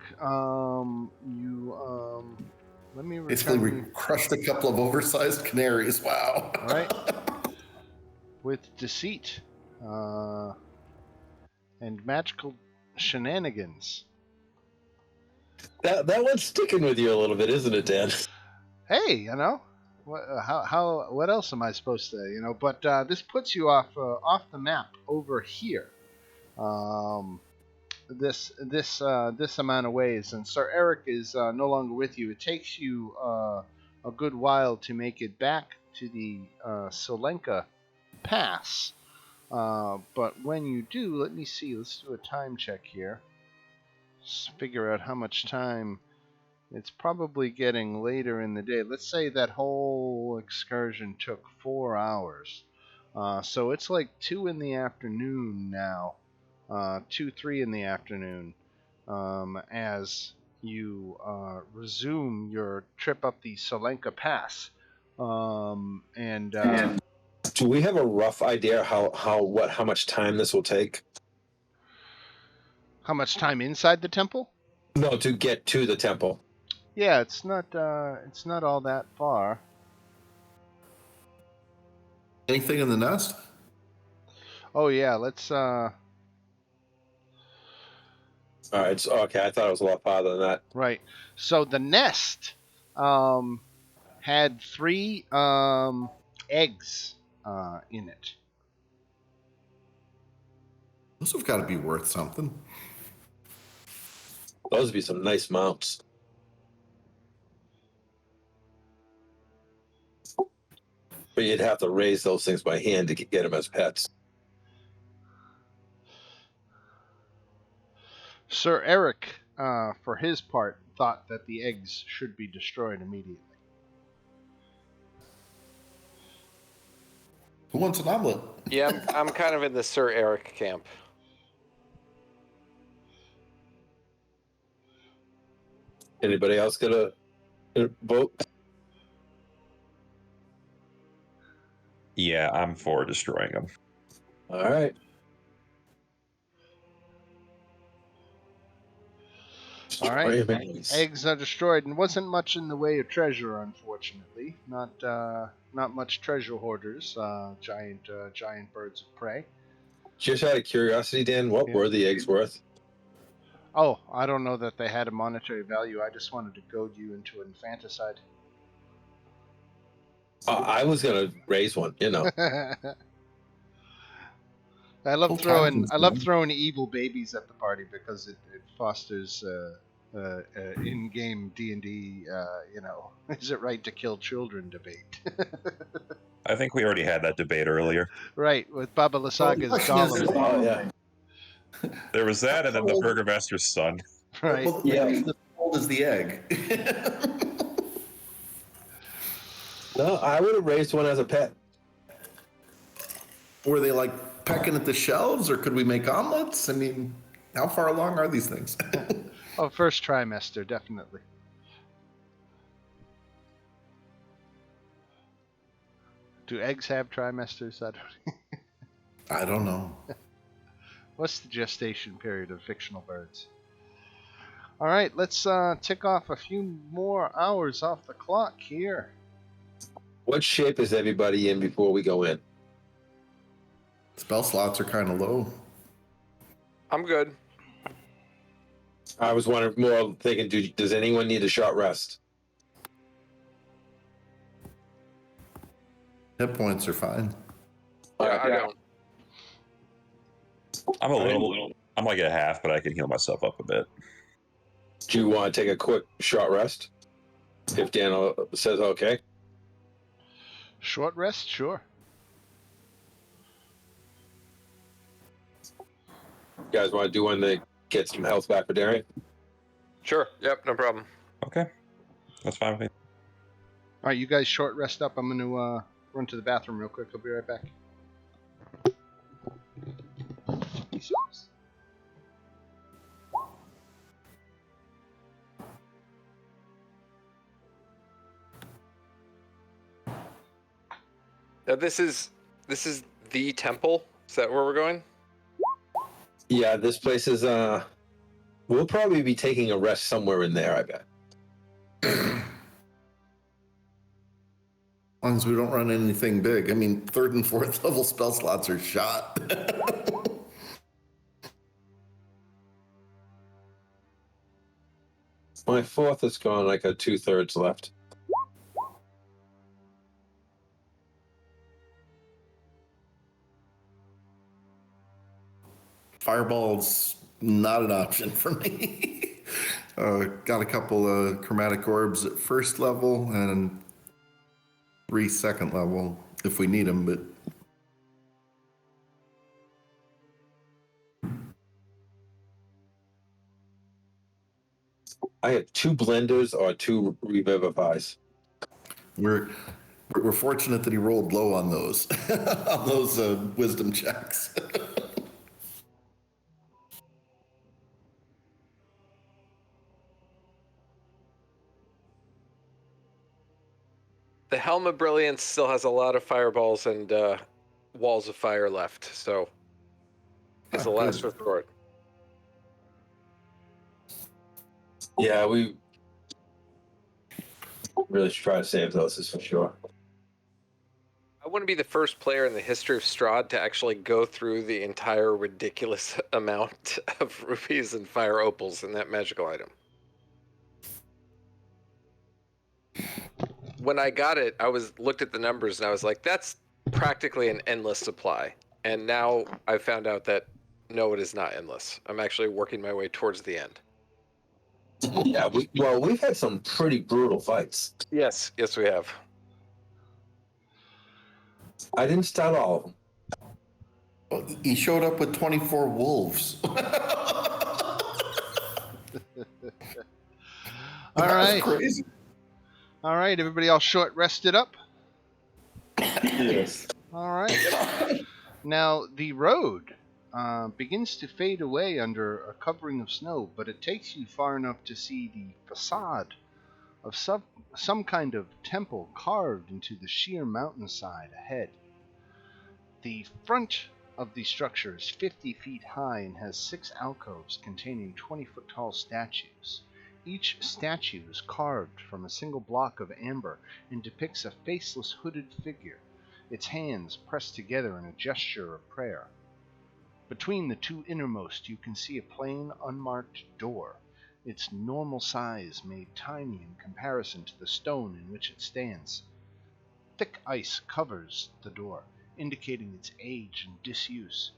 Let me Basically, we crushed a couple of oversized canaries. Wow. All right. With deceit and magical shenanigans. That one's sticking with you a little bit, isn't it, Dan? Hey, you know, what else am I supposed to, But this puts you off the map over here. This amount of ways, and Sir Eric is no longer with you. It takes you a good while to make it back to the Solenka Pass, but when you do, let me see. Let's do a time check here. Let's figure out how much time. It's probably getting later in the day. Let's say that whole excursion took 4 hours, so it's like 2 in the afternoon now. 2-3 in the afternoon, as you resume your trip up the Solenka Pass, and do we have a rough idea how much time this will take? How much time inside the temple? No, to get to the temple. Yeah, it's not all that far. Anything in the nest? Oh yeah, let's. All right, so, okay. I thought it was a lot farther than that. Right. So the nest had 3 eggs in it. Those have got to be worth something. Those would be some nice mounts. But you'd have to raise those things by hand to get them as pets. Sir Eric, for his part, thought that the eggs should be destroyed immediately. Who wants an omelet? Yeah, I'm kind of in the Sir Eric camp. Anybody else gonna vote? Yeah, I'm for destroying them. All right. All right. Destroy Eggs are destroyed, and wasn't much in the way of treasure, unfortunately. Not much treasure hoarders. Giant birds of prey. Just out of curiosity, Dan, what Yeah. were the eggs worth? Oh, I don't know that they had a monetary value. I just wanted to goad you into infanticide. I was gonna raise one, you know. I love Full throwing times, man. evil babies at the party because it fosters in-game D&D. Is it right to kill children debate? I think we already had that debate earlier. Right, with Baba Well, the Lasaga's question is, golem. Oh yeah. There was that, and then the How old- Burgermaster's son. Right. Well, the question is, how old is the egg? No, I would have raised one as a pet. Were they like pecking at the shelves, or could we make omelets? I mean, how far along are these things? Oh, first trimester, definitely. Do eggs have trimesters? I don't know. What's the gestation period of fictional birds? All right, let's tick off a few more hours off the clock here. What shape is everybody in before we go in? Spell slots are kind of low. I'm good. I was wondering more thinking, does anyone need a short rest? Hit points are fine. Yeah, I don't. I'm like at half, but I can heal myself up a bit. Do you want to take a quick short rest? If Dan says okay. Short rest, sure. You guys want to do one to get some health back for Darian? Sure. Yep, no problem. Okay, that's fine with me. All right, you guys short rest up. I'm going to run to the bathroom real quick. I'll be right back. Now this is the temple. Is that where we're going? Yeah, this place is we'll probably be taking a rest somewhere in there, I bet. As long as we don't run anything big. I mean, 3rd and 4th level spell slots are shot. My 4th is gone, like a 2/3 left. Fireball's not an option for me. Got a couple of chromatic orbs at 1st level and 3 2nd level if we need them, but I have 2 blenders or 2 revivifies. we're fortunate that he rolled low on those on those wisdom checks. The Helm of Brilliance still has a lot of fireballs and walls of fire left, so it's the last Good. resort. Yeah, we really should try to save those, is for sure. I want to be the first player in the history of Strahd to actually go through the entire ridiculous amount of rupees and fire opals in that magical item. When I got it, I looked at the numbers and I was like, that's practically an endless supply. And now I found out that no, it is not endless. I'm actually working my way towards the end. Yeah, we've had some pretty brutal fights. Yes, we have. I didn't start all of them. He showed up with 24 wolves. All That's right. crazy. All right, everybody all short rested up? Yes. All right. Now, the road begins to fade away under a covering of snow, but it takes you far enough to see the facade of some kind of temple carved into the sheer mountainside ahead. The front of the structure is 50 feet high and has 6 alcoves containing 20-foot tall statues. Each statue is carved from a single block of amber and depicts a faceless hooded figure, its hands pressed together in a gesture of prayer. Between the two innermost, you can see a plain, unmarked door, its normal size made tiny in comparison to the stone in which it stands. Thick ice covers the door, indicating its age and disuse.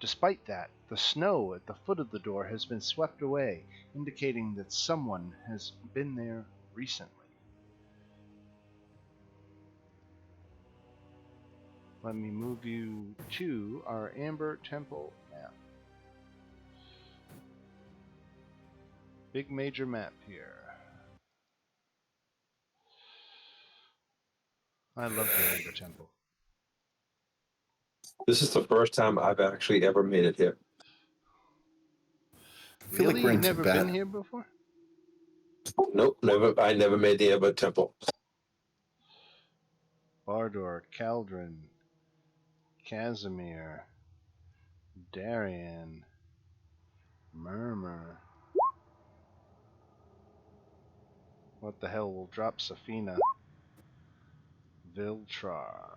Despite that, the snow at the foot of the door has been swept away, indicating that someone has been there recently. Let me move you to our Amber Temple map. Big major map here. I love the Amber Temple. This is the first time I've actually ever made it here. I feel Really? like we're in You've never Tibet. been here before? Nope, never. I never made the Amber Temple. Bardor, Caldron, Casimir, Darien, Murmur. What the hell will drop Safina? Viltrar.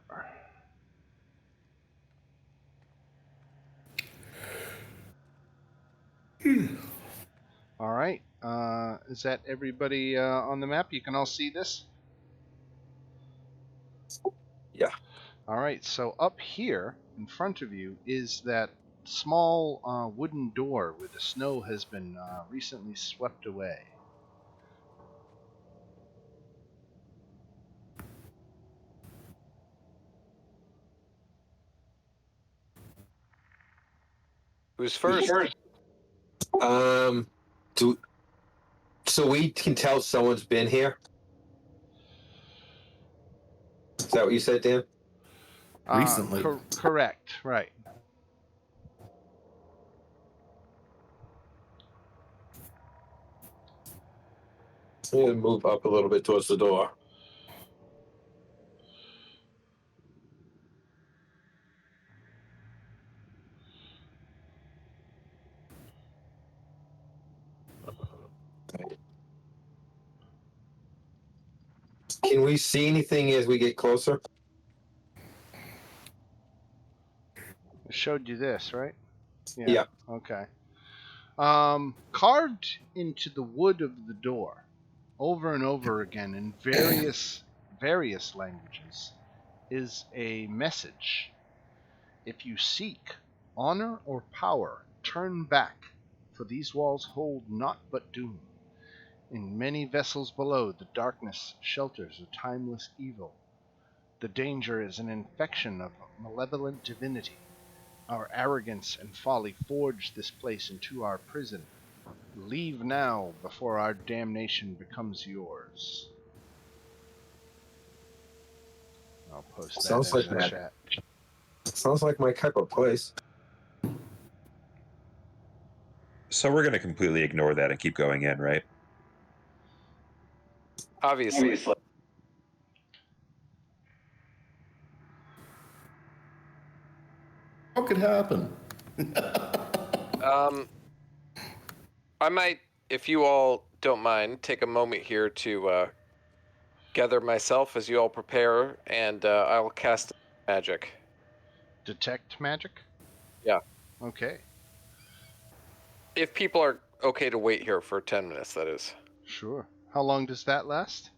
All right. Is that everybody on the map? You can all see this? Yeah. All right. So up here in front of you is that small wooden door where the snow has been recently swept away. Who's first? Do so we can tell someone's been here. Is that what you said, Dan? Recently. Correct. Right. I'm gonna move up a little bit towards the door. Can we see anything as we get closer? I showed you this, right? Yeah. Okay. Carved into the wood of the door, over and over again in various languages, is a message. If you seek honor or power, turn back, for these walls hold naught but doom. In many vessels below, the darkness shelters a timeless evil. The danger is an infection of malevolent divinity. Our arrogance and folly forged this place into our prison. Leave now before our damnation becomes yours. I'll post that Sounds in like the that. chat. Sounds like my type of place. So we're going to completely ignore that and keep going in, right? Obviously. What could happen? I might, if you all don't mind, take a moment here to gather myself as you all prepare, and I'll cast magic. Detect magic? Yeah. Okay, If people are okay to wait here for 10 minutes, that is. sure. How long does that last?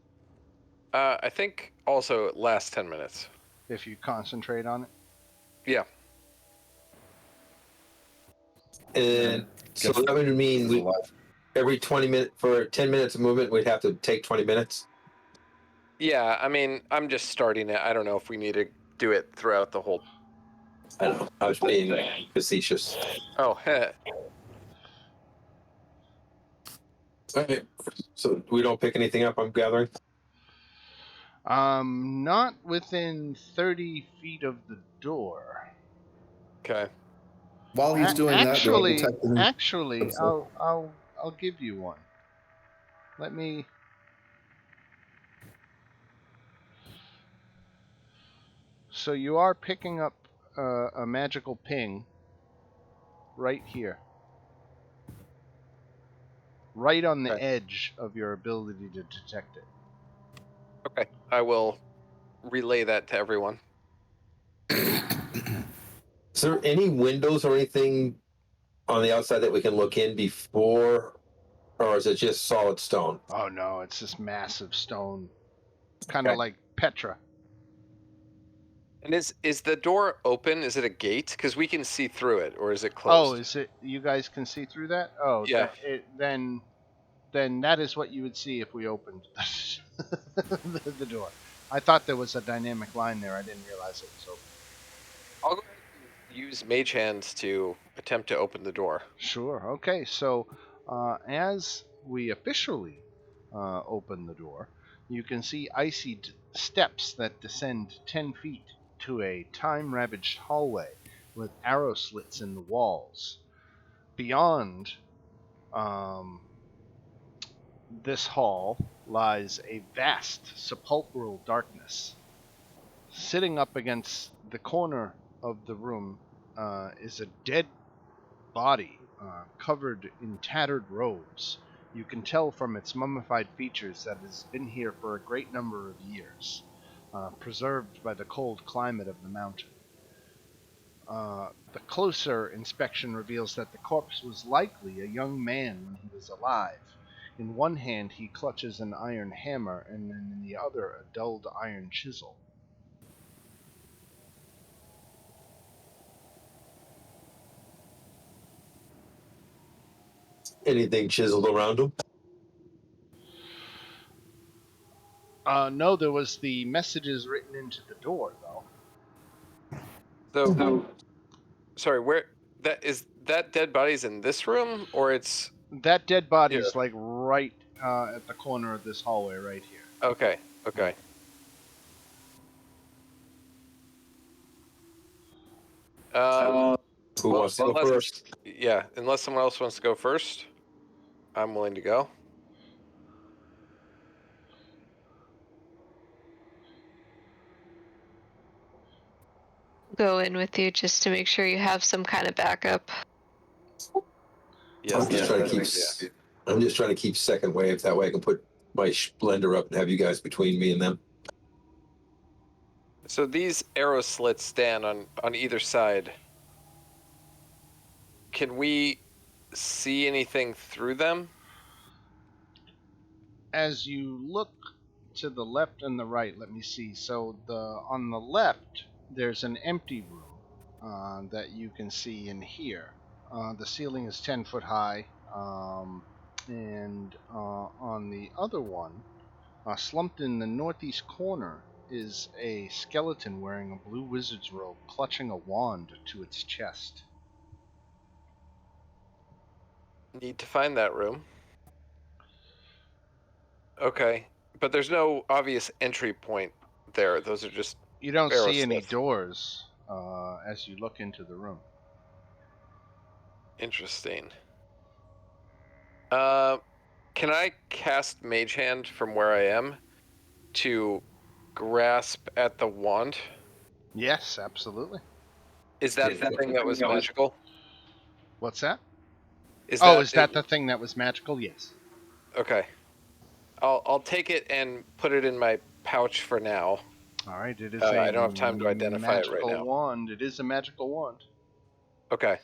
I think also it lasts 10 minutes. If you concentrate on it? Yeah. And so that would mean we every 20 minutes for 10 minutes of movement, we'd have to take 20 minutes. Yeah, I mean, I'm just starting it. I don't know if we need to do it throughout the whole. I don't know. I was being facetious. Oh, heh. All right. So we don't pick anything up, I'm gathering. Not within 30 feet of the door. Okay. While he's doing that, do I detect any? Actually, I'll give you one. Let me. So you are picking up a magical ping right here, right on the Okay. edge of your ability to detect it. Okay. I will relay that to everyone. Is there any windows or anything on the outside that we can look in before, or is it just solid stone? Oh no, it's this massive stone, kind of Okay. like Petra. And is the door open? Is it a gate? Because we can see through it, or is it Oh, closed? is it? You guys can see through that? Oh, Yeah. then that is what you would see if we opened the door. I thought there was a dynamic line there. I didn't realize it was open. I'll go ahead and use Mage Hands to attempt to open the door. Sure. Okay. So as we officially open the door, you can see icy steps that descend 10 feet to a time-ravaged hallway with arrow slits in the walls. Beyond this hall lies a vast sepulchral darkness. Sitting up against the corner of the room is a dead body covered in tattered robes. You can tell from its mummified features that it has been here for a great number of years, preserved by the cold climate of the mountain. The closer inspection reveals that the corpse was likely a young man when he was alive. In one hand he clutches an iron hammer, and in the other a dulled iron chisel. Anything chiseled around him? No, there was the messages written into the door, though. So, sorry, where that dead body's in this room, or it's That dead body here? is like right at the corner of this hallway right here. Okay. Okay. Who wants to go unless, first? yeah, unless someone else wants to go first, I'm willing to go. Go in with you just to make sure you have some kind of backup. Yes, I'm just trying to keep second wave. That way I can put my blender up and have you guys between me and them. So these arrow slits stand on either side. Can we see anything through them? As you look to the left and the right, let me see. So on the left, there's an empty room that you can see in here. The ceiling is 10 foot high, and on the other one, slumped in the northeast corner, is a skeleton wearing a blue wizard's robe, clutching a wand to its chest. Need to find that room. Okay, but there's no obvious entry point there. Those are just You don't arrow see any slits. doors as you look into the room. Interesting. Can I cast Mage Hand from where I am to grasp at the wand? Yes, absolutely. Is that the thing that was magical? What's that? Is Is that that the thing that was magical? Yes. okay? I'll take it and put it in my pouch for now. All right. It is I don't have time to identify it right now. wand. It is a magical wand. Okay.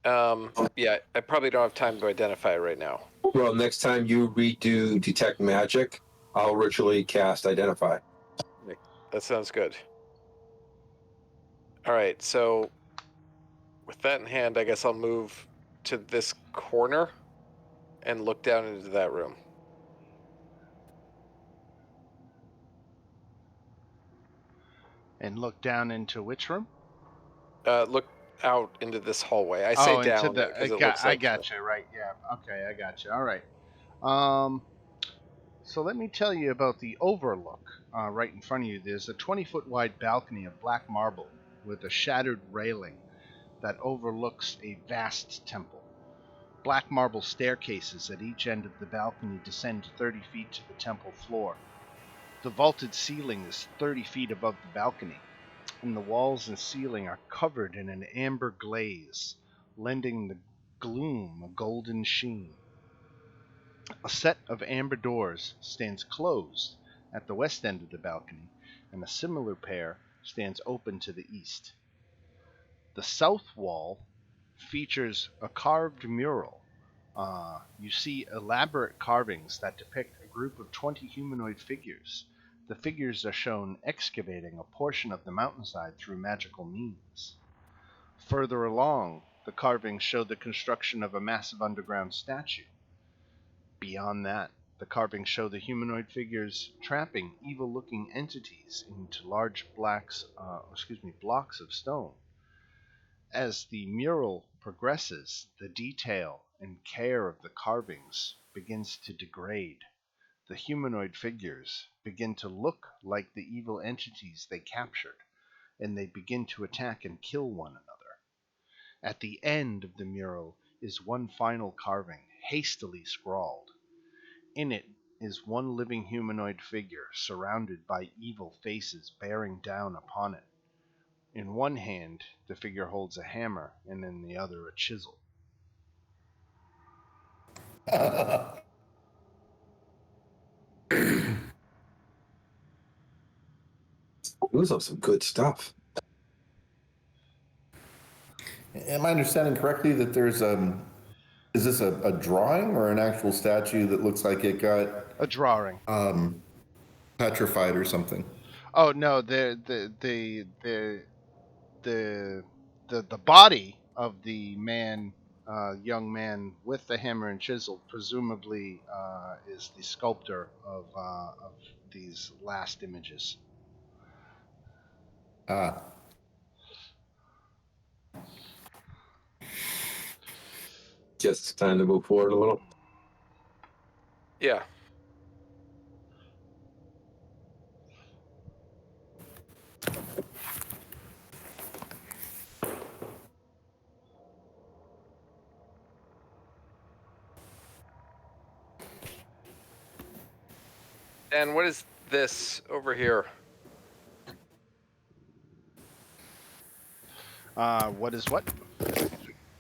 Yeah, I probably don't have time to identify it right now. Well, next time you redo detect magic, I'll ritually cast identify. That sounds good. All right, so with that in hand, I guess I'll move to this corner and look down into that room. And look down into which room? Look out into this hallway. I say down because it looks like I got you. Right. Yeah. Okay. I got you. All right. So let me tell you about the overlook. Right in front of you, there's a 20-foot wide balcony of black marble with a shattered railing that overlooks a vast temple. Black marble staircases at each end of the balcony descend 30 feet to the temple floor. The vaulted ceiling is 30 feet above the balcony, and the walls and ceiling are covered in an amber glaze, lending the gloom a golden sheen. A set of amber doors stands closed at the west end of the balcony, and a similar pair stands open to the east. The south wall features a carved mural. You see elaborate carvings that depict a group of 20 humanoid figures. The figures are shown excavating a portion of the mountainside through magical means. Further along, the carvings show the construction of a massive underground statue. Beyond that, the carvings show the humanoid figures trapping evil-looking entities into large blocks of stone. As the mural progresses, the detail and care of the carvings begins to degrade. The humanoid figures begin to look like the evil entities they captured, and they begin to attack and kill one another. At the end of the mural is one final carving, hastily scrawled. In it is one living humanoid figure surrounded by evil faces bearing down upon it. In one hand, the figure holds a hammer, and in the other, a chisel. Those are some good stuff. Am I understanding correctly that there's is this a drawing or an actual statue that looks like it got A drawing. petrified or something? Oh no, the body of the man, young man with the hammer and chisel, presumably is the sculptor of these last images. Ah, Just time to move forward a little. Yeah. And what is this over here? What is what?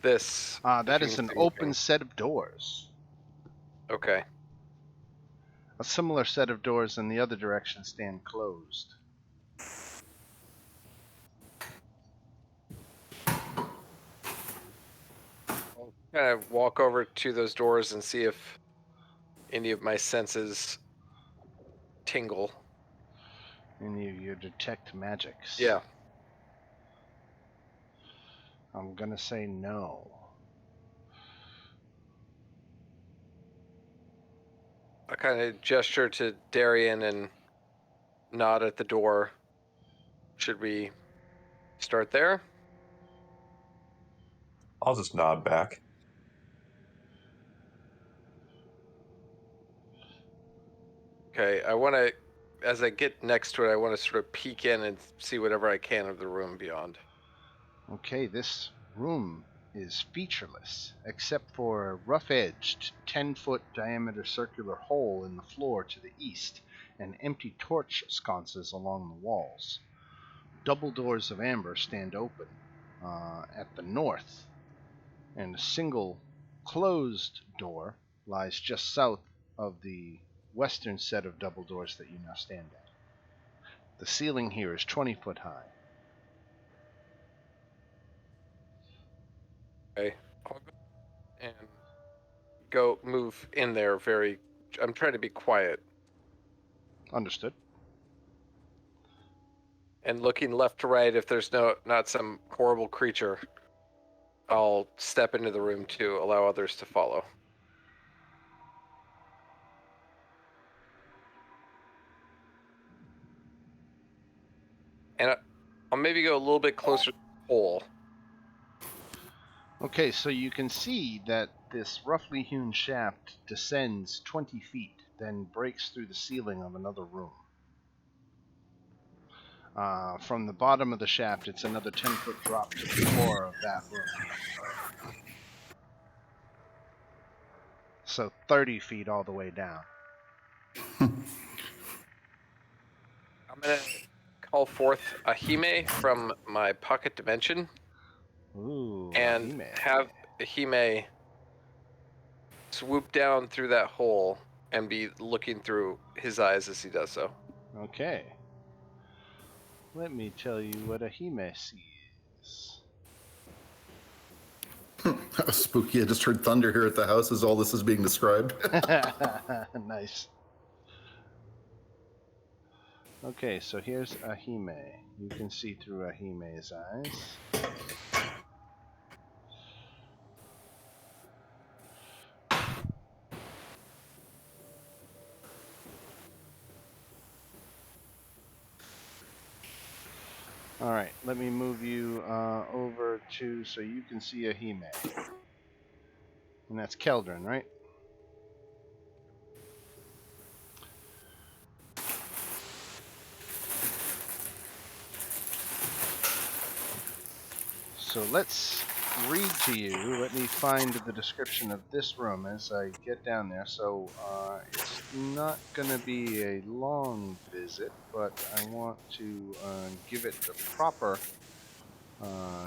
This. That is an open set of doors. Okay. A similar set of doors in the other direction stand closed. I'll kind of walk over to those doors and see if any of my senses tingle. Any of you detect magics? Yeah. I'm gonna say no. I kind of gesture to Darian and nod at the door. Should we start there? I'll just nod back. Okay, I want to, as I get next to it, I want to sort of peek in and see whatever I can of the room beyond. Okay, this room is featureless, except for a rough-edged, 10-foot diameter circular hole in the floor to the east, and empty torch sconces along the walls. Double doors of amber stand open at the north, and a single closed door lies just south of the western set of double doors that you now stand at. The ceiling here is 20 foot high. Okay, I'll go and go move in there very. I'm trying to be quiet. Understood. And looking left to right, if there's not some horrible creature, I'll step into the room to allow others to follow. And I'll maybe go a little bit closer to the hole. Okay, so you can see that this roughly hewn shaft descends 20 feet then breaks through the ceiling of another room. From the bottom of the shaft, it's another 10-foot drop to the floor of that room. So 30 feet all the way down. I'm going to call forth a Hime from my pocket dimension. Ooh, and Ahime. have Hime swoop down through that hole and be looking through his eyes as he does so. Okay. Let me tell you what Ahime sees. Spooky. I just heard thunder here at the house as all this is being described. Nice. Okay, so here's Ahime. You can see through Ahime's eyes. Alright, let me move you over to so you can see Ahime. And that's Keldrin, right? So let's read to you. Let me find the description of this room as I get down there. So it's not going to be a long visit, but I want to give it the proper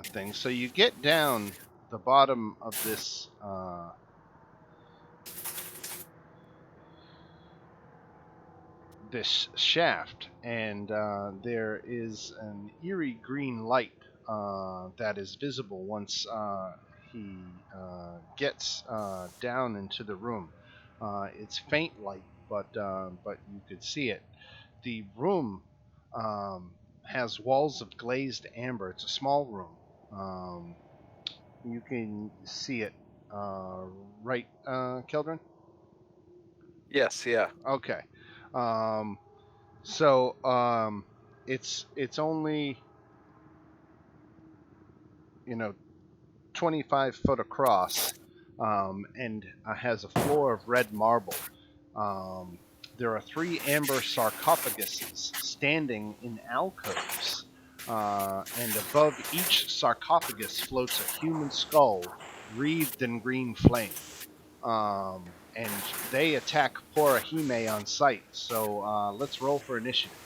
thing. So you get down the bottom of this this shaft, and there is an eerie green light that is visible once he gets down into the room. It's faint light, but you could see it. The room has walls of glazed amber. It's a small room. You can see it, right, Keldrin? Yes, yeah. Okay. So it's only 25 foot across, and has a floor of red marble. There are 3 amber sarcophaguses standing in alcoves, and above each sarcophagus floats a human skull wreathed in green flame. And they attack poor Ahime on sight. So let's roll for initiative.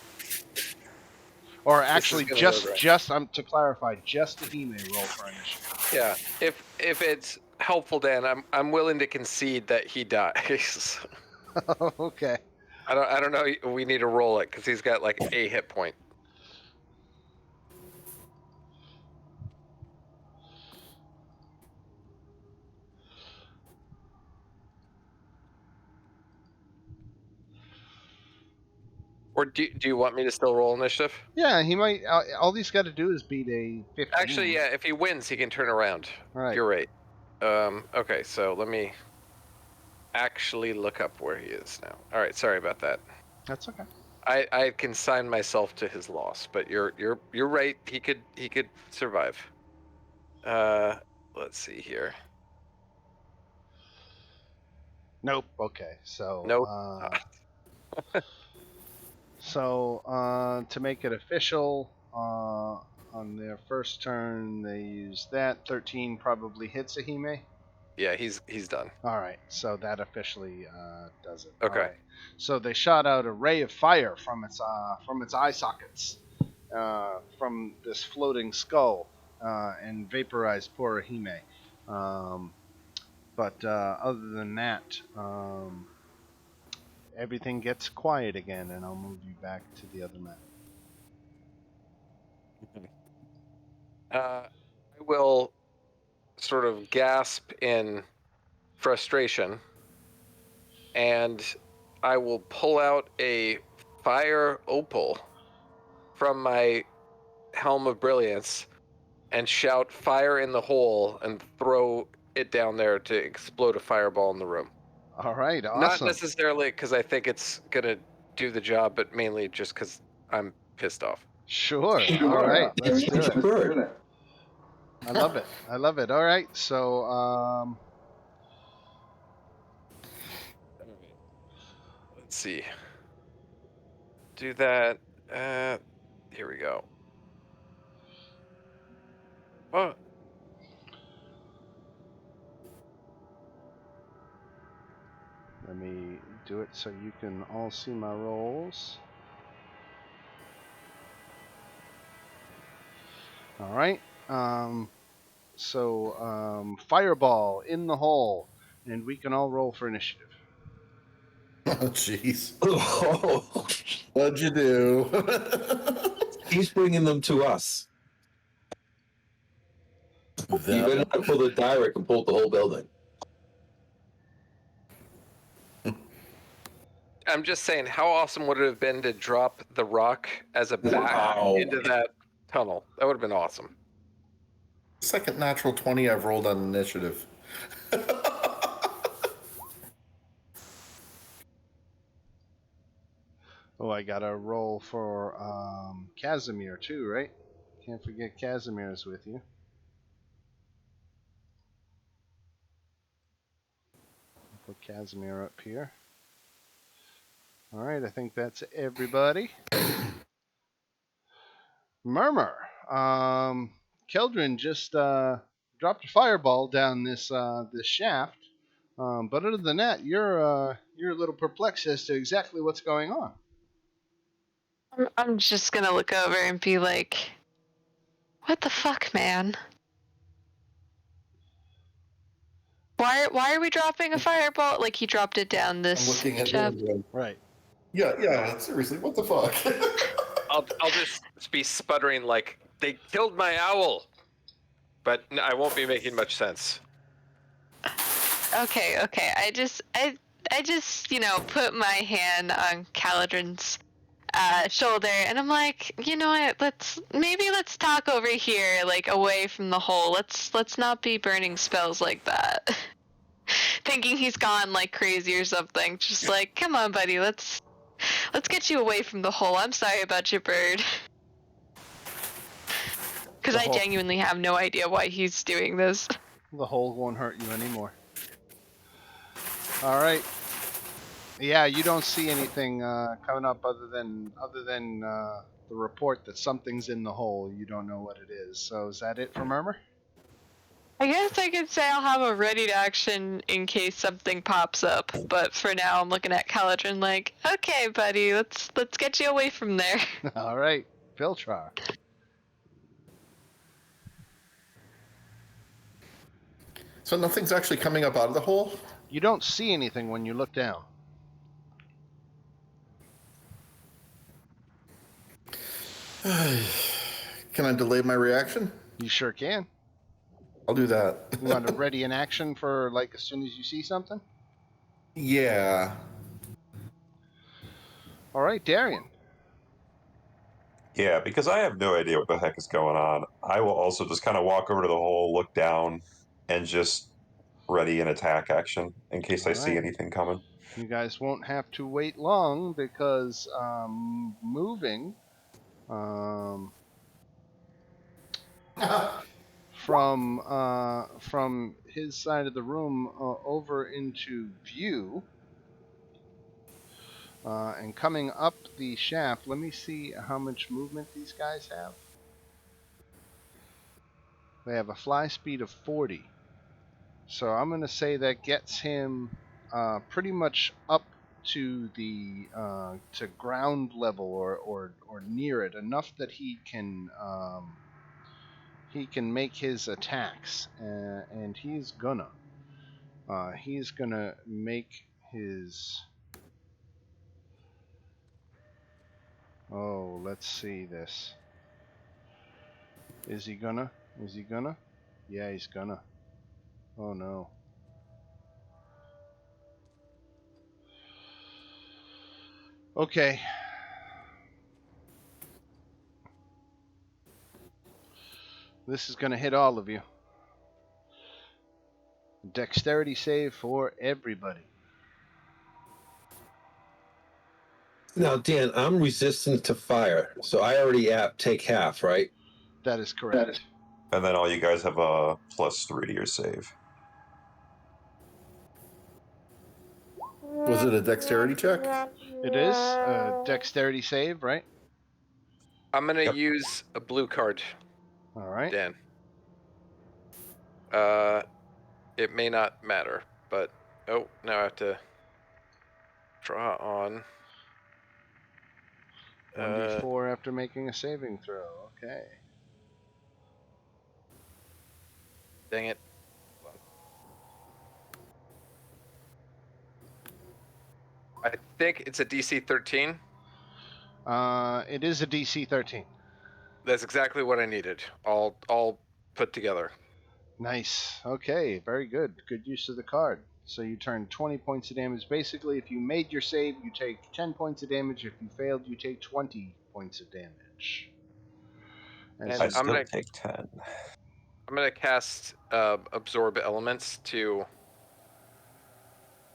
Or actually, just to clarify, just Ahime roll for initiative. Yeah, if it's helpful, Dan, I'm willing to concede that he dies. Okay. I don't know. We need to roll it because he's got like a hit point. Or do you want me to still roll initiative? Yeah, he might. All he's got to do is beat a 15. Actually, yeah. If he wins, he can turn around. Right. You're right. Okay, so let me actually look up where he is now. All right, sorry about that. That's okay. I consign myself to his loss, but you're right. He could survive. Let's see here. Nope. Okay. So. Nope. So to make it official, on their first turn, they use that. 13 probably hits Ahime. Yeah, he's done. All right, so that officially does it. Okay. All right. So they shot out a ray of fire from its eye sockets, from this floating skull, and vaporized poor Ahime. But other than that, everything gets quiet again, and I'll move you back to the other map. I will sort of gasp in frustration, and I will pull out a fire opal from my helm of brilliance and shout "fire in the hole" and throw it down there to explode a fireball in the room. All right, awesome. Not necessarily because I think it's gonna do the job, but mainly just because I'm pissed off. Sure. All right, let's do it. I love it. I love it. All right, so Let's see. Do that. Here we go. Oh. Let me do it so you can all see my rolls. All right. Fireball in the hole, and we can all roll for initiative. Oh, jeez. What'd you do? He's bringing them to us. Even if I pull the die, I can pull the whole building. I'm just saying, how awesome would it have been to drop the rock as a back into that tunnel? That would have been awesome. Second natural 20 I've rolled on initiative. Oh, I got a roll for Casimir too, right? Can't forget Casimir's with you. Put Casimir up here. All right, I think that's everybody. Murmur. Keldrin just dropped a fireball down this shaft. But other than that, you're a little perplexed as to exactly what's going on. I'm just gonna look over and be like, "What the fuck, man? Why are we dropping a fireball? Like he dropped it down this I'm looking at shaft." Right. Yeah, seriously, what the fuck? I'll just be sputtering like, they killed my owl. But I won't be making much sense. Okay. I just put my hand on Caladrin's shoulder, and I'm like, you know what? Let's talk over here, like away from the hole. Let's not be burning spells like that. Thinking he's gone like crazy or something. Just like, come on, buddy. Let's get you away from the hole. I'm sorry about your bird. Because I genuinely have no idea why he's doing this. The hole won't hurt you anymore. All right. Yeah, you don't see anything coming up other than the report that something's in the hole. You don't know what it is. So is that it for Murmur? I guess I could say I'll have a ready to action in case something pops up. But for now, I'm looking at Caladrin like, okay, buddy, let's get you away from there. All right, Filtrar. So nothing's actually coming up out of the hole? You don't see anything when you look down. Can I delay my reaction? You sure can. I'll do that. You want to ready an action for like as soon as you see something? Yeah. All right, Darian. Yeah, because I have no idea what the heck is going on. I will also just kind of walk over to the hole, look down, and just ready an attack action in case I see anything coming. You guys won't have to wait long because moving from his side of the room over into view and coming up the shaft. Let me see how much movement these guys have. They have a fly speed of 40. So I'm going to say that gets him pretty much up to the to ground level or near it, enough that he can make his attacks, and he's gonna make his. Oh, let's see this. Is he gonna? Yeah, he's gonna. Oh no. Okay. This is gonna hit all of you. Dexterity save for everybody. Now, Dan, I'm resistant to fire, so I already take half, right? That is correct. And then all you guys have a +3 to your save. Was it a dexterity check? It is a dexterity save, right? I'm gonna use a blue card. All right. Dan. It may not matter, but now I have to draw on. 1d4 after making a saving throw. Okay. Dang it. I think it's a DC 13. It is a DC 13. That's exactly what I needed. All put together. Nice. Okay, very good. Good use of the card. So you turn 20 points of damage. Basically, if you made your save, you take 10 points of damage. If you failed, you take 20 points of damage. And I I'm still gonna take 10. I'm gonna cast absorb elements to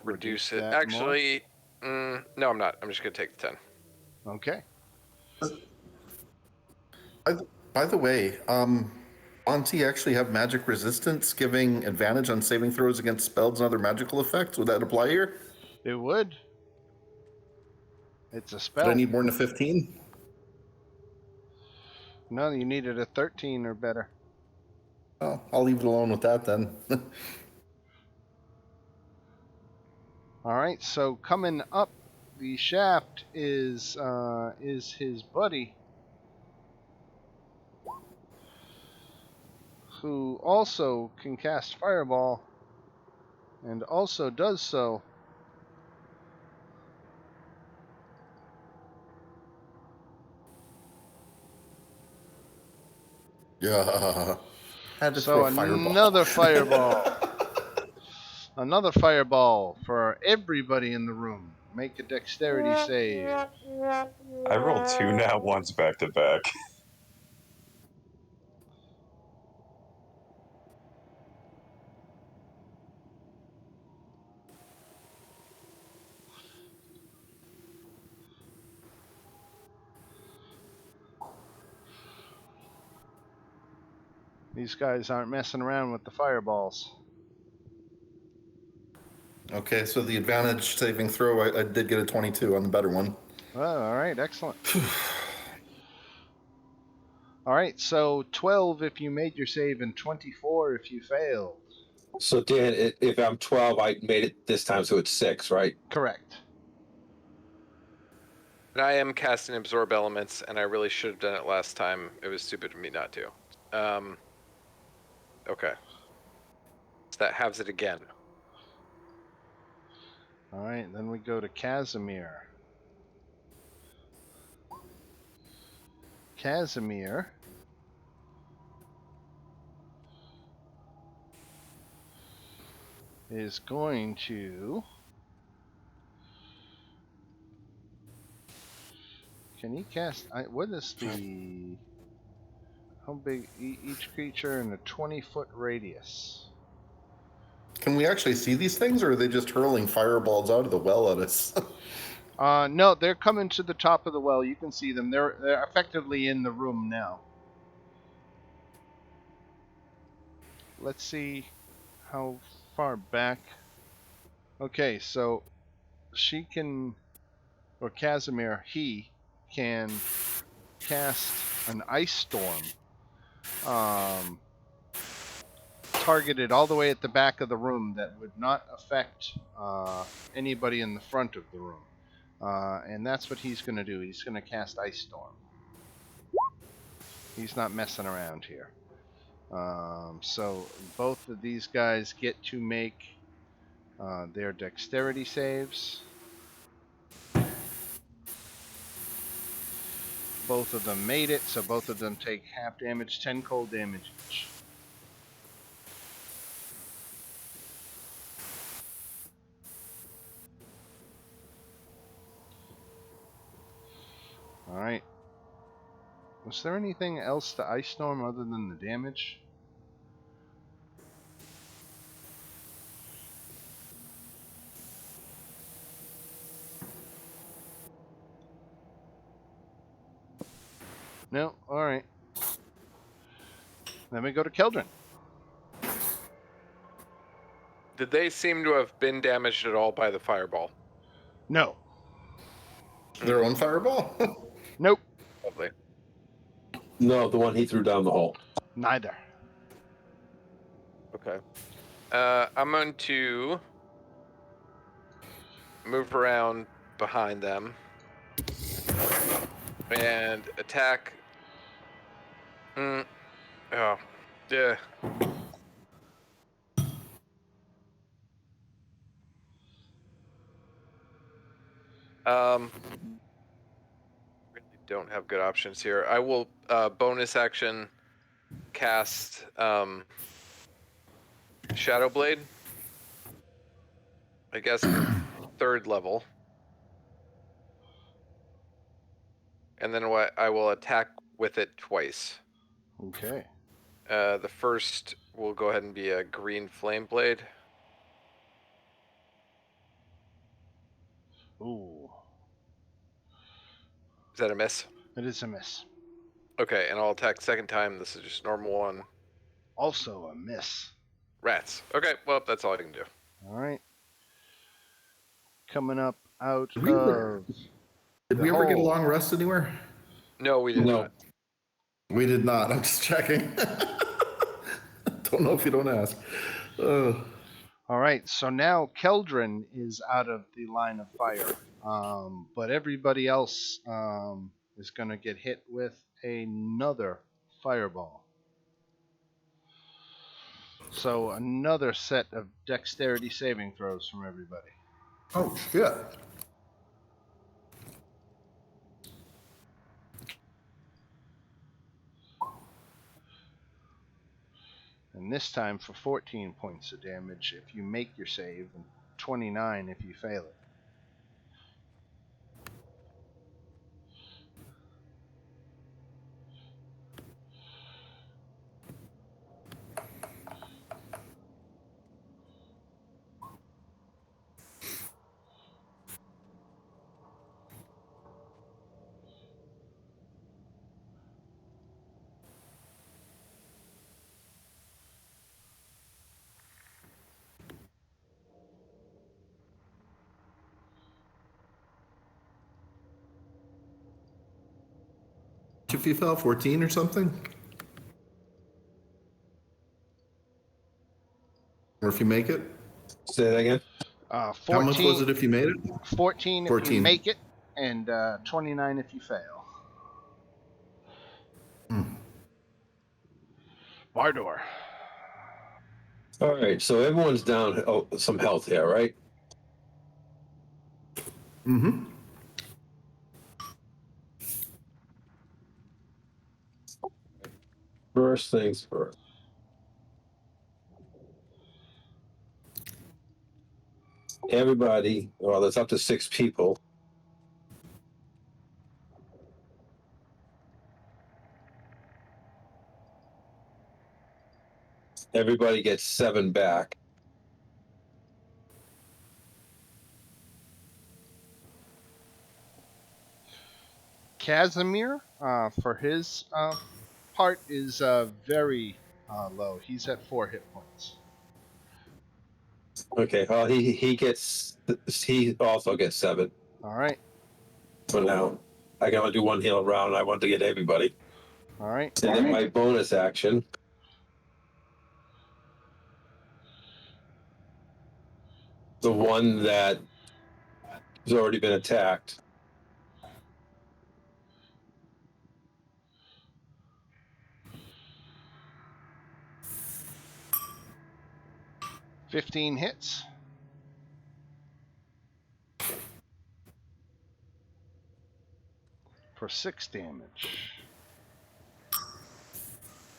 reduce it. that Actually, no, I'm not. I'm just gonna take the 10. more. Okay. By the way, Auntie actually have magic resistance, giving advantage on saving throws against spells and other magical effects. Would that apply here? It would. It's a Did spell. I need more than a 15? No, you needed a 13 or better. Oh, I'll leave it alone with that then. All right. So coming up the shaft is his buddy, who also can cast Fireball, and also does so. Yeah. Had to So throw a fireball. another fireball. Another fireball for everybody in the room. Make a dexterity save. I rolled 2 nat ones back to back. These guys aren't messing around with the fireballs. Okay, so the advantage saving throw, I did get a 22 on the better one. Oh, all right, excellent. All right, so 12 if you made your save and 24 if you failed. So Dan, if I'm 12, I made it this time, so it's 6, right? Correct. And I am casting absorb elements, and I really should have done it last time. It was stupid of me not to. Okay. So that halves it again. All right, then we go to Casimir. Casimir is going to... Can he cast... what is the... How big... Each creature in a 20-foot radius. Can we actually see these things, or are they just hurling fireballs out of the well at us? No, they're coming to the top of the well. You can see them. They're effectively in the room now. Let's see how far back. Okay, so she can, or Casimir, he can cast an ice storm, targeted all the way at the back of the room that would not affect anybody in the front of the room. And that's what he's going to do. He's going to cast Ice Storm. He's not messing around here. So both of these guys get to make their dexterity saves. Both of them made it, so both of them take half damage, 10 cold damage each. Alright. Was there anything else to Ice Storm other than the damage? No? Alright. Then we go to Keldrin. Did they seem to have been damaged at all by the fireball? No. Their own fireball? Nope. Lovely. No, the one he threw down the hole. Neither. Okay. I'm going to move around behind them and attack. Oh, yeah. Really don't have good options here. I will bonus action cast Shadow Blade. I guess 3rd level. And then I will attack with it twice. Okay. The first will go ahead and be a green flame blade. Ooh. Is that a miss? It is a miss. Okay, and I'll attack second time. This is just normal one. Also a miss. Rats. Okay, well, that's all I can do. All right. Coming up out Did we ever get a long rest anywhere? No, we did not. We did not. I'm just checking. Don't know if you don't ask. All right. So now Keldrin is out of the line of fire, but everybody else is going to get hit with another fireball. So another set of dexterity saving throws from everybody. Oh, shit. And this time for 14 points of damage if you make your save, and 29 if you fail it. If you fell 14 or something? Or if you make it? Say that again. 14, How much was it if you made it? 14 if 14. you make it, and 29 if you fail. Bardor. All right, so everyone's down some health here, right? Mm-hmm. First things first. Everybody, well, there's up to 6 people. Everybody gets 7 back. Casimir, for his part, is very low. He's at 4 hit points. Okay, well, he also gets 7. All right. For now, I can only do 1 heal round. I want to get everybody. All right. And then my bonus action. The one that has already been attacked. $15 hits. For 6 damage.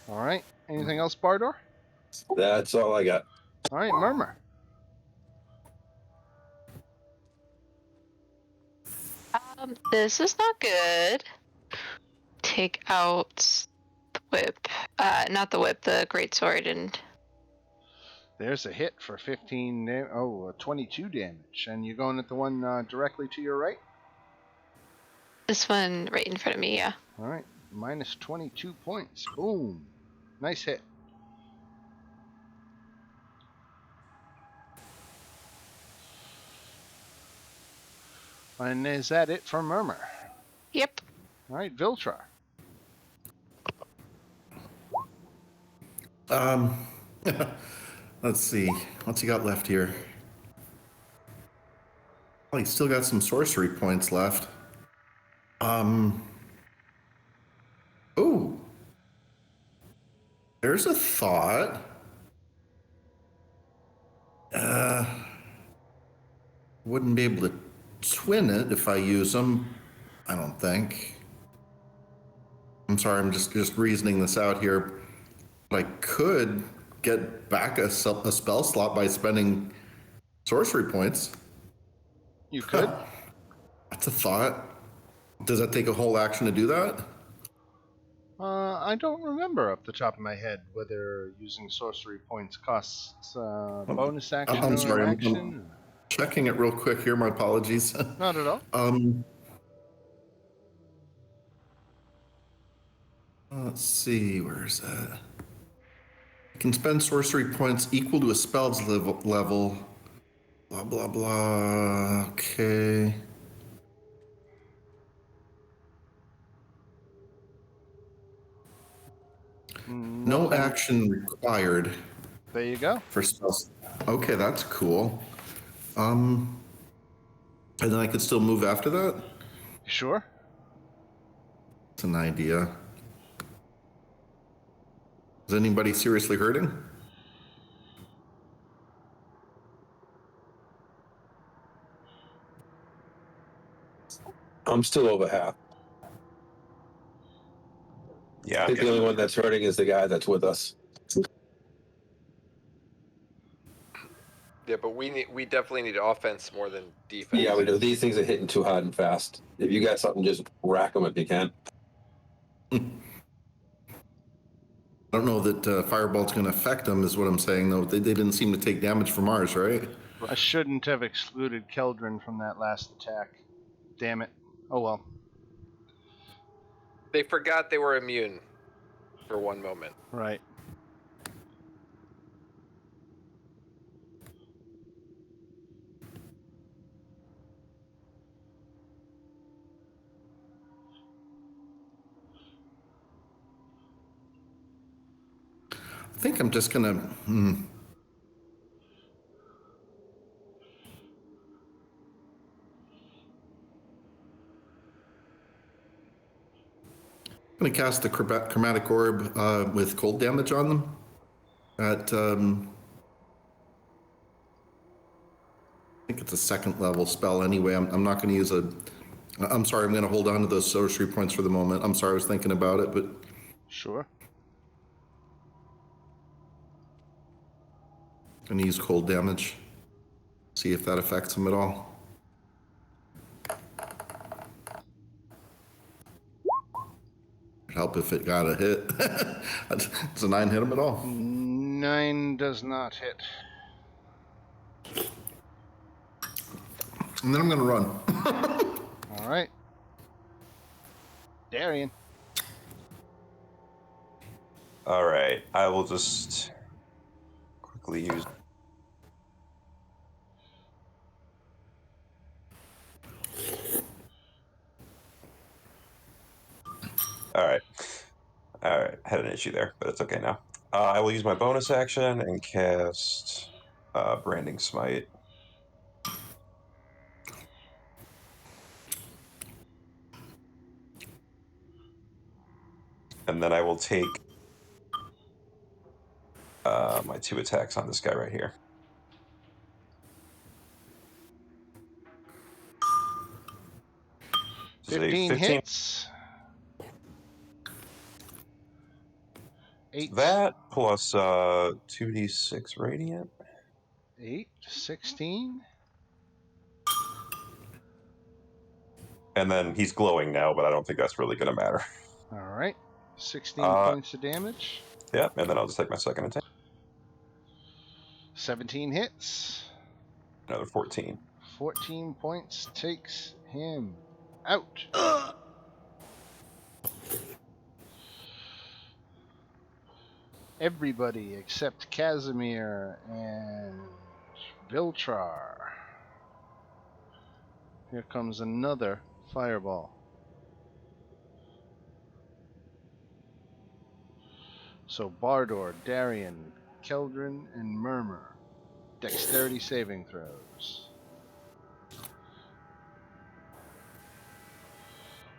All right. Anything else, Bardor? That's all I got. All right, Murmur. This is not good. Take out the whip. Not the whip, the greatsword, and There's a hit for 22 damage. And you're going at the one directly to your right? this one right in front of me, yeah. All right. Minus 22 points. Boom. Nice hit. And is that it for Murmur? Yep. All right, Viltrar. Let's see. What's he got left here? Well, he's still got some sorcery points left. Oh, there's a thought. Wouldn't be able to twin it if I use them. I don't think. I'm sorry, I'm just reasoning this out here. But I could get back a spell slot by spending sorcery points. You could. That's a thought. Does that take a whole action to do that? I don't remember off the top of my head whether using sorcery points costs bonus action I'm or sorry, an I'm action. checking it real quick here. My apologies. Not at all. Let's see, where's that? I can spend sorcery points equal to a spell's level. Blah, blah, blah. Okay. No Nothing. action required There you go. for spells. Okay, that's cool. And then I could still move after that? Sure. It's an idea. Is anybody seriously hurting? I'm still over half. Yeah. I think the only one that's hurting is the guy that's with us. Yeah, but we definitely need offense more than defense. Yeah, we do. These things are hitting too hard and fast. If you got something, just rack them if you can. I don't know that Fireball's going to affect them, is what I'm saying, though. They didn't seem to take damage from ours, right? I shouldn't have excluded Keldrin from that last attack. Damn it. Oh well. They forgot they were immune for one moment. Right. I think I'm just going to... I'm going to cast the chromatic orb with cold damage on them. At, I think it's a second level spell anyway. I'm not going to use a... I'm sorry, I'm going to hold on to those sorcery points for the moment. I'm sorry, I was thinking about it, but... Sure. I'm going to use cold damage. See if that affects them at all. Help if it got a hit. Does a 9 hit him at all? 9 does not hit. And then I'm going to run. All right. Darian. All right. I will just quickly use. All right. All right. Had an issue there, but it's okay now. I will use my bonus action and cast Branding Smite. And then I will take my 2 attacks on this guy right here. So 15 hits. 8. That plus 2d6 radiant. 8, 16. And then he's glowing now, but I don't think that's really going to matter. All right. 16 points of damage. Yeah, and then I'll just take my second attack. 17 hits. Another 14. 14 points takes him out. Everybody except Casimir and Viltrar. Here comes another fireball. So Bardor, Darien, Keldrin, and Murmur. Dexterity saving throws.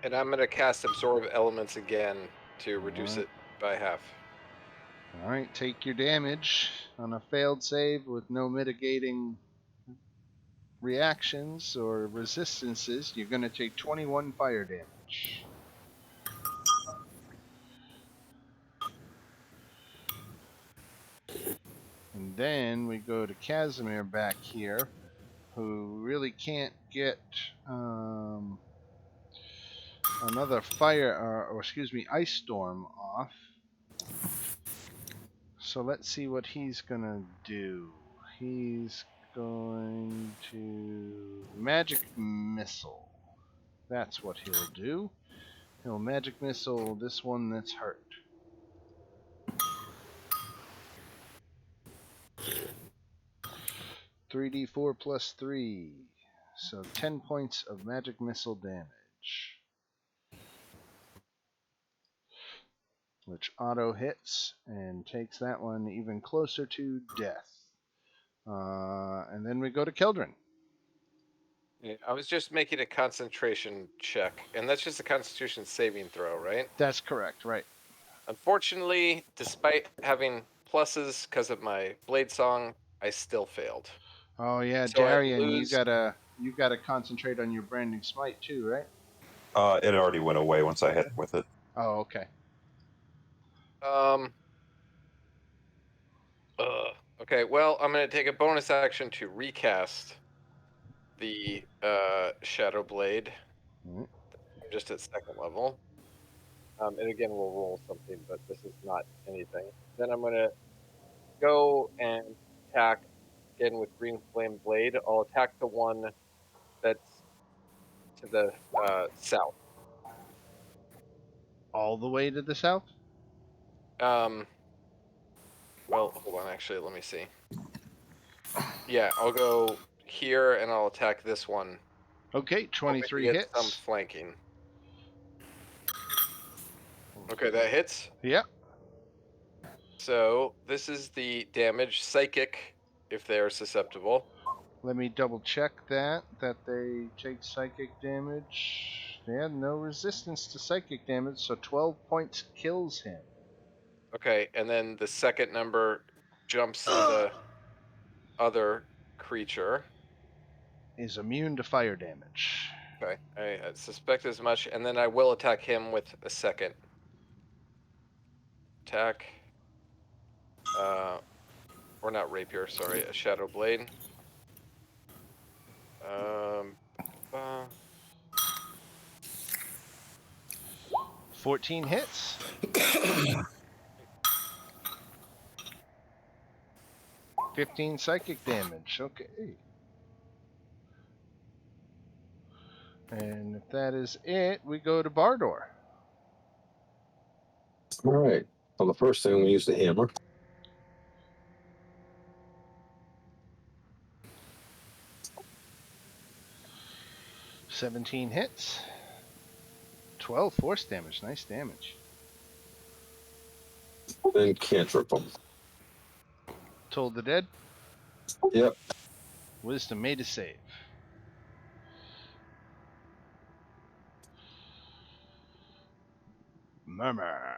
And I'm going to cast Absorb Elements again to reduce it by half. Alright, take your damage. On a failed save with no mitigating reactions or resistances, you're going to take 21 fire damage. And then we go to Casimir back here, who really can't get another ice storm off. So let's see what he's gonna do. He's going to magic missile. That's what he'll do. He'll magic missile this one that's hurt. (3d4 plus 3). So 10 points of magic missile damage. Which auto hits and takes that one even closer to death. And then we go to Keldrin. Yeah, I was just making a concentration check, and that's just a Constitution saving throw, right? That's correct, right. Unfortunately, despite having pluses because of my blade song, I still failed. Oh yeah, So Darien, you gotta concentrate on your branding smite too, right? It already went away once I hit him with it. Oh, okay. Okay, well, I'm going to take a bonus action to recast the Shadow Blade. Right. I'm just at second level. And again, we'll roll something, but this is not anything. Then I'm going to go and attack again with Green Flame Blade. I'll attack the one that's to the south. All the way to the south? Well, hold on. Actually, let me see. Yeah, I'll go here and I'll attack this one. Okay, 23 hits. Some flanking. Okay, that hits. Yeah. So this is the damage psychic if they are susceptible. Let me double check that they take psychic damage. They have no resistance to psychic damage, so 12 points kills him. Okay, and then the second number jumps to the other creature. Is immune to fire damage. Okay, I suspect as much, and then I will attack him with a second attack. Or not rapier, sorry, a shadow blade. 14 hits. 15 psychic damage. Okay. And if that is it, we go to Bardor. All right. Well, the first thing we use the hammer. (17 hits. 12 force damage. Nice damage. Then cantrip them. Told the Dead. Yep. Wisdom made a save. Murmur.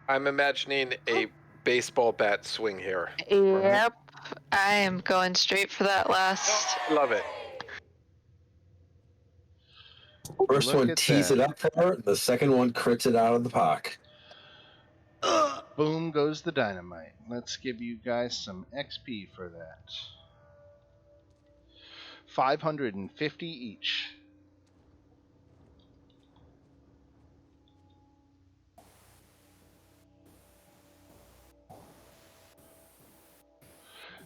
I'm imagining a baseball bat swing here. Yep. I am going straight for that last. Love it. First Look one at tees that. it up for her. The second one crits it out of the park. Boom goes the dynamite. Let's give you guys some XP for that. 550 each.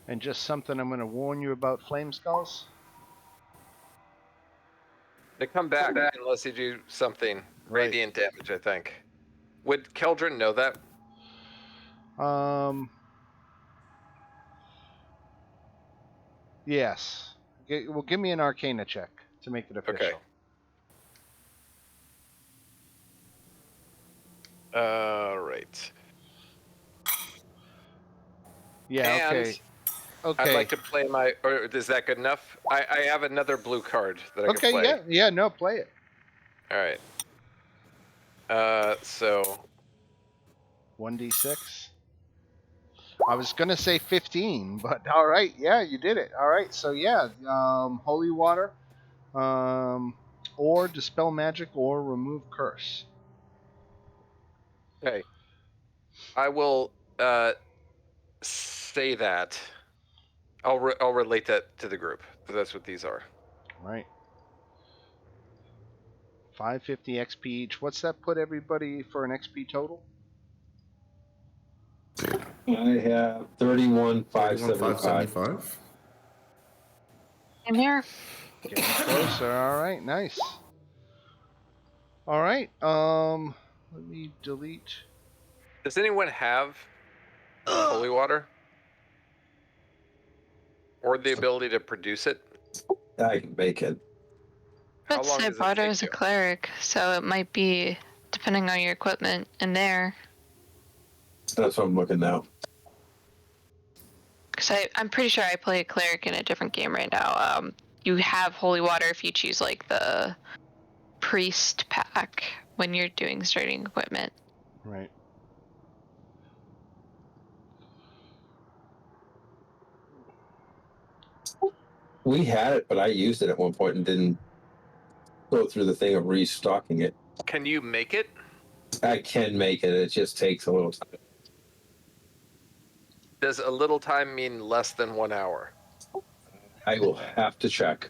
And just something I'm going to warn you about flame skulls. They come back unless you do something. Right. Radiant damage, I think. Would Keldrin know that? Yes. give me an Arcana check to make it official. Okay. All right. Yeah. And Okay. I'd like to play my. Or is that good enough? I have another blue card that I can play. Okay. Yeah. No, play it. All right. So 1d6. I was gonna say 15, but all right. Yeah, you did it. All right. So yeah, holy water, or dispel magic, or remove curse. okay, I will say that. I'll relate that to the group. That's what these are. Right. 550 XP each. What's that put everybody for an XP total? I have 31,575. 575. I'm here. Getting closer. All right. Nice. All right. Let me delete. Does anyone have holy water or the ability to produce it? I can make it. How But long I does it bought it take as a you? cleric, so it might be depending on your equipment in there. That's what I'm looking now. Because I'm pretty sure I play a cleric in a different game right now. You have holy water if you choose like the priest pack when you're doing starting equipment. Right. We had it, but I used it at one point and didn't go through the thing of restocking it. Can you make it? I can make it. It just takes a little time. Does a little time mean less than 1 hour? I will have to check.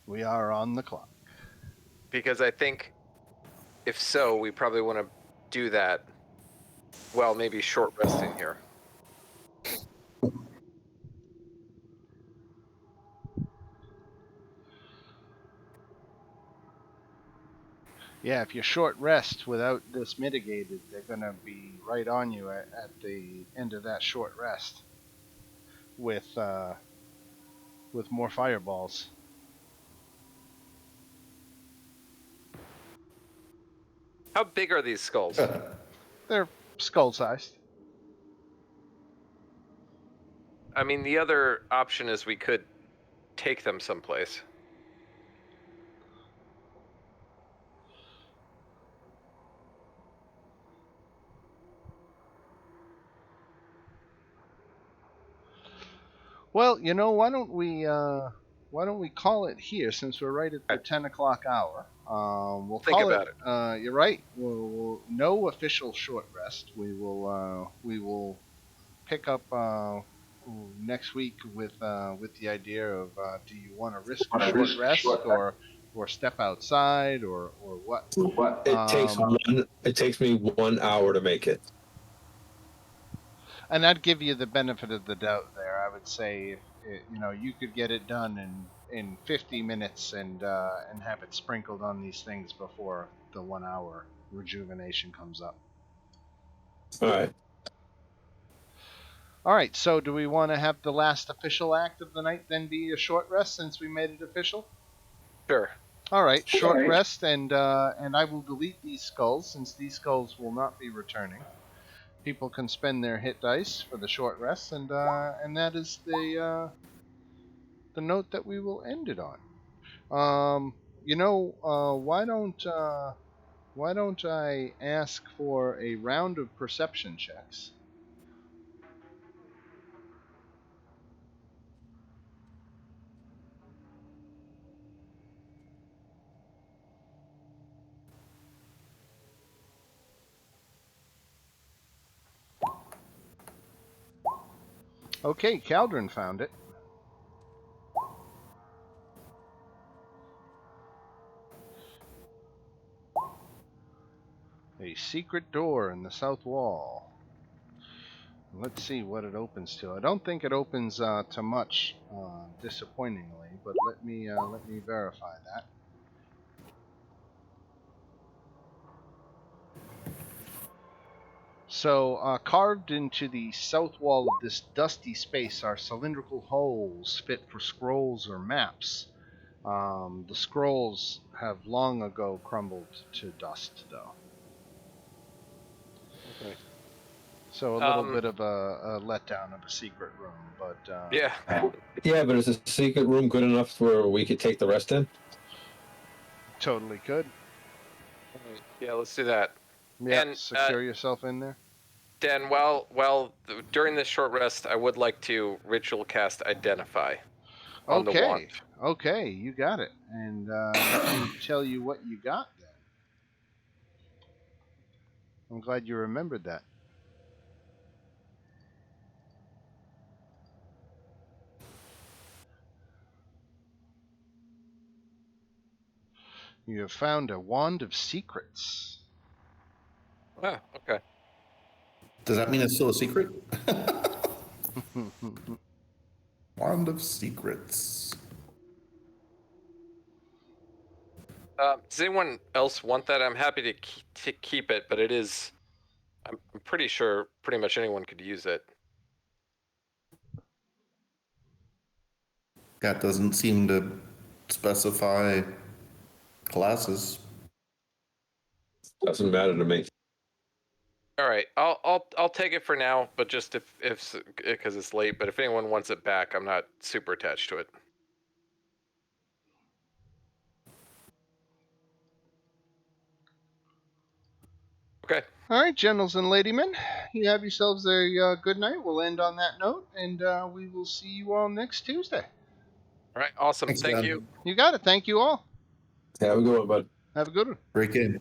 We are on the clock. Because I think if so, we probably want to do that. Well, maybe short resting here. Yeah, if you short rest without this mitigated, they're gonna be right on you at the end of that short rest with more fireballs. How big are these skulls? They're skull sized. I mean, the other option is we could take them someplace. Well, why don't we call it here since we're right at the 10 o'clock hour? We'll Think call about it. You're right. No official short rest. We will pick up next week with the idea of do you want to risk a short rest or step outside or what? It takes me 1 hour to make it. And I'd give you the benefit of the doubt there. I would say you could get it done in 50 minutes and have it sprinkled on these things before the 1 hour rejuvenation comes up. All right. All right. So do we want to have the last official act of the night then be a short rest since we made it official? Sure. All right. Short rest and I will delete these skulls since these skulls will not be returning. People can spend their hit dice for the short rest, and that is the note that we will end it on. Why don't I ask for a round of perception checks? Okay, Caldron found it. A secret door in the south wall. Let's see what it opens to. I don't think it opens to much, disappointingly, but let me verify that. So, carved into the south wall of this dusty space are cylindrical holes fit for scrolls or maps. The scrolls have long ago crumbled to dust, though. Okay. So a little bit of a letdown of a secret room, but yeah. Yeah, but is the secret room good enough where we could take the rest in? Totally could. Yeah, let's do that. Yeah, And secure yourself in there. Dan, during this short rest, I would like to ritual cast Identify on the wand. Okay, you got it. And let me tell you what you got then. I'm glad you remembered that. You have found a wand of secrets. Ah, okay. Does that mean it's still a secret? Wand of secrets. Does anyone else want that? I'm happy to keep it, but it is. I'm pretty sure pretty much anyone could use it. That doesn't seem to specify classes. Doesn't matter to me. All right, I'll take it for now, but just if because it's late. But if anyone wants it back, I'm not super attached to it. Okay. All right, gentles and ladymen, you have yourselves a good night. We'll end on that note, and we will see you all next Tuesday. All right, awesome. Thanks, Thank Dan. you. You got it. Thank you all. Have a good one, bud. Have a good one. Break in.